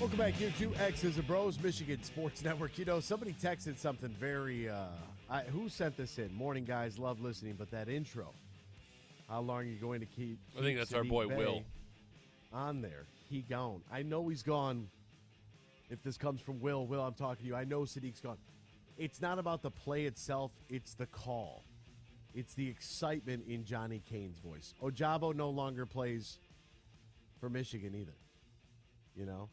Welcome back here to X's and Bros, Michigan Sports Network. You know, somebody texted something very, who sent this in? Morning, guys, love listening, but that intro. How long are you going to keep I think that's our Sadiq boy Bey Will on there? He gone. I know he's gone. If this comes from Will, I'm talking to you. I know Sadiq's gone. It's not about the play itself. It's the call. It's the excitement in Johnny Kane's voice. Ojabo no longer plays for Michigan either. You know?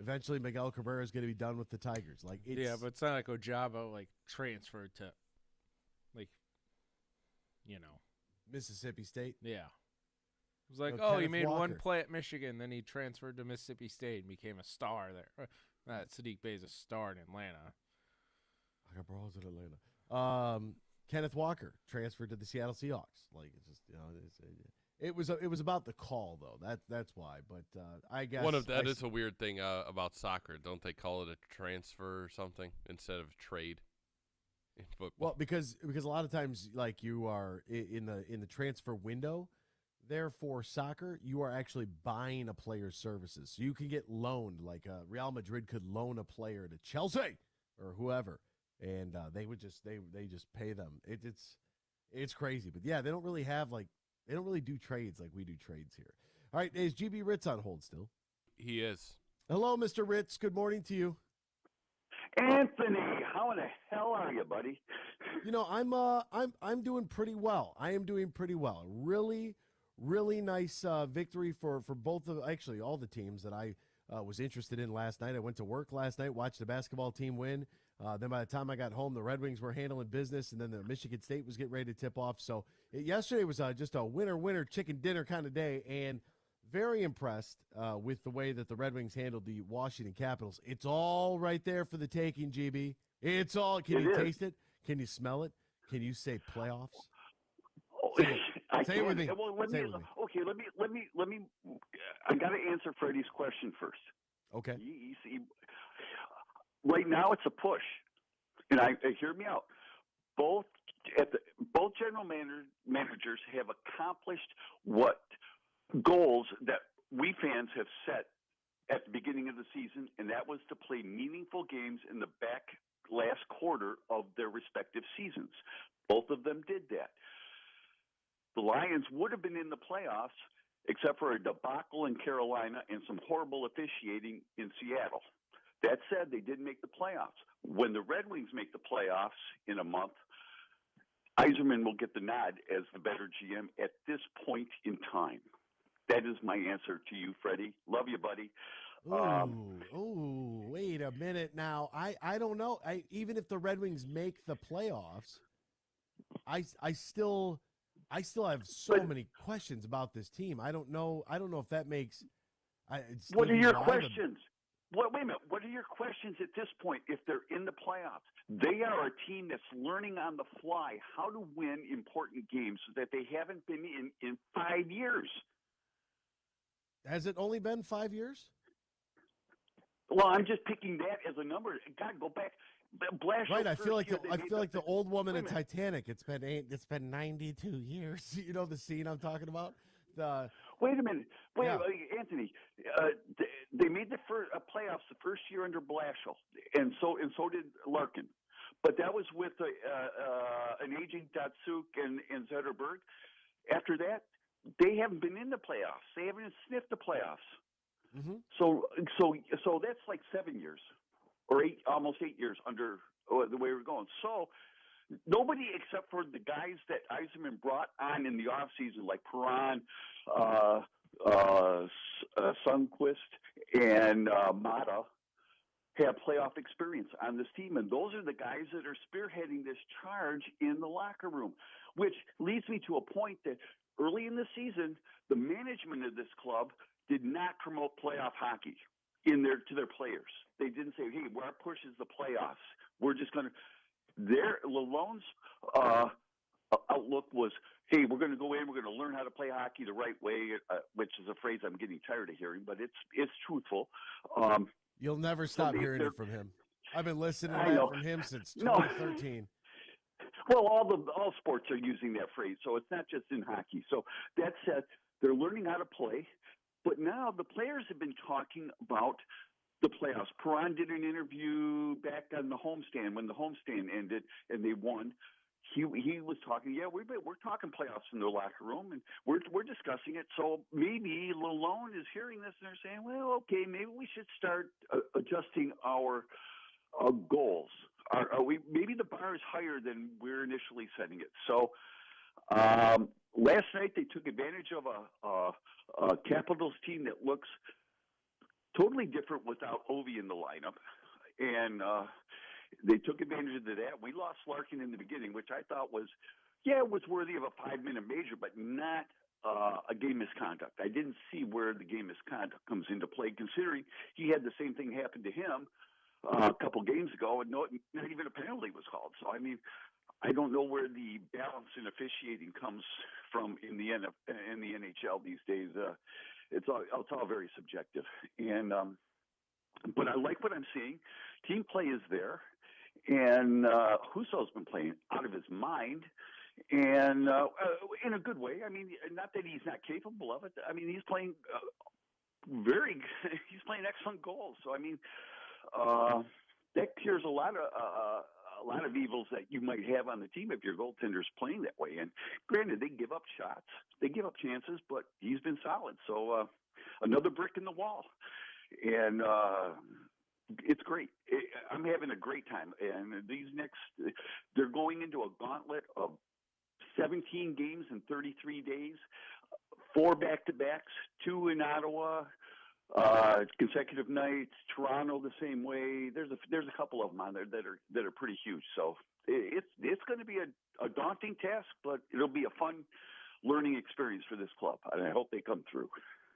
Eventually, Miguel Cabrera is going to be done with the Tigers. Like, it's, yeah, but it's not like Ojabo transferred to, Mississippi State. Yeah. It was like, Kenneth he made Walker. one play at Michigan, then he transferred to Mississippi State and became a star there. Sadiq Bey's a star in Atlanta. I got Br0's in Atlanta. Kenneth Walker transferred to the Seattle Seahawks. Like, it's just, it was about the call though. That's why. But I guess that is a weird thing about soccer. Don't they call it a transfer or something instead of trade in football? Well, because a lot of times, like, you are in the transfer window. Therefore, soccer, you are actually buying a player's services. So you can get loaned, like Real Madrid could loan a player to Chelsea or whoever, and they just pay them. It's crazy, but yeah, they don't really do trades like we do trades here. All right, is GB Ritz on hold still? He is. Hello, Mr. Ritz. Good morning to you. Anthony, how in the hell are you, buddy? You know, I'm doing pretty well. I am doing pretty well. Really nice victory for both of actually all the teams that I was interested in last night. I went to work last night, watched the basketball team win. Then by the time I got home, the Red Wings were handling business, and then the Michigan State was getting ready to tip off. So yesterday was just a winner chicken dinner kind of day, and very impressed with the way that the Red Wings handled the Washington Capitals. It's all right there for the taking, GB. It's all. Can you taste it? Can you smell it? Can you say playoffs? Say it with me. Well, Say it with me. Okay, let me. I got to answer Freddie's question first. Okay. You see, right now it's a push, and hear me out. Both general managers have accomplished what goals that we fans have set at the beginning of the season, and that was to play meaningful games in the last quarter of their respective seasons. Both of them did that. The Lions would have been in the playoffs except for a debacle in Carolina and some horrible officiating in Seattle. That said, they didn't make the playoffs. When the Red Wings make the playoffs in a month, Yzerman will get the nod as the better GM at this point in time. That is my answer to you, Freddie. Love you, buddy. Wait a minute now. I don't know. Even if the Red Wings make the playoffs, I still have so many questions about this team. I don't know if that makes. What are your questions? Wait a minute. What are your questions at this point if they're in the playoffs? They are a team that's learning on the fly how to win important games that they haven't been in 5 years. Has it only been 5 years? Well, I'm just picking that as a number. God, go back. Right, I feel like the old woman in Titanic. It's been 92 years. You know the scene I'm talking about. Wait a minute, Anthony. They made the playoffs the first year under Blashill, and so did Larkin. But that was with an aging Datsuk and Zetterberg. After that, they haven't been in the playoffs. They haven't sniffed the playoffs. Mm-hmm. So that's like 7 years. Or almost 8 years under the way we're going. So nobody except for the guys that Yzerman brought on in the offseason, like Perron, Sundqvist, and Mata, have playoff experience on this team. And those are the guys that are spearheading this charge in the locker room, which leads me to a point that early in the season, the management of this club did not promote playoff hockey to their players. They didn't say, hey, our push is the playoffs. We're just going to – Lalone's outlook was, hey, we're going to go in, we're going to learn how to play hockey the right way, which is a phrase I'm getting tired of hearing, but it's truthful. You'll never stop hearing it from him. I've been listening to that from him since 2013. Well, all sports are using that phrase, so it's not just in hockey. So that said, they're learning how to play. But now the players have been talking about the playoffs. Perron did an interview back on the homestand when the homestand ended and they won. He was talking. Yeah, we're talking playoffs in the locker room, and we're discussing it. So maybe Lalone is hearing this and they're saying, well, okay, maybe we should start adjusting our goals. Maybe the bar is higher than we're initially setting it. So last night they took advantage of a Capitals team that looks totally different without Ovi in the lineup, and they took advantage of that. We lost Larkin in the beginning, which I thought was worthy of a 5-minute major, but not a game misconduct. I didn't see where the game misconduct comes into play, considering he had the same thing happen to him a couple games ago, and not even a penalty was called. So, I mean, I don't know where the balance in officiating comes from in the NHL these days. It's all very subjective, and but I like what I'm seeing. Team play is there, and Husso's been playing out of his mind, and in a good way. I mean, not that he's not capable of it. I mean, he's playing he's playing excellent goals. So I mean, that cures a lot of evils that you might have on the team if your goaltender's playing that way. And granted, they give up shots, they give up chances, but he's been solid. So another brick in the wall, and it's great. I'm having a great time. And they're going into a gauntlet of 17 games in 33 days, 4 back-to-backs, 2 in Ottawa. Consecutive nights, Toronto the same way. There's a couple of them on there that are pretty huge. So it's going to be a daunting task, but it'll be a fun learning experience for this club, and I hope they come through.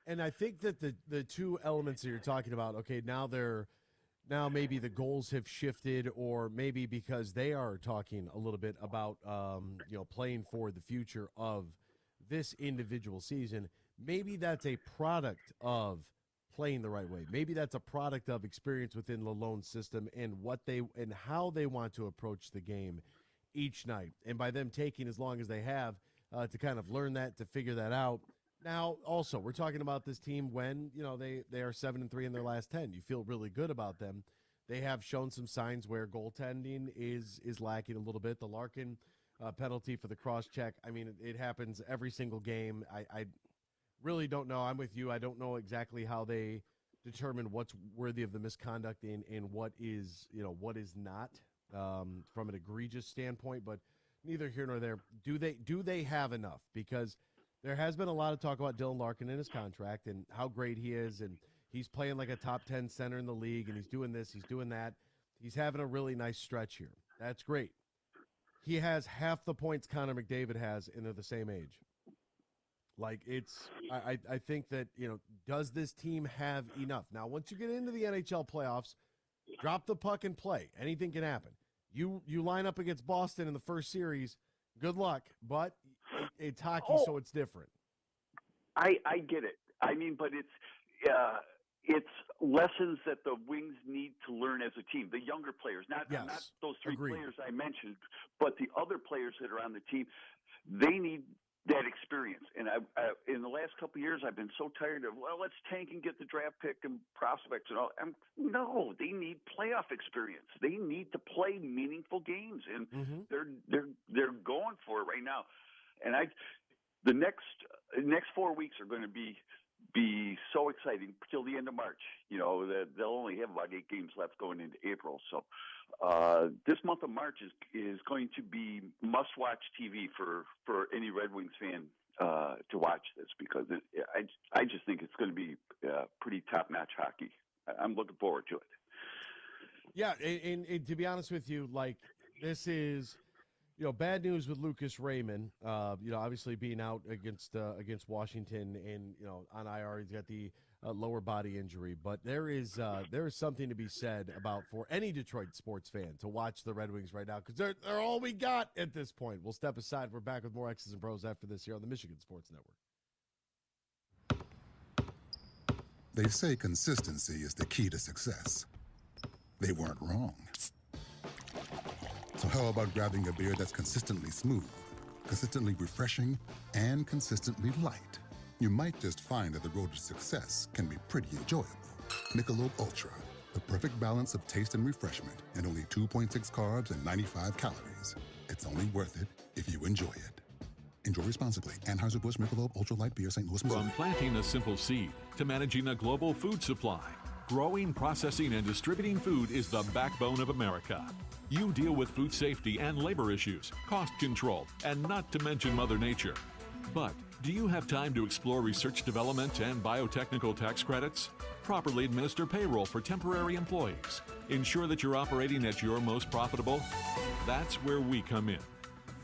And I think that the two elements that you're talking about, okay, now maybe the goals have shifted, or maybe because they are talking a little bit about playing for the future of this individual season. Maybe that's a product of playing the right way. Maybe that's a product of experience within Lalone's system and how they want to approach the game each night. And by them taking as long as they have to kind of learn that, to figure that out. Now, also, we're talking about this team when, they are 7-3 in their last 10. You feel really good about them. They have shown some signs where goaltending is lacking a little bit. The Larkin penalty for the cross-check, I mean, it happens every single game. I really don't know. I'm with you. I don't know exactly how they determine what's worthy of the misconduct and what is not from an egregious standpoint, but neither here nor there. Do they have enough? Because there has been a lot of talk about Dylan Larkin and his contract and how great he is, and he's playing like a top 10 center in the league, and he's doing this, he's doing that. He's having a really nice stretch here. That's great. He has half the points Connor McDavid has, and they're the same age. Like, I think that, does this team have enough? Now, once you get into the NHL playoffs, drop the puck and play. Anything can happen. You line up against Boston in the first series, good luck, but it's hockey, so it's different. I get it. I mean, but it's lessons that the Wings need to learn as a team. The younger players, not those 3 players I mentioned, but the other players that are on the team, they need that experience. And in the last couple of years, I've been so tired of, let's tank and get the draft pick and prospects and all. No, they need playoff experience. They need to play meaningful games, and they're going for it right now. And the next 4 weeks are going to be so exciting till the end of March. They'll only have about 8 games left going into April. So this month of March is going to be must-watch TV for any Red Wings fan to watch this, because I just think it's going to be pretty top-notch hockey. I'm looking forward to it. Yeah, and to be honest with you, like, this is bad news with Lucas Raymond. Obviously being out against Washington, and on IR, he's got the lower body injury. But there is something to be said about, for any Detroit sports fan, to watch the Red Wings right now, because they're all we got at this point. We'll step aside. We're back with more X's and Bros after this here on the Michigan Sports Network. They say consistency is the key to success. They weren't wrong. So how about grabbing a beer that's consistently smooth, consistently refreshing, and consistently light? you might just find that the road to success can be pretty enjoyable. Michelob Ultra, the perfect balance of taste and refreshment, and only 2.6 carbs and 95 calories. It's only worth it if you enjoy it. Enjoy responsibly. Anheuser-Busch Michelob Ultra Light Beer, St. Louis, Missouri. From planting a simple seed to managing a global food supply, growing, processing, and distributing food is the backbone of America. You deal with food safety and labor issues, cost control, and not to mention Mother Nature. But do you have time to explore research development and biotechnical tax credits? Properly administer payroll for temporary employees. Ensure that you're operating at your most profitable? That's where we come in.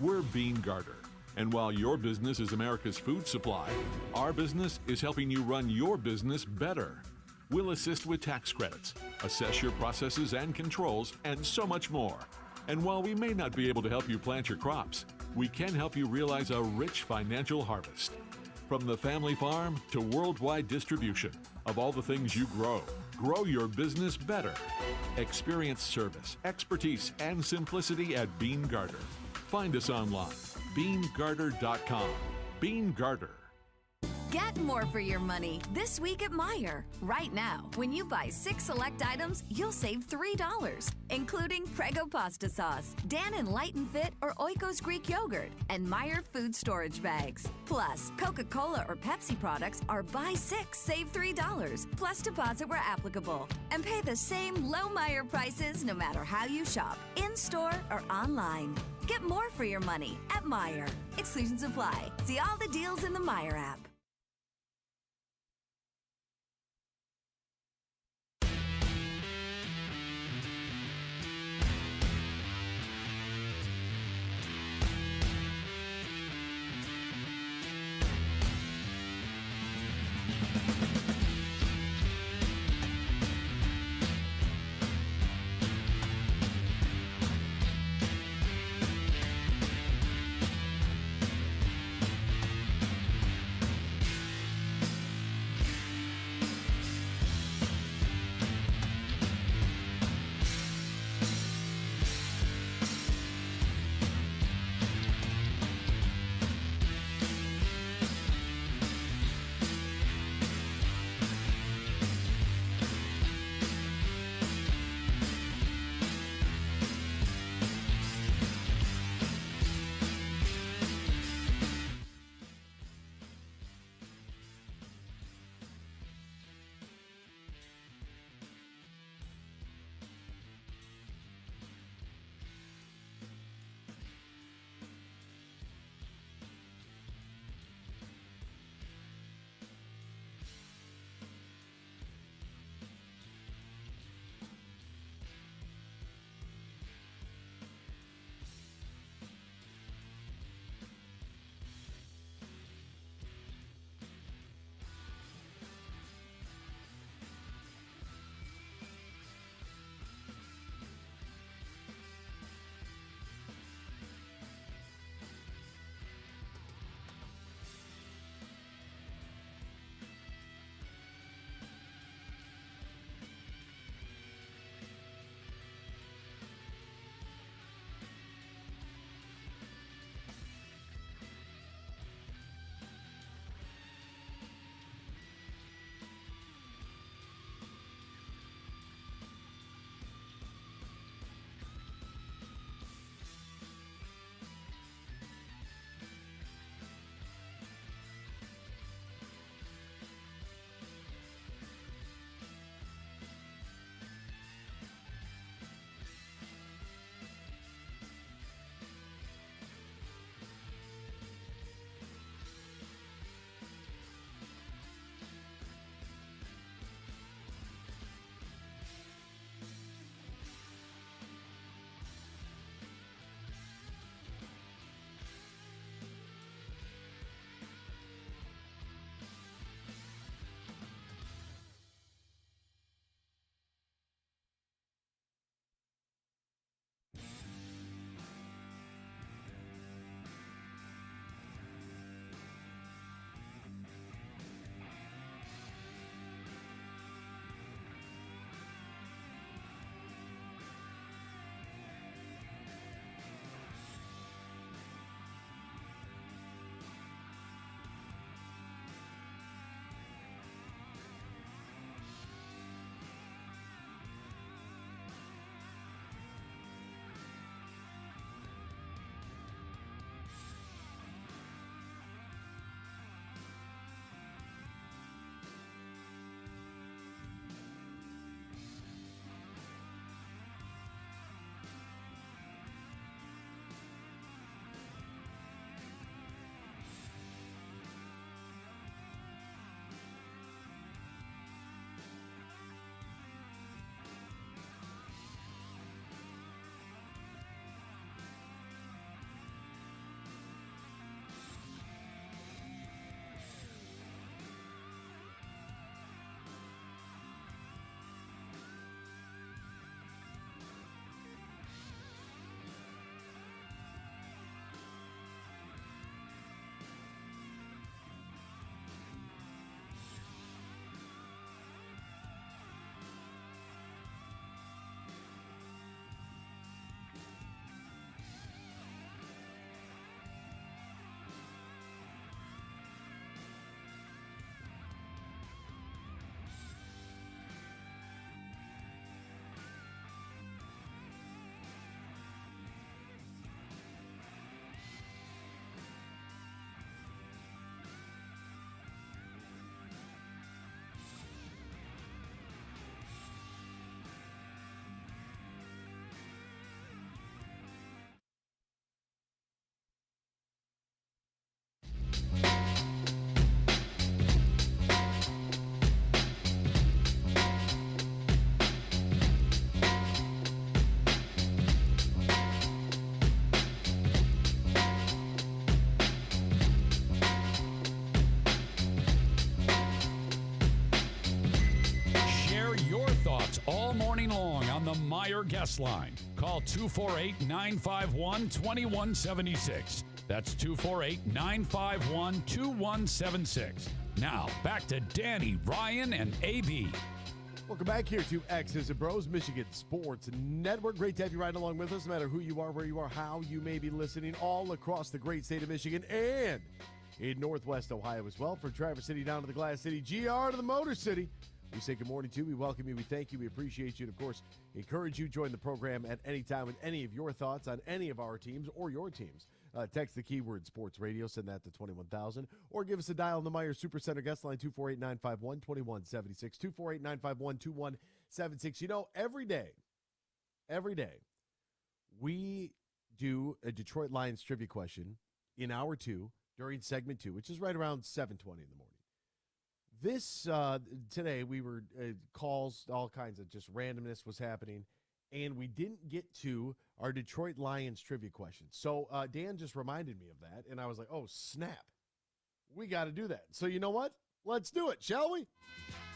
We're Bean Garter. And while your business is America's food supply, our business is helping you run your business better. We'll assist with tax credits, assess your processes and controls, and so much more. And while we may not be able to help you plant your crops, we can help you realize a rich financial harvest. From the family farm to worldwide distribution of all the things you grow, grow your business better. Experience service, expertise, and simplicity at Bean Garter. Find us online, beangarter.com. Bean Garter. Get more for your money this week at Meijer. Right now, when you buy 6 select items, you'll save $3, including Prego pasta sauce, Dannon Light and Fit or Oikos Greek yogurt, and Meijer food storage bags. Plus, Coca-Cola or Pepsi products are buy 6, save $3, plus deposit where applicable. And pay the same low Meijer prices no matter how you shop, in-store or online. Get more for your money at Meijer. Exclusions apply. See all the deals in the Meijer app. guest line. Call 248-951-2176. That's 248-951-2176. Now, back to Danny, Ryan, and AB. Welcome back here to X's and Bros, Michigan Sports Network. Great to have you riding along with us, no matter who you are, where you are, how you may be listening, all across the great state of Michigan and in Northwest Ohio as well. From Traverse City down to the Glass City, GR to the Motor City. We say good morning to you. We welcome you. We thank you. We appreciate you. And, of course, encourage you to join the program at any time with any of your thoughts on any of our teams or your teams. Text the keyword sports radio. Send that to 21,000. Or give us a dial on the Meyer Supercenter guest line, 248-951-2176. 248-951-2176. You know, every day, we do a Detroit Lions trivia question in hour 2 during segment 2, which is right around 7:20 in the morning. This, today, we were calls, all kinds of just randomness was happening, and we didn't get to our Detroit Lions trivia question. So Dan just reminded me of that, and I was like, oh, snap. We got to do that. So you know what? Let's do it, shall we?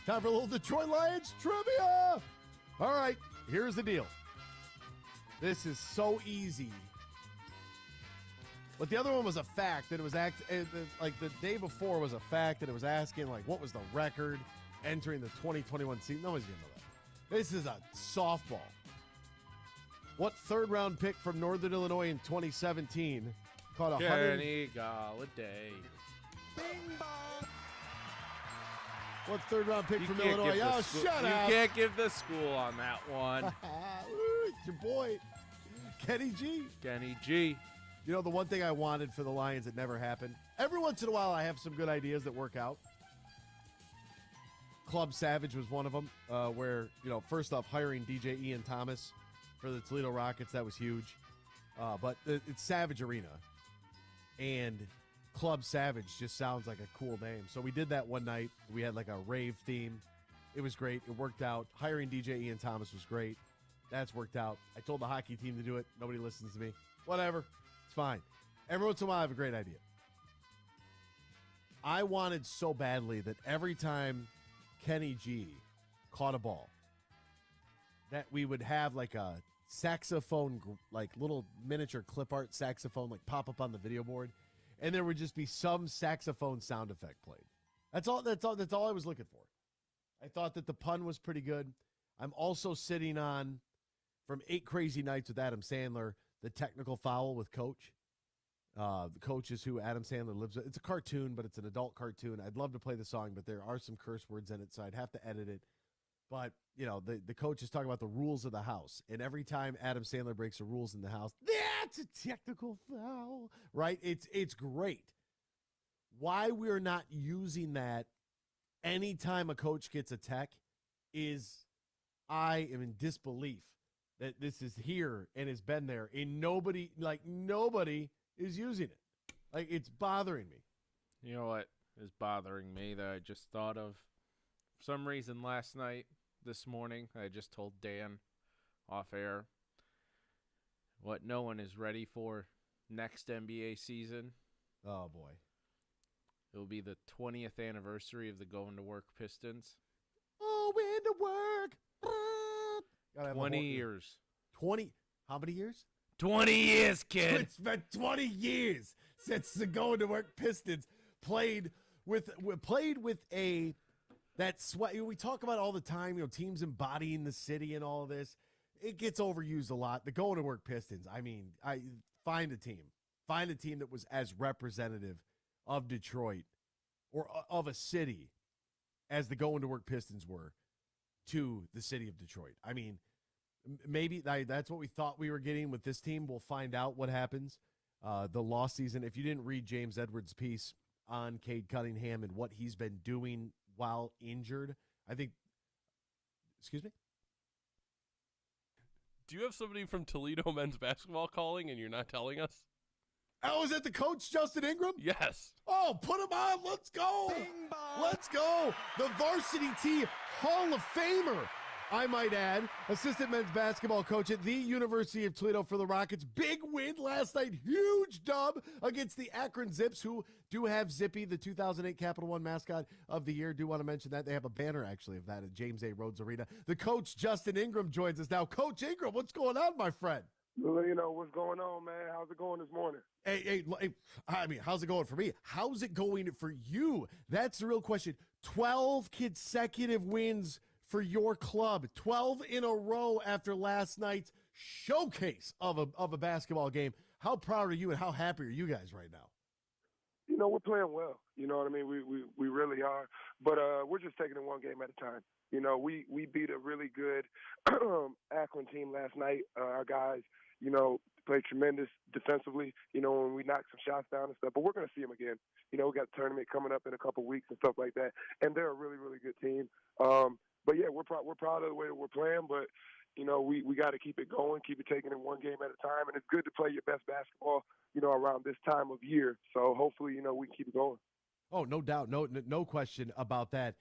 Time for a little Detroit Lions trivia. All right, here's the deal. This is so easy. But the other one was a fact that it was like the day before was a fact that it was asking like what was the record entering the 2021 season. Nobody's gonna know that. This is a softball. What third-round pick from Northern Illinois in 2017 caught 100? Kenny Galladay. Bing bong. What third-round pick from Illinois? Oh, shut up! You can't give the school on that one. It's your boy, Kenny G. Kenny G. You know, the one thing I wanted for the Lions that never happened, every once in a while I have some good ideas that work out. Club Savage was one of them, where, you know, first off, hiring DJ Ian Thomas for the Toledo Rockets, that was huge. But it's Savage Arena, and Club Savage just sounds like a cool name. So we did that one night. We had like a rave theme. It was great. It worked out. Hiring DJ Ian Thomas was great. That's worked out. I told the hockey team to do it. Nobody listens to me. Whatever. It's fine. Every once in a while, I have a great idea. I wanted so badly that every time Kenny G caught a ball, that we would have like a saxophone, like little miniature clip art saxophone, like pop up on the video board, and there would just be some saxophone sound effect played. That's all I was looking for. I thought that the pun was pretty good. I'm also sitting on, from 8 Crazy Nights with Adam Sandler, the technical foul with Coach. The Coach is who Adam Sandler lives with. It's a cartoon, but it's an adult cartoon. I'd love to play the song, but there are some curse words in it, so I'd have to edit it. But, you know, the Coach is talking about the rules of the house. And every time Adam Sandler breaks the rules in the house, that's a technical foul, right? It's great. Why we're not using that anytime a coach gets a tech is I am in disbelief that this is here and has been there, and nobody is using it. Like, it's bothering me. You know what is bothering me that I just thought of? For some reason this morning, I just told Dan off air what no one is ready for next NBA season. Oh, boy. It will be the 20th anniversary of the Going to Work Pistons. Oh, into work. 20 years. 20? How many years? 20 years, kid. It's been 20 years since the Going to Work Pistons played with that sweat. We talk about it all the time, you know, teams embodying the city and all this. It gets overused a lot. The Going to Work Pistons. I mean, find a team that was as representative of Detroit or of a city as the Going to Work Pistons were to the city of Detroit. I mean, maybe that's what we thought we were getting with this team. We'll find out what happens the lost season. If you didn't read James Edwards' piece on Cade Cunningham and what he's been doing while injured, I think – excuse me? Do you have somebody from Toledo men's basketball calling and you're not telling us? Oh, is that the coach, Justin Ingram? Yes. Oh, put him on. Let's go. Let's go. The varsity team Hall of Famer I might add, assistant men's basketball coach at the University of Toledo for the Rockets. Big win last night. Huge dub against the Akron Zips, who do have Zippy, the 2008 Capital One mascot of the year. Do want to mention that. They have a banner, actually, of that at James A. Rhodes Arena. The coach, Justin Ingram, joins us now. Coach Ingram, what's going on, my friend? Well, you know, what's going on, man? How's it going this morning? Hey, I mean, how's it going for me? How's it going for you? That's the real question. 12 consecutive wins for your club. 12 in a row after last night's showcase of a basketball game. How proud are you and how happy are you guys right now? You know, we're playing well. You know what I mean? We really are. But we're just taking it one game at a time. You know, we beat a really good Akron team last night. Our guys, you know, played tremendous defensively, you know, when we knocked some shots down and stuff. But we're going to see them again. You know, we got a tournament coming up in a couple weeks and stuff like that. And they're a really, really good team. But, yeah, we're proud of the way that we're playing. But, you know, we got to keep it going, keep it taking it one game at a time. And it's good to play your best basketball, you know, around this time of year. So hopefully, you know, we keep it going. Oh, no doubt. No question about that.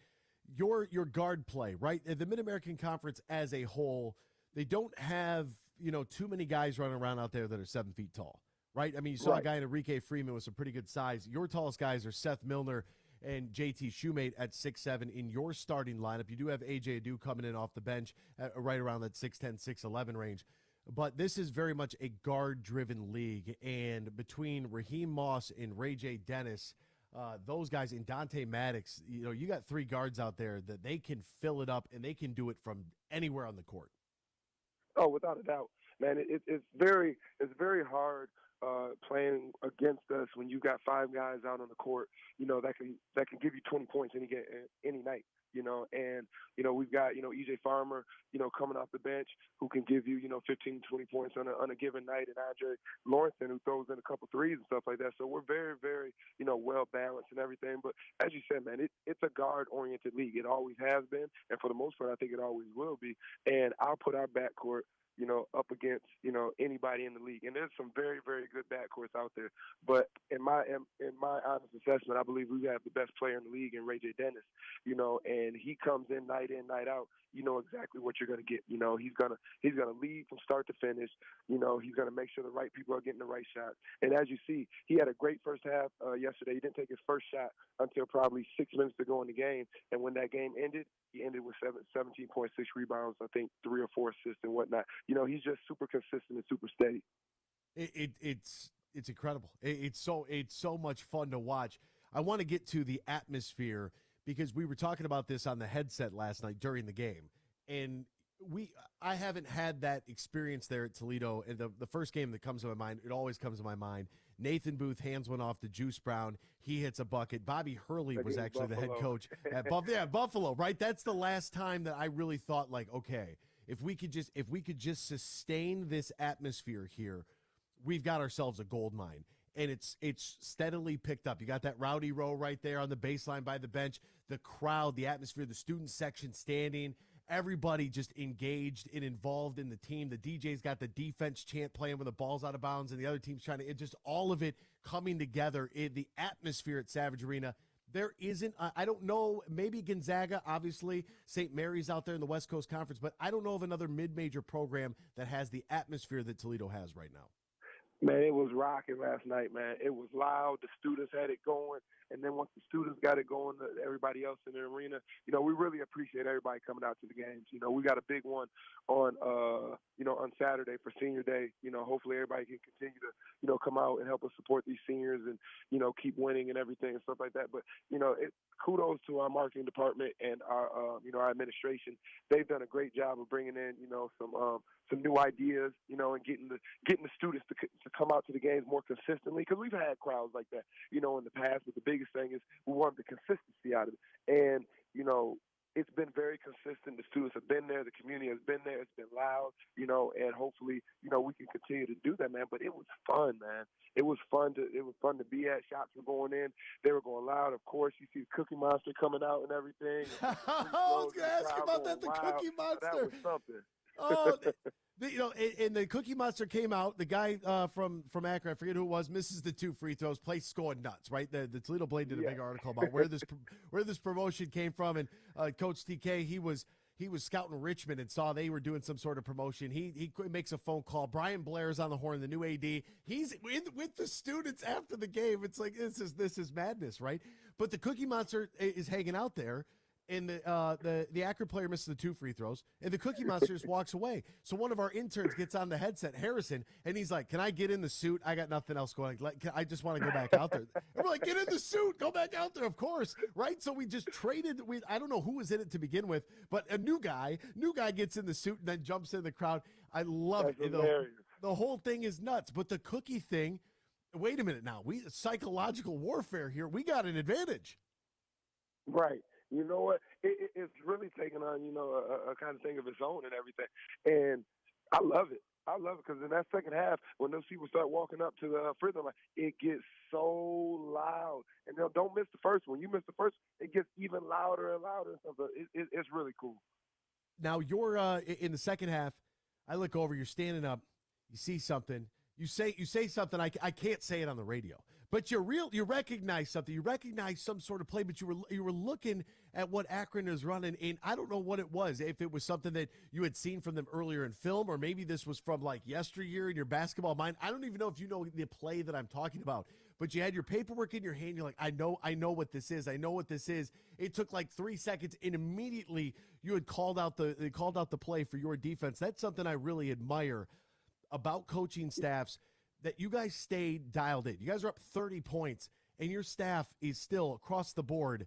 Your guard play, right? The Mid-American Conference as a whole, they don't have, you know, too many guys running around out there that are 7 feet tall, right? I mean, you saw a guy in Enrique Freeman with some pretty good size. Your tallest guys are Seth Milner and JT Shoemate at 6'7" in your starting lineup. You do have AJ Adu coming in off the bench at right around that 6'10", 6'11" range. But this is very much a guard-driven league, and between Raheem Moss and Ray J. Dennis, those guys, and Dante Maddox, you know, you got 3 guards out there that they can fill it up, and they can do it from anywhere on the court. Oh, without a doubt, man. It's very hard playing against us when you got 5 guys out on the court, you know, that can give you 20 points any night. You know, and, you know, we've got, you know, EJ Farmer, you know, coming off the bench who can give you, you know, 15, 20 points on a given night, and Andre Lawrenson who throws in a couple threes and stuff like that. So we're very, very, you know, well balanced and everything. But as you said, man, it's a guard-oriented league. It always has been, and for the most part, I think it always will be. And I'll put our backcourt, you know, up against, you know, anybody in the league. And there's some very, very good backcourts out there. But in my honest assessment, I believe we have the best player in the league in Ray J. Dennis, you know, and he comes in, night out. You know exactly what you're going to get. You know, he's gonna lead from start to finish. You know, he's going to make sure the right people are getting the right shots. And as you see, he had a great first half yesterday. He didn't take his first shot until probably 6 minutes to go in the game. And when that game ended, he ended with 17.6 rebounds, I think 3 or 4 assists and whatnot. You know, he's just super consistent and super steady. It's incredible. It's so much fun to watch. I want to get to the atmosphere because we were talking about this on the headset last night during the game, and I haven't had that experience there at Toledo. And the first game that comes to my mind, it always comes to my mind, Nathan Booth hands one off to Juice Brown. He hits a bucket. Bobby Hurley was actually the head coach at Buffalo, right? That's the last time that I really thought, like, okay, if we could just sustain this atmosphere here, we've got ourselves a gold mine. And it's steadily picked up. You got that rowdy row right there on the baseline by the bench, the crowd, the atmosphere, the student section standing, everybody just engaged and involved in the team. The DJ's got the defense chant playing when the ball's out of bounds and the other team's trying to, it just all of it coming together in the atmosphere at Savage Arena. There isn't, I don't know, maybe Gonzaga, obviously, St. Mary's out there in the West Coast Conference, but I don't know of another mid-major program that has the atmosphere that Toledo has right now. Man, it was rocking last night, man. It was loud. The students had it going. And then once the students got it going, everybody else in the arena, you know, we really appreciate everybody coming out to the games. You know, we got a big one on, you know, on Saturday for Senior Day. You know, hopefully everybody can continue to, you know, come out and help us support these seniors and, you know, keep winning and everything and stuff like that. But, you know, kudos to our marketing department and our, you know, our administration. They've done a great job of bringing in, you know, some new ideas, you know, and getting the students to come out to the games more consistently, because we've had crowds like that, you know, in the past. But the biggest thing is we want the consistency out of it, and you know, it's been very consistent. The students have been there, the community has been there. It's been loud, you know, and hopefully, you know, we can continue to do that, man. But it was fun, man. It was fun to be at. Shots were going in, they were going loud. Of course, you see the Cookie Monster coming out and everything. And I was going to ask you about that. The wild. Cookie Monster. That was something. Oh, you know, and the Cookie Monster came out. The guy from Akron, I forget who it was, misses the 2 free throws. Place going nuts, right? The Toledo Blade did a big article about where this promotion came from, and Coach TK he was he was scouting Richmond and saw they were doing some sort of promotion. He makes a phone call. Br0's on the horn, the new AD. He's with the students after the game. It's like this is madness, right? But the Cookie Monster is hanging out there. And the Akron player misses the 2 free throws, and the Cookie Monster just walks away. So one of our interns gets on the headset, Harrison, and he's like, "Can I get in the suit? I got nothing else going. I just want to go back out there." And we're like, "Get in the suit, go back out there, of course, right?" So we just traded. I don't know who was in it to begin with, but a new guy gets in the suit and then jumps in the crowd. I love That's it. The whole thing is nuts, but the cookie thing. Wait a minute now. Psychological warfare here. We got an advantage, right? You know what? It's really taken on, a kind of thing of its own and everything. And I love it. I love it because in that second half, when those people start walking up to the free throw line, it gets so loud. And don't miss the first one. You miss the first, it gets even louder and louder. So it's really cool. Now, you're in the second half. I look over. You're standing up. You see something. You say something. I can't say it on the radio. But you recognize something. You recognize some sort of play, but you were looking at what Akron is running, and I don't know what it was. If it was something that you had seen from them earlier in film, or maybe this was from like yesteryear in your basketball mind. I don't even know if you know the play that I'm talking about. But you had your paperwork in your hand. You're like, I know what this is. I know what this is. It took like 3 seconds, and immediately you had called out the play for your defense. That's something I really admire about coaching staffs, that you guys stayed dialed in. You guys are up 30 points, and your staff is still across the board.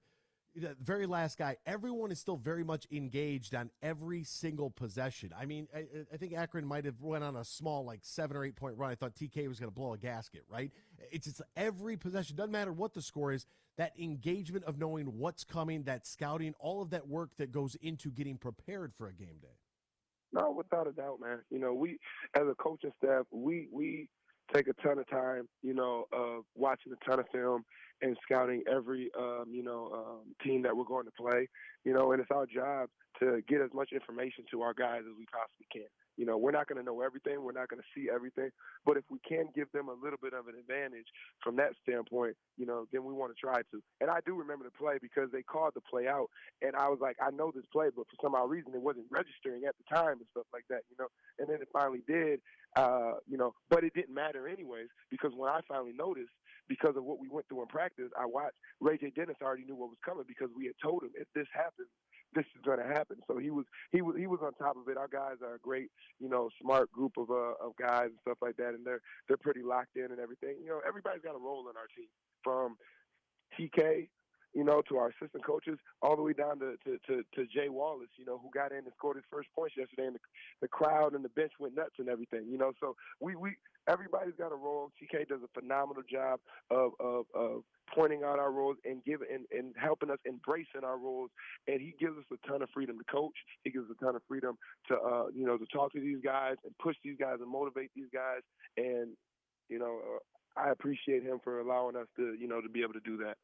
The very last guy, everyone is still very much engaged on every single possession. I mean, I think Akron might have went on a small, like 7 or 8 point run. I thought TK was going to blow a gasket, right? It's every possession. Doesn't matter what the score is. That engagement of knowing what's coming, that scouting, all of that work that goes into getting prepared for a game day. No, without a doubt, man. We as a coaching staff, we take a ton of time, watching a ton of film and scouting every, team that we're going to play, and it's our job to get as much information to our guys as we possibly can. We're not going to know everything. We're not going to see everything. But if we can give them a little bit of an advantage from that standpoint, then we want to try to. And I do remember the play because they called the play out. And I was like, I know this play, but for some odd reason it wasn't registering at the time and stuff like that, And then it finally did, but it didn't matter anyways because when I finally noticed, because of what we went through in practice, I watched Ray J. Dennis already knew what was coming because we had told him if this happens, this is going to happen. So he was on top of it. Our guys are a great, smart group of guys and stuff like that, and they're pretty locked in and everything. Everybody's got a role in our team, from TK, to our assistant coaches, all the way down to Jay Wallace, who got in and scored his first points yesterday, and the crowd and the bench went nuts and everything. So we everybody's got a role. TK does a phenomenal job of pointing out our roles and and helping us embracing our roles, and he gives us a ton of freedom to coach. He gives us a ton of freedom to to talk to these guys and push these guys and motivate these guys, and I appreciate him for allowing us to to be able to do that.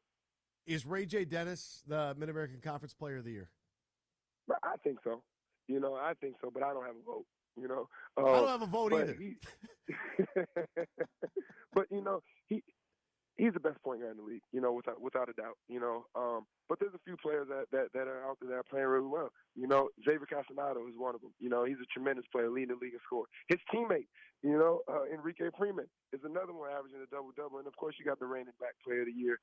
Is Ray J. Dennis the Mid-American Conference Player of the Year? I think so. I think so, but I don't have a vote. I don't have a vote either. But he's the best point guard in the league. Without a doubt. But there's a few players that are out there that are playing really well. Xavier Castanado is one of them. He's a tremendous player, leading the league in score. His teammate, Enrique Freeman is another one averaging a double-double. And, of course, you got the reigning Black Player of the Year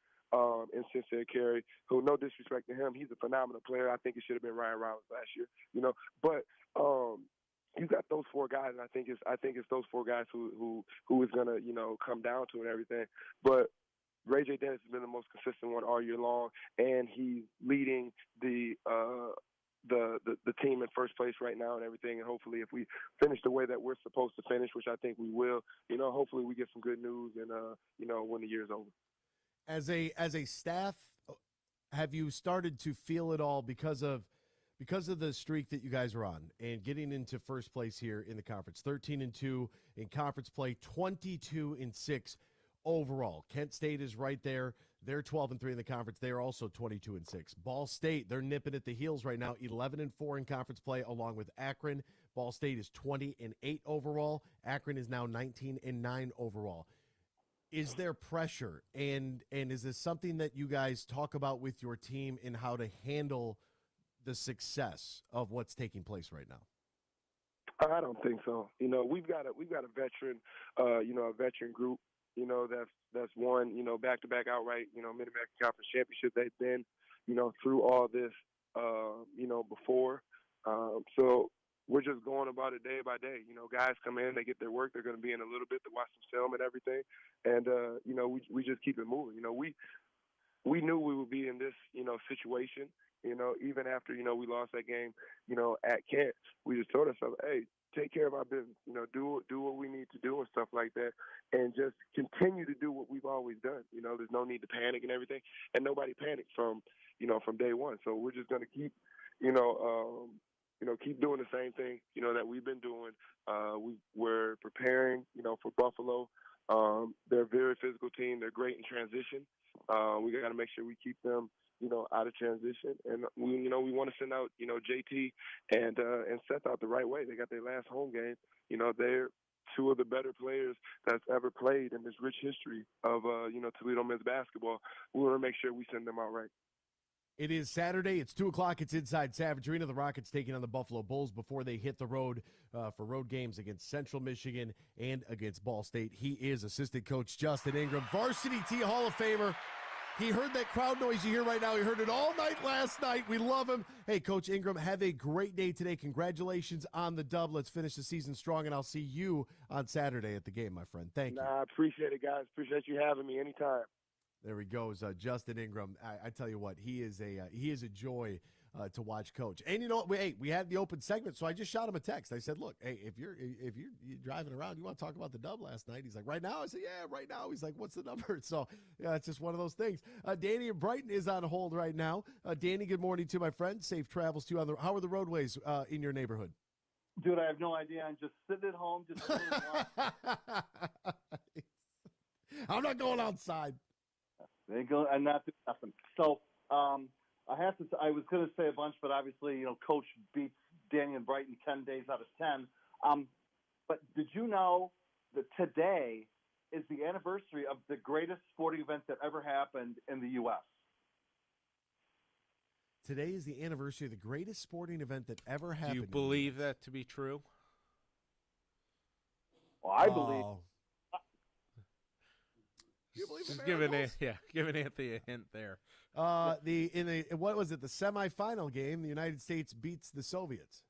in Sincere Carey, who, no disrespect to him, he's a phenomenal player. I think it should have been Ryan Rollins last year. But you got those 4 guys, and I think it's those 4 guys who is gonna come down to and everything. But Ray J. Dennis has been the most consistent one all year long, and he's leading the team in first place right now and everything. And hopefully, if we finish the way that we're supposed to finish, which I think we will, hopefully we get some good news and when the year's over. As a staff, have you started to feel it all because of the streak that you guys are on and getting into first place here in the conference? 13-2 in conference play, 22-6 overall. Kent State is right there. They're 12-3 in the conference. They are also 22-6. Ball State, they're nipping at the heels right now, 11-4 in conference play, along with Akron. Ball State is 20-8 overall. Akron is now 19-9 overall. Is there pressure, and is this something that you guys talk about with your team in how to handle the success of what's taking place right now? I don't think so. We've got a veteran, a veteran group, that's won, back-to-back outright, Mid-American Conference Championship. They've been, through all this, before. So we're just going about it day by day. Guys come in, they get their work. They're going to be in a little bit to watch some film and everything. And, we just keep it moving. We knew we would be in this, situation, even after, we lost that game, at Kent. We just told ourselves, hey, take care of our business, do what we need to do and stuff like that, and just continue to do what we've always done. There's no need to panic and everything, and nobody panicked from day one. So we're just going to keep, keep doing the same thing, that we've been doing. We're preparing, for Buffalo. They're a very physical team. They're great in transition. We got to make sure we keep them, out of transition. And we want to send out, JT and Seth out the right way. They got their last home game. They're two of the better players that's ever played in this rich history of, Toledo men's basketball. We want to make sure we send them out right. It is Saturday. It's 2 o'clock. It's inside Savage Arena. The Rockets taking on the Buffalo Bulls before they hit the road for road games against Central Michigan and against Ball State. He is assistant coach Justin Ingram, Varsity T Hall of Famer. He heard that crowd noise you hear right now. He heard it all night last night. We love him. Hey, Coach Ingram, have a great day today. Congratulations on the dub. Let's finish the season strong, and I'll see you on Saturday at the game, my friend. Thank you. I appreciate it, guys. Appreciate you having me anytime. There he goes, Justin Ingram. I tell you what, he is a joy to watch coach. And we had the open segment, so I just shot him a text. I said, look, hey, if you're driving around, you want to talk about the dub last night? He's like, right now? I said, yeah, right now. He's like, what's the number? So yeah, it's just one of those things. Danny in Brighton is on hold right now. Danny, good morning to my friend. Safe travels to you. How are the roadways in your neighborhood? Dude, I have no idea. I'm just sitting at home, just I'm not going outside. They go and not do nothing. So I was going to say a bunch, but obviously, Coach beats Danny and Brighton 10 days out of 10. But did you know that today is the anniversary of the greatest sporting event that ever happened in the U.S.? Today is the anniversary of the greatest sporting event that ever happened. Do you believe that to be true? Well, I believe. Just giving Anthony a hint there. What was it? The semifinal game, the United States beats the Soviets.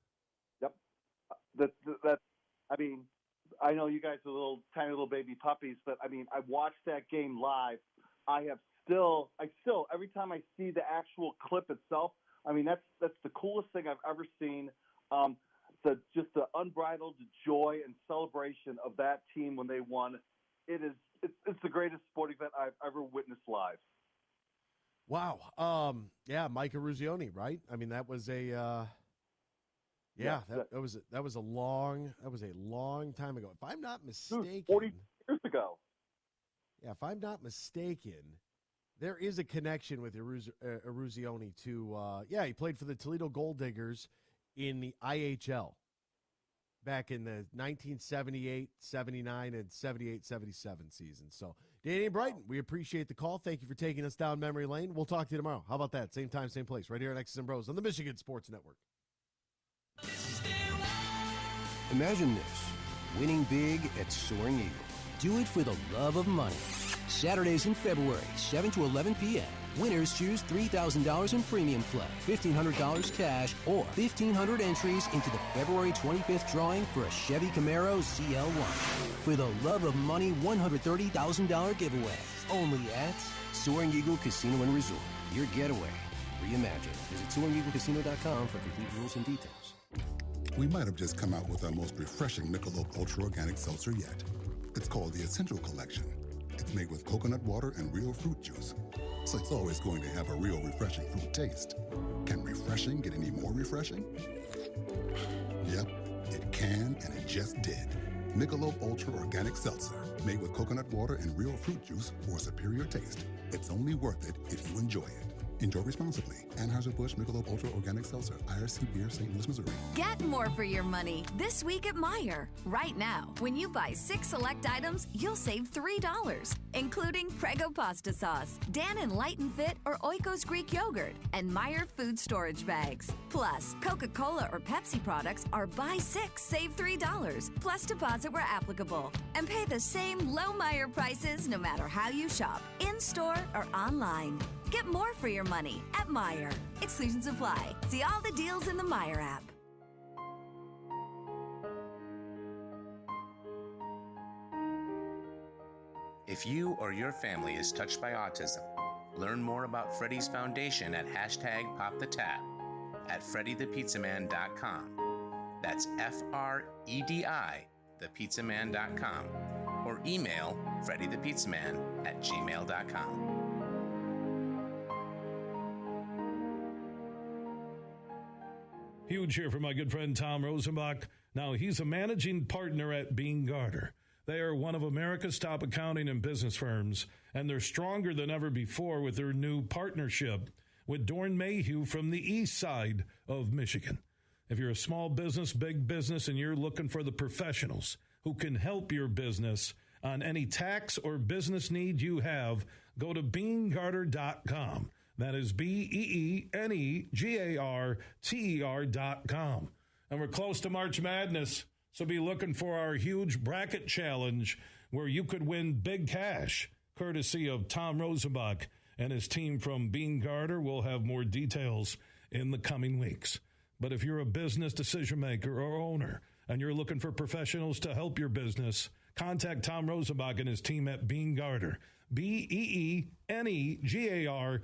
Yep. I know you guys are tiny little baby puppies, but I watched that game live. I still every time I see the actual clip itself, that's the coolest thing I've ever seen. Just the unbridled joy and celebration of that team when they won. It's the greatest sporting event I've ever witnessed live. Wow. Yeah, Mike Eruzione, right? That was a that was a long time ago. If I'm not mistaken, 40 years ago. Yeah, if I'm not mistaken, there is a connection with Eruzione to he played for the Toledo Gold Diggers in the IHL. Back in the 1978, 79, and 78, 77 season. So, Danny and Brighton, we appreciate the call. Thank you for taking us down memory lane. We'll talk to you tomorrow. How about that? Same time, same place, right here on X's and Bros on the Michigan Sports Network. Imagine this, winning big at Soaring Eagle. Do it for the love of money. Saturdays in February, 7 to 11 p.m. Winners choose $3,000 in premium play, $1,500 cash, or 1,500 entries into the February 25th drawing for a Chevy Camaro CL1. For the love of money, $130,000 giveaway. Only at Soaring Eagle Casino and Resort. Your getaway reimagined. Visit SoaringEagleCasino.com for complete rules and details. We might have just come out with our most refreshing Michelob Ultra Organic Seltzer yet. It's called the Essential Collection. It's made with coconut water and real fruit juice, so it's always going to have a real refreshing fruit taste. Can refreshing get any more refreshing? Yep, it can, and it just did. Michelob Ultra Organic Seltzer, made with coconut water and real fruit juice for a superior taste. It's only worth it if you enjoy it. Enjoy responsibly. Anheuser-Busch Michelob Ultra Organic Seltzer, IRC Beer, St. Louis, Missouri. Get more for your money this week at Meijer. Right now, when you buy 6 select items, you'll save $3, including Prego pasta sauce, Dan & Light and Fit, or Oikos Greek yogurt, and Meijer food storage bags. Plus, Coca-Cola or Pepsi products are buy 6, save $3, plus deposit where applicable. And pay the same low Meijer prices no matter how you shop, in-store or online. Get more for your money at Meijer. Exclusions apply. See all the deals in the Meijer app. If you or your family is touched by autism, learn more about Freddy's Foundation at #PopTheTab at FreddyThePizzaman.com. That's FREDI, thepizzaman.com, or email FreddyThePizzaman@gmail.com. Huge here for my good friend Tom Rosenbach. Now, he's a managing partner at Br0's. They are one of America's top accounting and business firms, and they're stronger than ever before with their new partnership with Dorn Mayhew from the east side of Michigan. If you're a small business, big business, and you're looking for the professionals who can help your business on any tax or business need you have, go to BeanGarter.com. That is BeanGarter.com. And we're close to March Madness, so be looking for our huge bracket challenge where you could win big cash, courtesy of Tom Rosenbach and his team from Br0's. We'll have more details in the coming weeks. But if you're a business decision maker or owner and you're looking for professionals to help your business, contact Tom Rosenbach and his team at Br0's. BeanGarter.com.